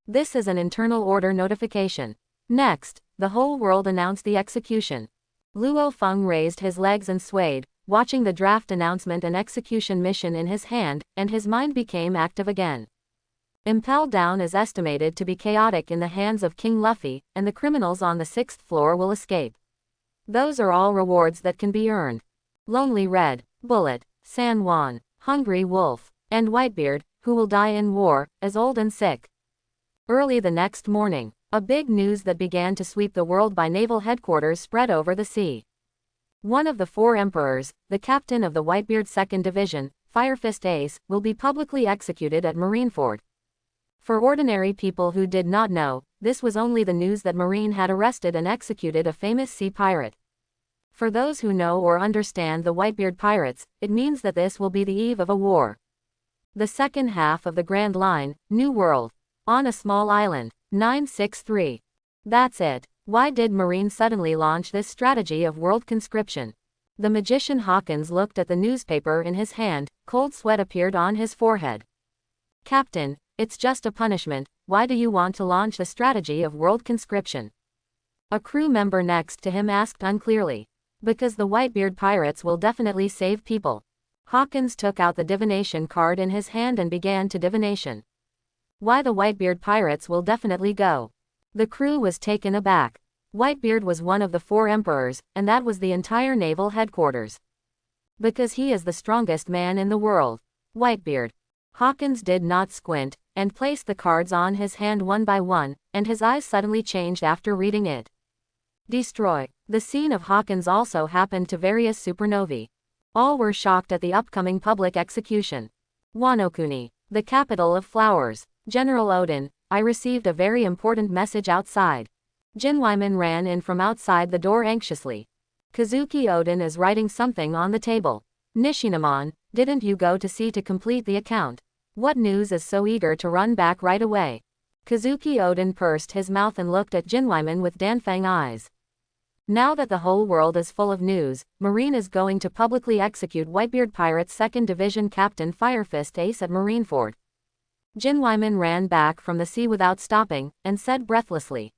This is an internal order notification. Next, the whole world announced the execution. Lu Fang raised his legs and swayed, watching the draft announcement and execution mission in his hand, and his mind became active again. Impel Down is estimated to be chaotic in the hands of King Luffy, and the criminals on the 6th floor will escape. Those are all rewards that can be earned. Lonely Red, Bullet, San Juan, Hungry Wolf, and Whitebeard, who will die in war, as old and sick. Early the next morning, a big news that began to sweep the world by naval headquarters spread over the sea. One of the 4 emperors, the captain of the Whitebeard 2nd Division, Fire Fist Ace, will be publicly executed at Marineford. For ordinary people who did not know, this was only the news that Marine had arrested and executed a famous sea pirate. For those who know or understand the Whitebeard pirates, it means that this will be the eve of a war. The second half of the Grand Line, New World. On a small island. 963. That's it. Why did Marine suddenly launch this strategy of world conscription? The magician Hawkins looked at the newspaper in his hand, cold sweat appeared on his forehead. Captain, it's just a punishment, why do you want to launch the strategy of world conscription? A crew member next to him asked unclearly. Because the Whitebeard pirates will definitely save people. Hawkins took out the divination card in his hand and began to divination. Why the Whitebeard pirates will definitely go. The crew was taken aback. Whitebeard was one of the 4 emperors, and that was the entire naval headquarters. Because he is the strongest man in the world. Whitebeard. Hawkins did not squint, and placed the cards on his hand one by one, and his eyes suddenly changed after reading it. Destroy. The scene of Hawkins also happened to various supernovae. All were shocked at the upcoming public execution. Wano-kuni. The capital of flowers. General Odin, I received a very important message outside. Jinbe ran in from outside the door anxiously. Kazuki Odin is writing something on the table. Nishinamon, didn't you go to see to complete the account? What news is so eager to run back right away? Kazuki Odin pursed his mouth and looked at Jinbe with Danfang eyes. Now that the whole world is full of news, Marine is going to publicly execute Whitebeard Pirates 2nd Division Captain Firefist Ace at Marineford. Jinbe ran back from the sea without stopping, and said breathlessly.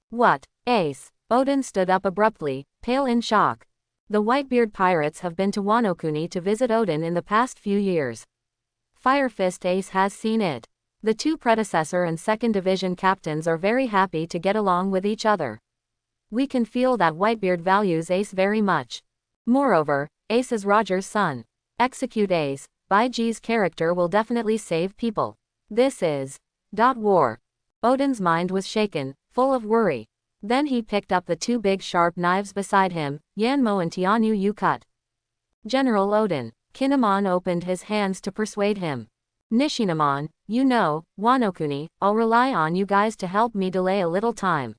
What, Ace? Odin stood up abruptly, pale in shock. The Whitebeard pirates have been to Wano-kuni to visit Odin in the past few years. Firefist Ace has seen it. The 2 predecessor and 2nd Division captains are very happy to get along with each other. We can feel that Whitebeard values Ace very much. Moreover, Ace is Roger's son. Execute Ace, Baiji's character will definitely save people. This is war. Odin's mind was shaken, full of worry. Then he picked up the 2 big sharp knives beside him, Yanmo and Tianyu Yu cut. General Odin. Kinemon opened his hands to persuade him. Nishinamon, you know, Wanokuni, I'll rely on you guys to help me delay a little time.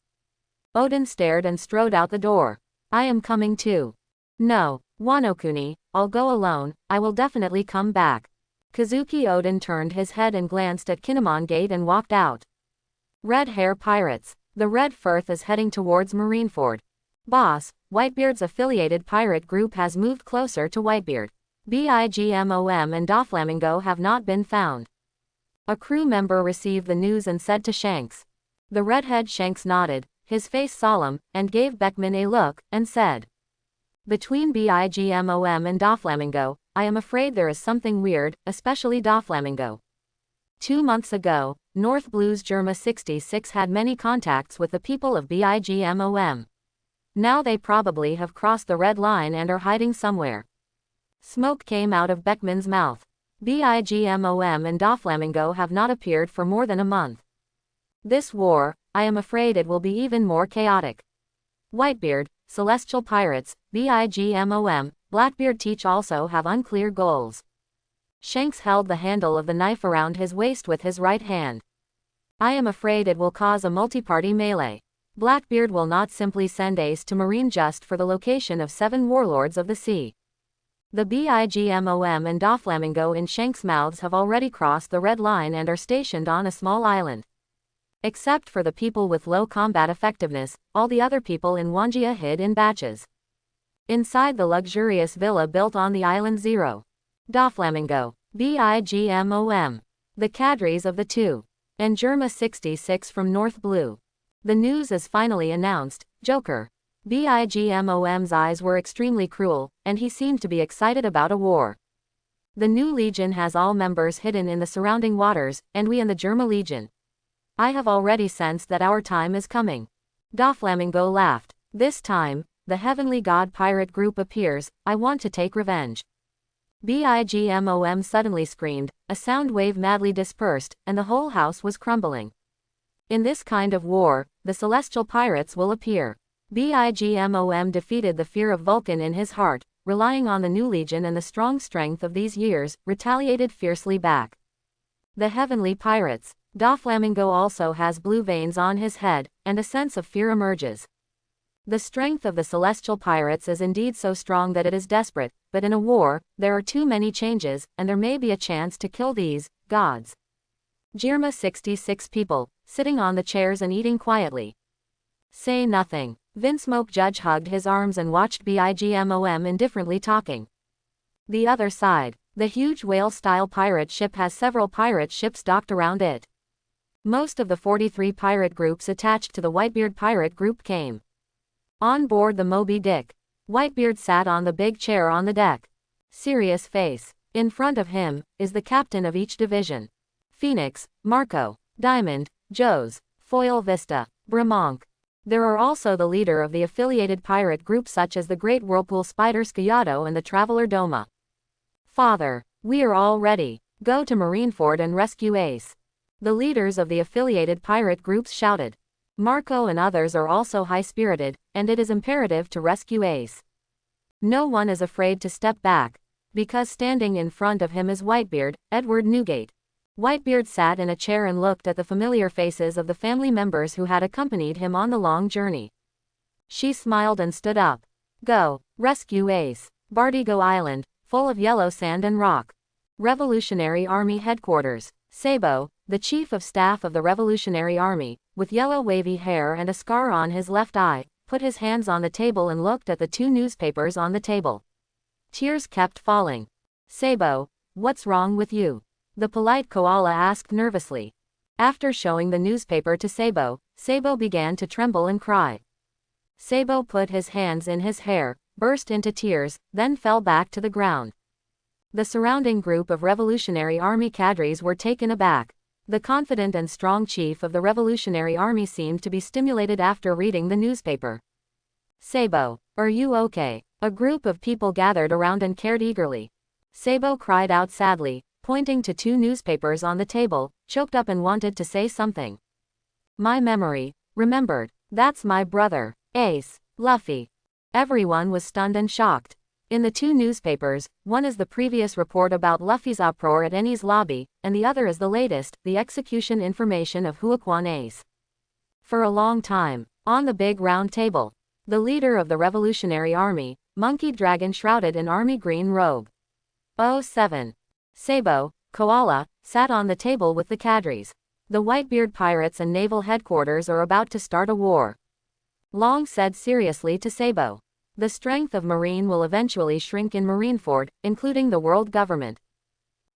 Odin stared and strode out the door. I am coming too. No, Wanokuni, I'll go alone, I will definitely come back. Kazuki Odin turned his head and glanced at Kinemon Gate and walked out. Red Hair Pirates. The Red Firth is heading towards Marineford. Boss, Whitebeard's affiliated pirate group has moved closer to Whitebeard. Bigmom and Doflamingo have not been found. A crew member received the news and said to Shanks. The redhead Shanks nodded, his face solemn, and gave Beckman a look, and said. Between Bigmom and Doflamingo, I am afraid there is something weird, especially Doflamingo. 2 months ago, North Blue's Germa 66 had many contacts with the people of Bigmom. Now they probably have crossed the red line and are hiding somewhere. Smoke came out of Beckman's mouth. Bigmom and Doflamingo have not appeared for more than a month. This war, I am afraid it will be even more chaotic. Whitebeard, Celestial Pirates, Bigmom, Blackbeard Teach also have unclear goals. Shanks held the handle of the knife around his waist with his right hand. I am afraid it will cause a multi-party melee. Blackbeard will not simply send Ace to Marine just for the location of 7 warlords of the sea. The Bigmom and Doflamingo in Shanks' mouths have already crossed the red line and are stationed on a small island. Except for the people with low combat effectiveness, all the other people in Wanjia hid in batches. Inside the luxurious villa built on the island 0. Doflamingo, Bigmom, the cadres of the 2. And Germa 66 from North Blue. The news is finally announced, Joker. Bigmom's eyes were extremely cruel, and he seemed to be excited about a war. The new legion has all members hidden in the surrounding waters, and we in the Germa Legion. I have already sensed that our time is coming. Doflamingo laughed. This time, the Heavenly God pirate group appears, I want to take revenge. Bigmom suddenly screamed, a sound wave madly dispersed, and the whole house was crumbling. In this kind of war, the Celestial Pirates will appear. Bigmom defeated the fear of Vulcan in his heart, relying on the new legion and the strong strength of these years, retaliated fiercely back. The Heavenly Pirates. Doflamingo also has blue veins on his head, and a sense of fear emerges. The strength of the Celestial Pirates is indeed so strong that it is desperate, but in a war, there are too many changes, and there may be a chance to kill these gods. Germa 66 people, sitting on the chairs and eating quietly. Say nothing. Vinsmoke Judge hugged his arms and watched Bigmom indifferently talking. The other side. The huge whale-style pirate ship has several pirate ships docked around it. Most of the 43 pirate groups attached to the Whitebeard pirate group came. On board the Moby Dick. Whitebeard sat on the big chair on the deck. Serious face. In front of him, is the captain of each division. Phoenix, Marco, Diamond, Joes, Foil Vista, Bramonk. There are also the leader of the affiliated pirate group such as the Great Whirlpool Spider Scayato and the Traveler Doma. Father, we are all ready. Go to Marineford and rescue Ace. The leaders of the affiliated pirate groups shouted. Marco and others are also high-spirited, and it is imperative to rescue Ace. No one is afraid to step back, because standing in front of him is Whitebeard, Edward Newgate. Whitebeard sat in a chair and looked at the familiar faces of the family members who had accompanied him on the long journey. She smiled and stood up. Go, rescue Ace. Bardigo Island, full of yellow sand and rock. Revolutionary Army Headquarters. Sabo, the chief of staff of the Revolutionary Army, with yellow wavy hair and a scar on his left eye, put his hands on the table and looked at the 2 newspapers on the table. Tears kept falling. Sabo, what's wrong with you? The polite koala asked nervously. After showing the newspaper to Sabo, Sabo began to tremble and cry. Sabo put his hands in his hair, burst into tears, then fell back to the ground. The surrounding group of Revolutionary Army cadres were taken aback. The confident and strong chief of the Revolutionary Army seemed to be stimulated after reading the newspaper. Sabo, are you okay? A group of people gathered around and cared eagerly. Sabo cried out sadly, pointing to 2 newspapers on the table, choked up and wanted to say something. My memory, remembered, that's my brother, Ace, Luffy. Everyone was stunned and shocked. In the two newspapers, one is the previous report about Luffy's uproar at Eni's lobby, and the other is the latest, the execution information of Huaquan Ace. For a long time, on the big round table, the leader of the Revolutionary Army, Monkey Dragon shrouded in army green robe. 07. Sabo, Koala, sat on the table with the cadres. The Whitebeard pirates and naval headquarters are about to start a war. Long said seriously to Sabo. The strength of Marine will eventually shrink in Marineford, including the world government.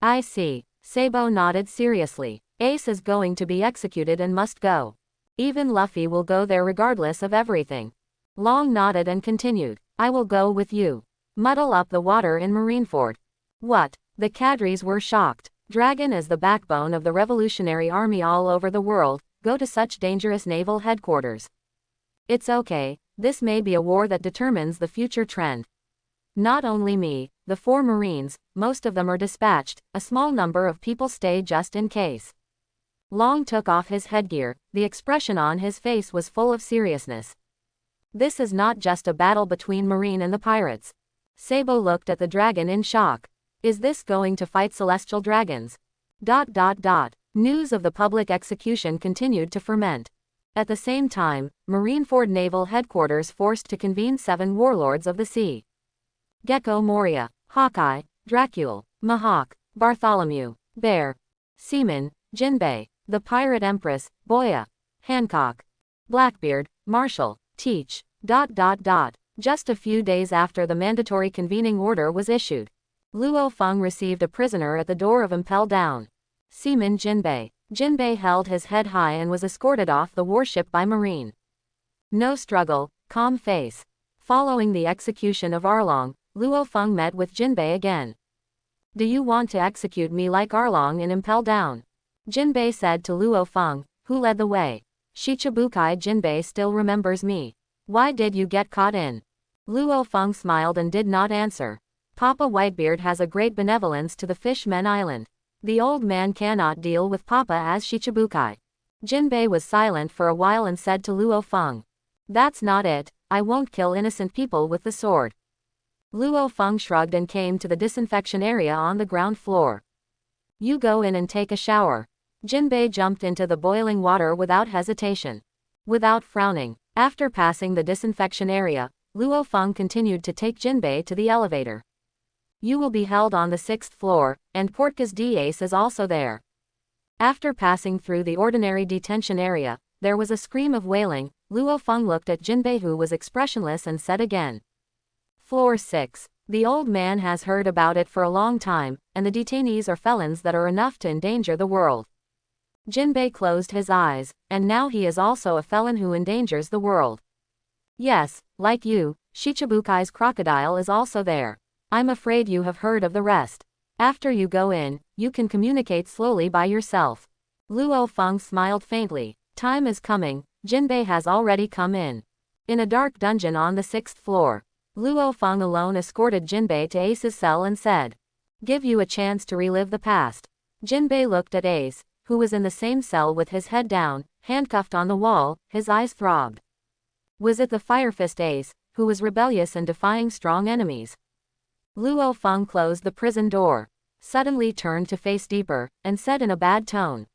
I see. Sabo nodded seriously. Ace is going to be executed and must go. Even Luffy will go there regardless of everything. Long nodded and continued. I will go with you. Muddle up the water in Marineford. What? The cadres were shocked. Dragon is the backbone of the Revolutionary Army all over the world, go to such dangerous naval headquarters. It's okay, this may be a war that determines the future trend. Not only me, the 4 Marines, most of them are dispatched, a small number of people stay just in case. Long took off his headgear, the expression on his face was full of seriousness. This is not just a battle between Marine and the pirates. Sabo looked at the dragon in shock. Is this going to fight celestial dragons? ... News of the public execution continued to ferment. At the same time, Marineford Naval Headquarters forced to convene 7 warlords of the sea. Gecko Moria, Hawkeye, Dracule, Mahawk, Bartholomew, Bear, Seaman, Jinbe, the Pirate Empress, Boya, Hancock, Blackbeard, Marshall, Teach. ... Just a few days after the mandatory convening order was issued, Lu Fang received a prisoner at the door of Impel Down. Seaman Jinbe. Jinbe held his head high and was escorted off the warship by Marine. No struggle, calm face. Following the execution of Arlong, Lu Fang met with Jinbe again. Do you want to execute me like Arlong in Impel Down? Jinbe said to Lu Fang, who led the way. Shichibukai Jinbe still remembers me. Why did you get caught in? Lu Fang smiled and did not answer. Papa Whitebeard has a great benevolence to the Fishmen Island. The old man cannot deal with Papa as Shichibukai. Jinbe was silent for a while and said to Lu Fang. That's not it, I won't kill innocent people with the sword. Lu Fang shrugged and came to the disinfection area on the ground floor. You go in and take a shower. Jinbe jumped into the boiling water without hesitation. Without frowning, after passing the disinfection area, Lu Fang continued to take Jinbe to the elevator. You will be held on the 6th floor, and Portgas Ace is also there. After passing through the ordinary detention area, there was a scream of wailing. Lu Fang looked at Jinbe, who was expressionless, and said again. Floor 6. The old man has heard about it for a long time, and the detainees are felons that are enough to endanger the world. Jinbe closed his eyes, and now he is also a felon who endangers the world. Yes, like you, Shichibukai's crocodile is also there. I'm afraid you have heard of the rest. After you go in, you can communicate slowly by yourself. Lu Fang smiled faintly. Time is coming, Jinbe has already come in. In a dark dungeon on the 6th floor, Lu Fang alone escorted Jinbe to Ace's cell and said. Give you a chance to relive the past. Jinbe looked at Ace, who was in the same cell with his head down, handcuffed on the wall, his eyes throbbed. Was it the Firefist Ace, who was rebellious and defying strong enemies? Lu Fang closed the prison door, suddenly turned to face deeper, and said in a bad tone.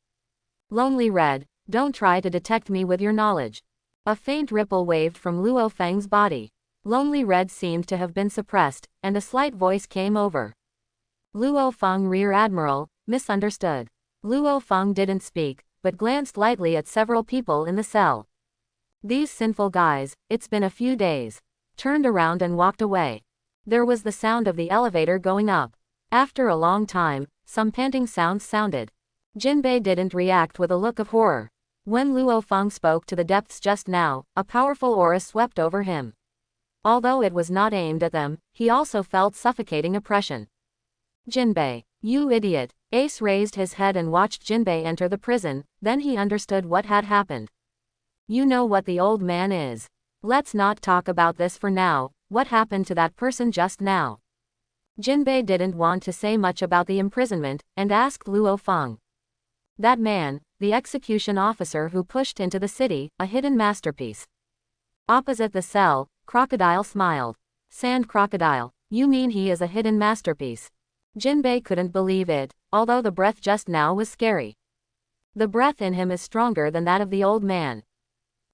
Lonely Red, don't try to detect me with your knowledge. A faint ripple waved from Lu Fang's body. Lonely Red seemed to have been suppressed, and a slight voice came over. Lu Fang, Rear Admiral, misunderstood. Lu Fang didn't speak, but glanced lightly at several people in the cell. These sinful guys, it's been a few days. Turned around and walked away. There was the sound of the elevator going up. After a long time, some panting sounds sounded. Jinbe didn't react with a look of horror. When Lu Fang spoke to the depths just now, a powerful aura swept over him. Although it was not aimed at them, he also felt suffocating oppression. Jinbe, you idiot. Ace raised his head and watched Jinbe enter the prison, then he understood what had happened. You know what the old man is. Let's not talk about this for now. What happened to that person just now? Jinbe didn't want to say much about the imprisonment, and asked Lu Fang. That man, the execution officer who pushed into the city, a hidden masterpiece. Opposite the cell, Crocodile smiled. Sand Crocodile, You mean he is a hidden masterpiece? Jinbe couldn't believe it, although the breath just now was scary. The breath in him is stronger than that of the old man.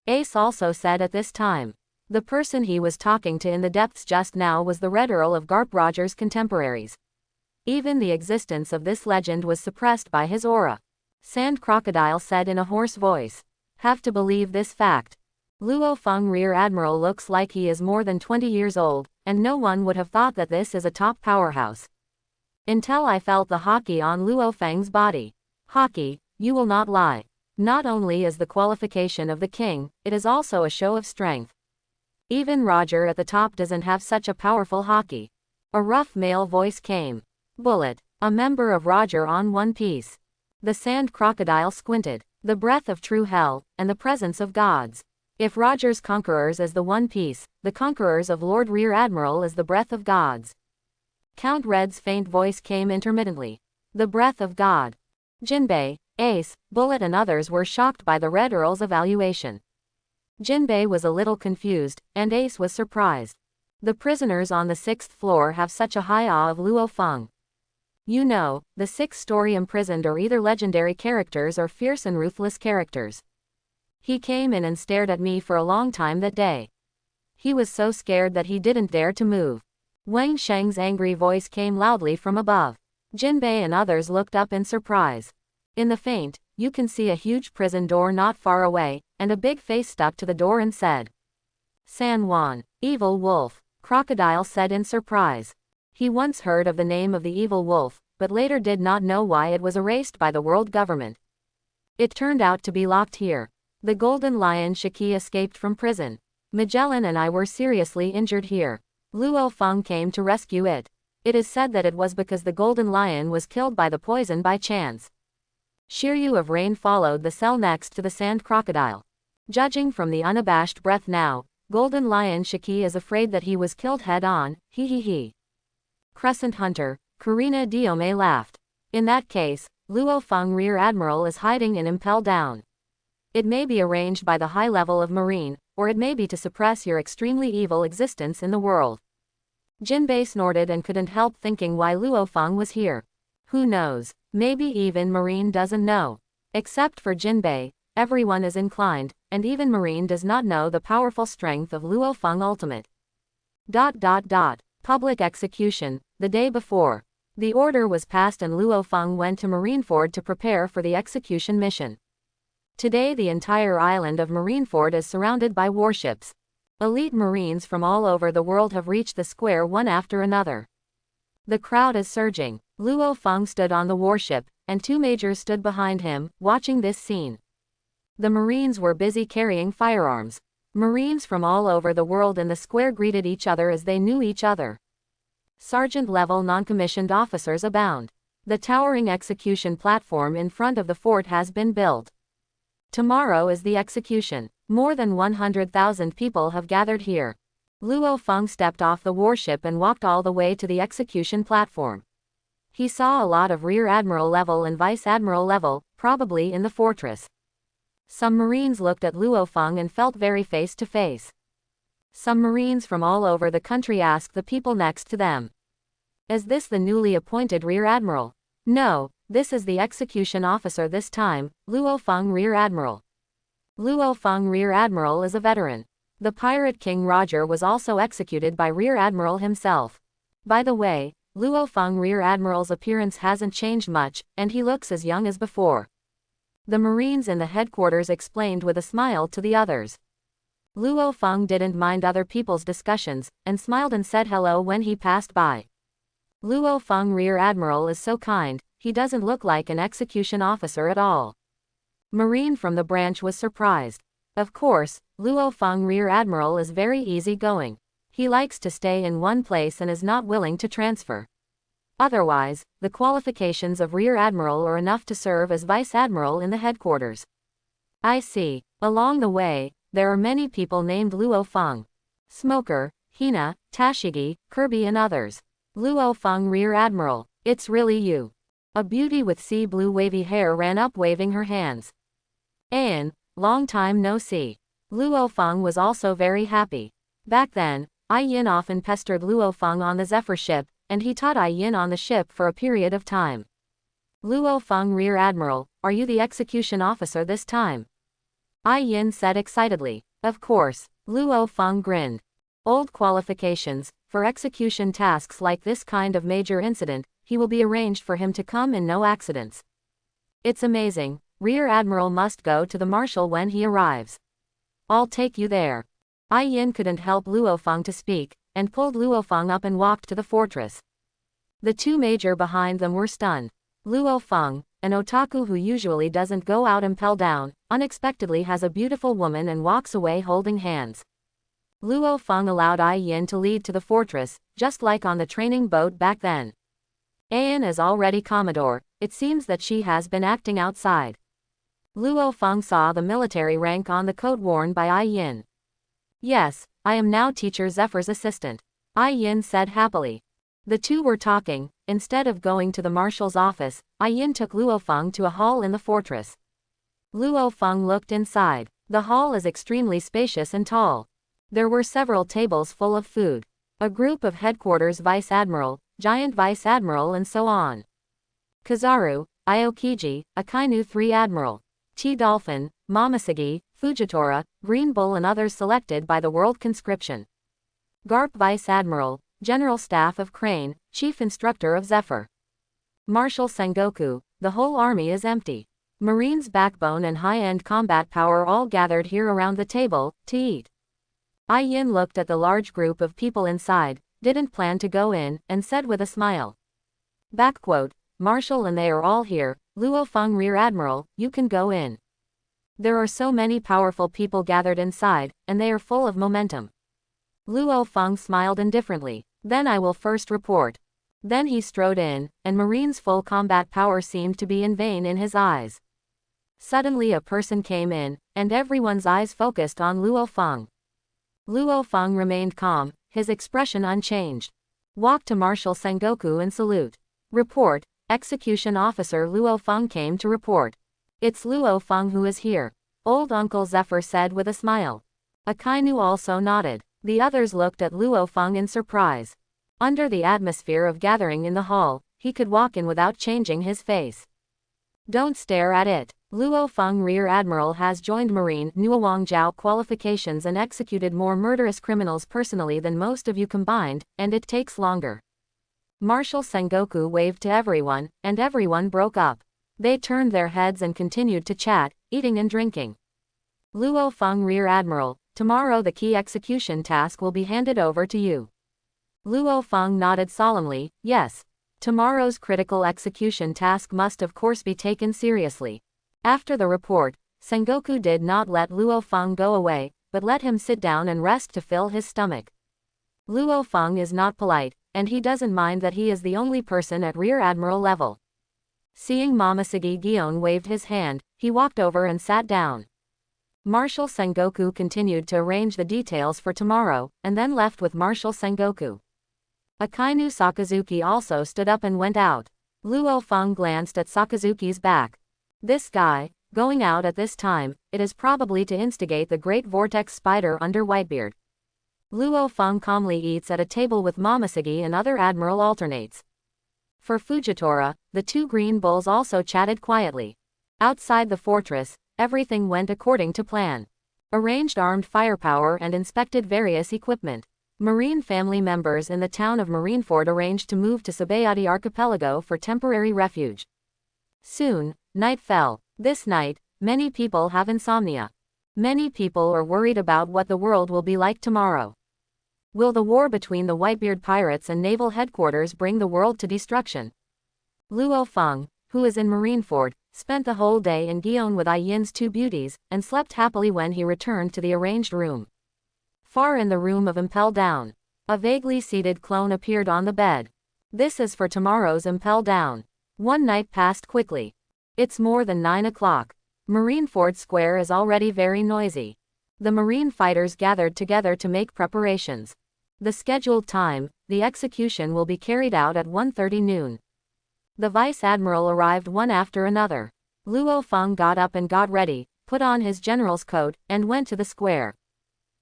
Ace also said at this time. The person he was talking to in the depths just now was the Red Earl of Garp Roger's contemporaries. Even the existence of this legend was suppressed by his aura. Sand Crocodile said in a hoarse voice. Have to believe this fact. Luo Feng Rear Admiral looks like he is more than 20 years old, and no one would have thought that this is a top powerhouse. Until I felt the haki on Luo Feng's body. Haki, you will not lie. Not only is the qualification of the king, it is also a show of strength. Even Roger at the top doesn't have such a powerful haki. A rough male voice came. Bullet, a member of Roger on One Piece. The Sand Crocodile squinted. The breath of true hell, and the presence of gods. If Roger's conquerors is the One Piece, the conquerors of Lord Rear Admiral is the breath of gods. Count Red's faint voice came intermittently. The breath of God. Jinbe, Ace, Bullet and others were shocked by the Red Earl's evaluation. Jinbe was a little confused, and Ace was surprised. The prisoners on the 6th floor have such a high awe of Luo Feng. You know, the 6th-story imprisoned are either legendary characters or fierce and ruthless characters. He came in and stared at me for a long time that day. He was so scared that he didn't dare to move. Wang Sheng's angry voice came loudly from above. Jinbe and others looked up in surprise. In the feint, you can see a huge prison door not far away, and a big face stuck to the door and said, San Juan, evil wolf, Crocodile said in surprise. He once heard of the name of the evil wolf, but later did not know why it was erased by the world government. It turned out to be locked here. The Golden Lion Shiki escaped from prison. Magellan and I were seriously injured here. Luo Feng came to rescue it. It is said that it was because the Golden Lion was killed by the poison by chance. Shiryu of Rain followed the cell next to the Sand Crocodile. Judging from the unabashed breath now, Golden Lion Shiki is afraid that he was killed head-on, he. Crescent Hunter, Karina Diome laughed. In that case, Luo Feng Rear Admiral is hiding in Impel Down. It may be arranged by the high level of Marine, or it may be to suppress your extremely evil existence in the world. Jinbei snorted and couldn't help thinking why Luo Feng was here. Who knows, maybe even Marine doesn't know. Except for Jinbei, everyone is inclined, and even Marine does not know the powerful strength of Luo Feng Ultimate. Public execution, the day before. The order was passed and Luo Feng went to Marineford to prepare for the execution mission. Today the entire island of Marineford is surrounded by warships. Elite Marines from all over the world have reached the square one after another. The crowd is surging. Luo Feng stood on the warship, and two majors stood behind him, watching this scene. The Marines were busy carrying firearms. Marines from all over the world in the square greeted each other as they knew each other. Sergeant-level non-commissioned officers abound. The towering execution platform in front of the fort has been built. Tomorrow is the execution. More than 100,000 people have gathered here. Luo Feng stepped off the warship and walked all the way to the execution platform. He saw a lot of Rear Admiral level and Vice Admiral level, probably in the fortress. Some Marines looked at Luo Feng and felt very face to face. Some Marines from all over the country asked the people next to them. Is this the newly appointed Rear Admiral? No, this is the execution officer this time, Luo Feng Rear Admiral. Luo Feng Rear Admiral is a veteran. The Pirate King Roger was also executed by Rear Admiral himself. By the way, Luo Feng Rear Admiral's appearance hasn't changed much, and he looks as young as before. The Marines in the headquarters explained with a smile to the others. Luo Feng didn't mind other people's discussions, and smiled and said hello when he passed by. Luo Feng Rear Admiral is so kind, he doesn't look like an execution officer at all. Marine from the branch was surprised. Of course, Luo Feng Rear Admiral is very easygoing. He likes to stay in one place and is not willing to transfer. Otherwise, the qualifications of Rear Admiral are enough to serve as Vice Admiral in the headquarters. I see. Along the way, there are many people named Luo Feng. Smoker, Hina, Tashigi, Kirby and others. Luo Feng Rear Admiral, it's really you. A beauty with sea blue wavy hair ran up waving her hands. Ayan, long time no see. Luo Feng was also very happy. Back then, Ai Yin often pestered Luo Fang on the Zephyr ship, and he taught Ai Yin on the ship for a period of time. Luo Fang, Rear Admiral, are you the execution officer this time? Ai Yin said excitedly. Of course. Luo Fang grinned. Old qualifications. For execution tasks like this kind of major incident, he will be arranged for him to come in no accidents. It's amazing. Rear Admiral must go to the Marshal when he arrives. I'll take you there. Ai Yin couldn't help Luo Fang to speak, and pulled Luo Fang up and walked to the fortress. The two major behind them were stunned. Luo Fang, an otaku who usually doesn't go out Impel Down, unexpectedly has a beautiful woman and walks away holding hands. Luo Fang allowed Ai Yin to lead to the fortress, just like on the training boat back then. Ayan is already Commodore, it seems that she has been acting outside. Luo Fang saw the military rank on the coat worn by Ai Yin. Yes, I am now Teacher Zephyr's assistant, Ai Yin said happily. The two were talking. Instead of going to the marshal's office, Ai Yin took Luo Fang to a hall in the fortress. Luo Fang looked inside. The hall is extremely spacious and tall. There were several tables full of food. A group of headquarters Vice Admiral, Giant Vice Admiral and so on. Kizaru, Aokiji, Akainu 3 Admiral, T-Dolphin, Momoshiki, Fujitora, Green Bull and others selected by the World Conscription. Garp Vice Admiral, General Staff of Crane, Chief Instructor of Zephyr. Marshal Sengoku, the whole army is empty. Marines' backbone and high-end combat power all gathered here around the table, to eat. Ai Yin looked at the large group of people inside, didn't plan to go in, and said with a smile. Backquote, Marshal and they are all here, Luo Fang Rear Admiral, you can go in. There are so many powerful people gathered inside, and they are full of momentum. Luo Fang smiled indifferently. Then I will first report. Then he strode in, and Marine's full combat power seemed to be in vain in his eyes. Suddenly a person came in, and everyone's eyes focused on Luo Fang. Luo Fang remained calm, his expression unchanged. Walk to Marshal Sengoku and salute. Report, Execution Officer Luo Fang came to report. It's Luo Fang who is here, Old Uncle Zephyr said with a smile. Akainu also nodded. The others looked at Luo Fang in surprise. Under the atmosphere of gathering in the hall, he could walk in without changing his face. Don't stare at it. Luo Fang Rear Admiral has joined Marine Nuawangjiao qualifications and executed more murderous criminals personally than most of you combined, and it takes longer. Marshal Sengoku waved to everyone, and everyone broke up. They turned their heads and continued to chat, eating and drinking. Luo Fang Rear Admiral, tomorrow the key execution task will be handed over to you. Luo Fang nodded solemnly, yes. Tomorrow's critical execution task must of course be taken seriously. After the report, Sengoku did not let Luo Fang go away, but let him sit down and rest to fill his stomach. Luo Fang is not polite, and he doesn't mind that he is the only person at Rear Admiral level. Seeing Momoshiki Gion waved his hand, he walked over and sat down. Marshal Sengoku continued to arrange the details for tomorrow, and then left with Marshal Sengoku. Akainu Sakazuki also stood up and went out. Luo Fang glanced at Sakazuki's back. This guy, going out at this time, it is probably to instigate the great vortex spider under Whitebeard. Luo Fang calmly eats at a table with Momoshiki and other admiral alternates. For Fujitora, the two green bulls also chatted quietly. Outside the fortress, everything went according to plan. Arranged armed firepower and inspected various equipment. Marine family members in the town of Marineford arranged to move to Sabayati Archipelago for temporary refuge. Soon, night fell. This night, many people have insomnia. Many people are worried about what the world will be like tomorrow. Will the war between the Whitebeard pirates and naval headquarters bring the world to destruction? Luo Fang, who is in Marineford, spent the whole day in Gion with Ai Yin's two beauties, and slept happily when he returned to the arranged room. Far in the room of Impel Down, a vaguely seated clone appeared on the bed. This is for tomorrow's Impel Down. One night passed quickly. It's more than 9 o'clock. Marineford Square is already very noisy. The marine fighters gathered together to make preparations. The scheduled time, the execution will be carried out at 1:30 noon. The Vice Admiral arrived one after another. Luo Fang got up and got ready, put on his general's coat, and went to the square.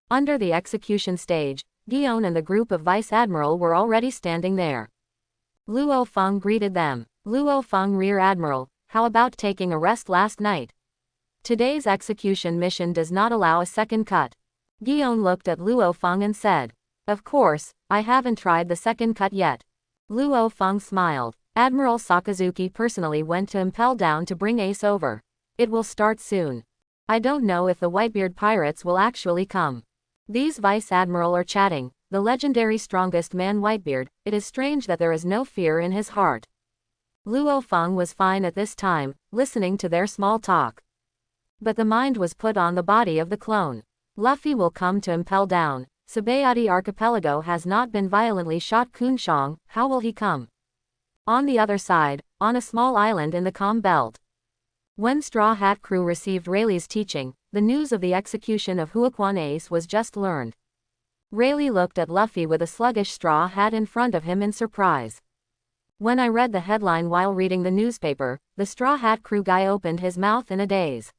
Under the execution stage, Guion and the group of Vice Admiral were already standing there. Lu Fang greeted them. Lu Fang, Rear Admiral, how about taking a rest last night? Today's execution mission does not allow a second cut. Guion looked at Lu Fang and said, of course, I haven't tried the second cut yet. Lu Fang smiled. Admiral Sakazuki personally went to Impel Down to bring Ace over. It will start soon. I don't know if the Whitebeard pirates will actually come. These Vice Admiral are chatting, the legendary strongest man Whitebeard. It is strange that there is no fear in his heart. Lu Fang was fine at this time, listening to their small talk. But the mind was put on the body of the clone. Luffy will come to Impel Down. Sabayati Archipelago has not been violently shot. Kunshan, how will he come? On the other side, on a small island in the Calm Belt. When Straw Hat Crew received Rayleigh's teaching, the news of the execution of Huaquan Ace was just learned. Rayleigh looked at Luffy with a sluggish straw hat in front of him in surprise. When I read the headline while reading the newspaper, the Straw Hat Crew guy opened his mouth in a daze.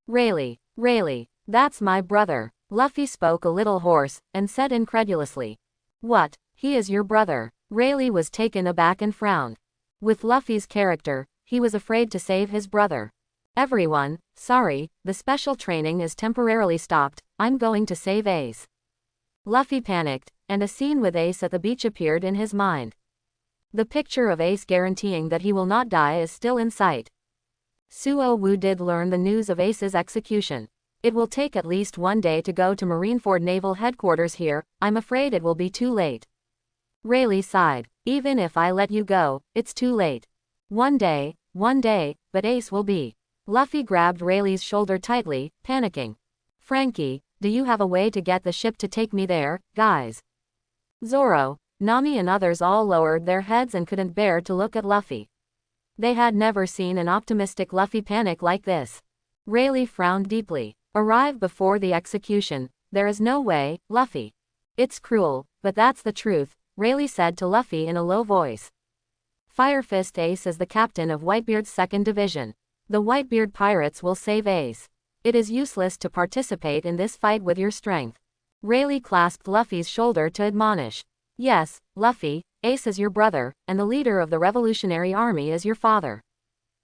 Rayleigh, that's my brother. Luffy spoke a little hoarse, and said incredulously. What, he is your brother? Rayleigh was taken aback and frowned. With Luffy's character, he was afraid to save his brother. Everyone, sorry, the special training is temporarily stopped, I'm going to save Ace. Luffy panicked, and a scene with Ace at the beach appeared in his mind. The picture of Ace guaranteeing that he will not die is still in sight. Suo Wu did learn the news of Ace's execution. It will take at least one day to go to Marineford Naval Headquarters here, I'm afraid it will be too late. Rayleigh sighed. Even if I let you go, it's too late. One day, but Ace will be. Luffy grabbed Rayleigh's shoulder tightly, panicking. Frankie, do you have a way to get the ship to take me there, guys? Zoro, Nami and others all lowered their heads and couldn't bear to look at Luffy. They had never seen an optimistic Luffy panic like this. Rayleigh frowned deeply. Arrive before the execution. There is no way, Luffy. It's cruel, but that's the truth, Rayleigh said to Luffy in a low voice. Fire Fist Ace is the captain of Whitebeard's 2nd Division. The Whitebeard pirates will save Ace. It is useless to participate in this fight with your strength. Rayleigh clasped Luffy's shoulder to admonish. Yes, Luffy, Ace is your brother, and the leader of the Revolutionary Army is your father.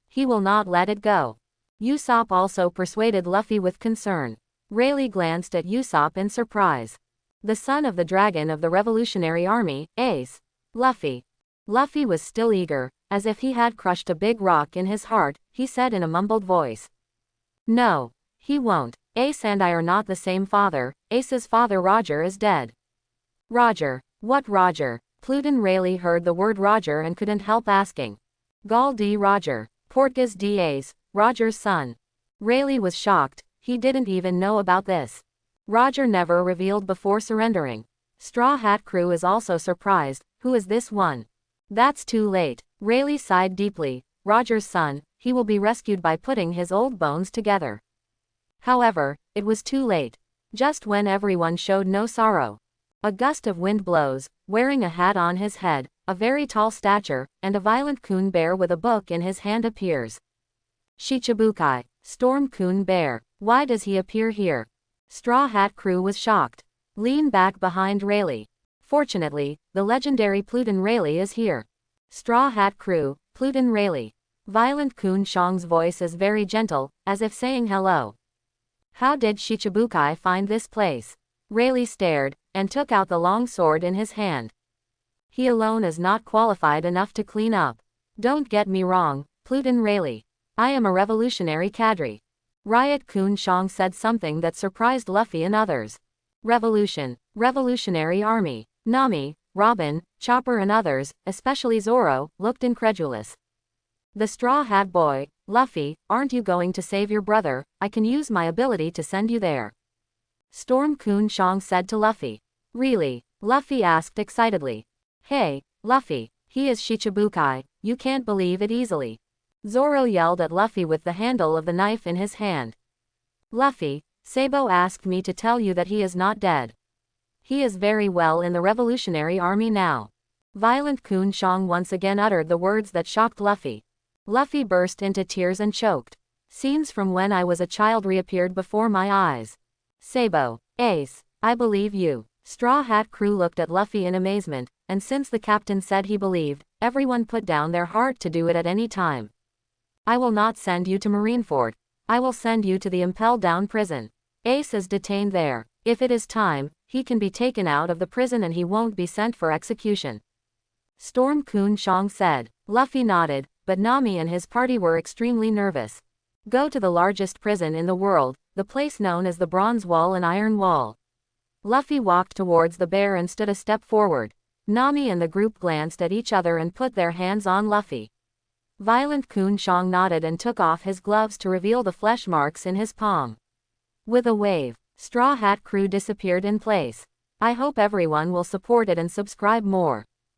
He will not let it go. Usopp also persuaded Luffy with concern. Rayleigh glanced at Usopp in surprise. The son of the dragon of the Revolutionary Army, Ace. Luffy. Luffy was still eager, as if he had crushed a big rock in his heart, he said in a mumbled voice. No, he won't. Ace and I are not the same father. Ace's father Roger is dead. Roger. What Roger? Pluton Rayleigh heard the word Roger and couldn't help asking. Gall D. Roger. Portgas D. Ace, Roger's son. Rayleigh was shocked, he didn't even know about this. Roger never revealed before surrendering. Straw Hat Crew is also surprised, who is this one? That's too late. Rayleigh sighed deeply. Roger's son, he will be rescued by putting his old bones together. However, it was too late. Just when everyone showed no sorrow. A gust of wind blows, wearing a hat on his head, a very tall stature, and a violent coon bear with a book in his hand appears. Shichibukai, Storm Coon Bear, why does he appear here? Straw Hat Crew was shocked. Lean back behind Rayleigh. Fortunately, the legendary Pluton Rayleigh is here. Straw Hat Crew, Pluton Rayleigh. Violent Coon Shang's voice is very gentle, as if saying hello. How did Shichibukai find this place? Rayleigh stared, and took out the long sword in his hand. He alone is not qualified enough to clean up. Don't get me wrong, Pluton Rayleigh. I am a revolutionary cadre. Riot Coon Shang said something that surprised Luffy and others. Revolution, Revolutionary Army. Nami, Robin, Chopper and others, especially Zoro, looked incredulous. The Straw Hat Boy, Luffy, aren't you going to save your brother? I can use my ability to send you there. Storm Coon Shang said to Luffy. Really? Luffy asked excitedly. Hey, Luffy, he is Shichibukai, you can't believe it easily. Zoro yelled at Luffy with the handle of the knife in his hand. Luffy, Sabo asked me to tell you that he is not dead. He is very well in the Revolutionary Army now. Violent Coon Shang once again uttered the words that shocked Luffy. Luffy burst into tears and choked. Scenes from when I was a child reappeared before my eyes. Sabo, Ace, I believe you. Straw Hat crew looked at Luffy in amazement, and since the captain said he believed, everyone put down their heart to do it at any time. I will not send you to Marineford. I will send you to the Impel Down prison. Ace is detained there. If it is time, he can be taken out of the prison and he won't be sent for execution. Storm Kun Chang said. Luffy nodded, but Nami and his party were extremely nervous. Go to the largest prison in the world, the place known as the Bronze Wall and Iron Wall. Luffy walked towards the bear and stood a step forward. Nami and the group glanced at each other and put their hands on Luffy. Violent Kun Chang nodded and took off his gloves to reveal the flesh marks in his palm. With a wave, Straw Hat crew disappeared in place. I hope everyone will support it and subscribe more.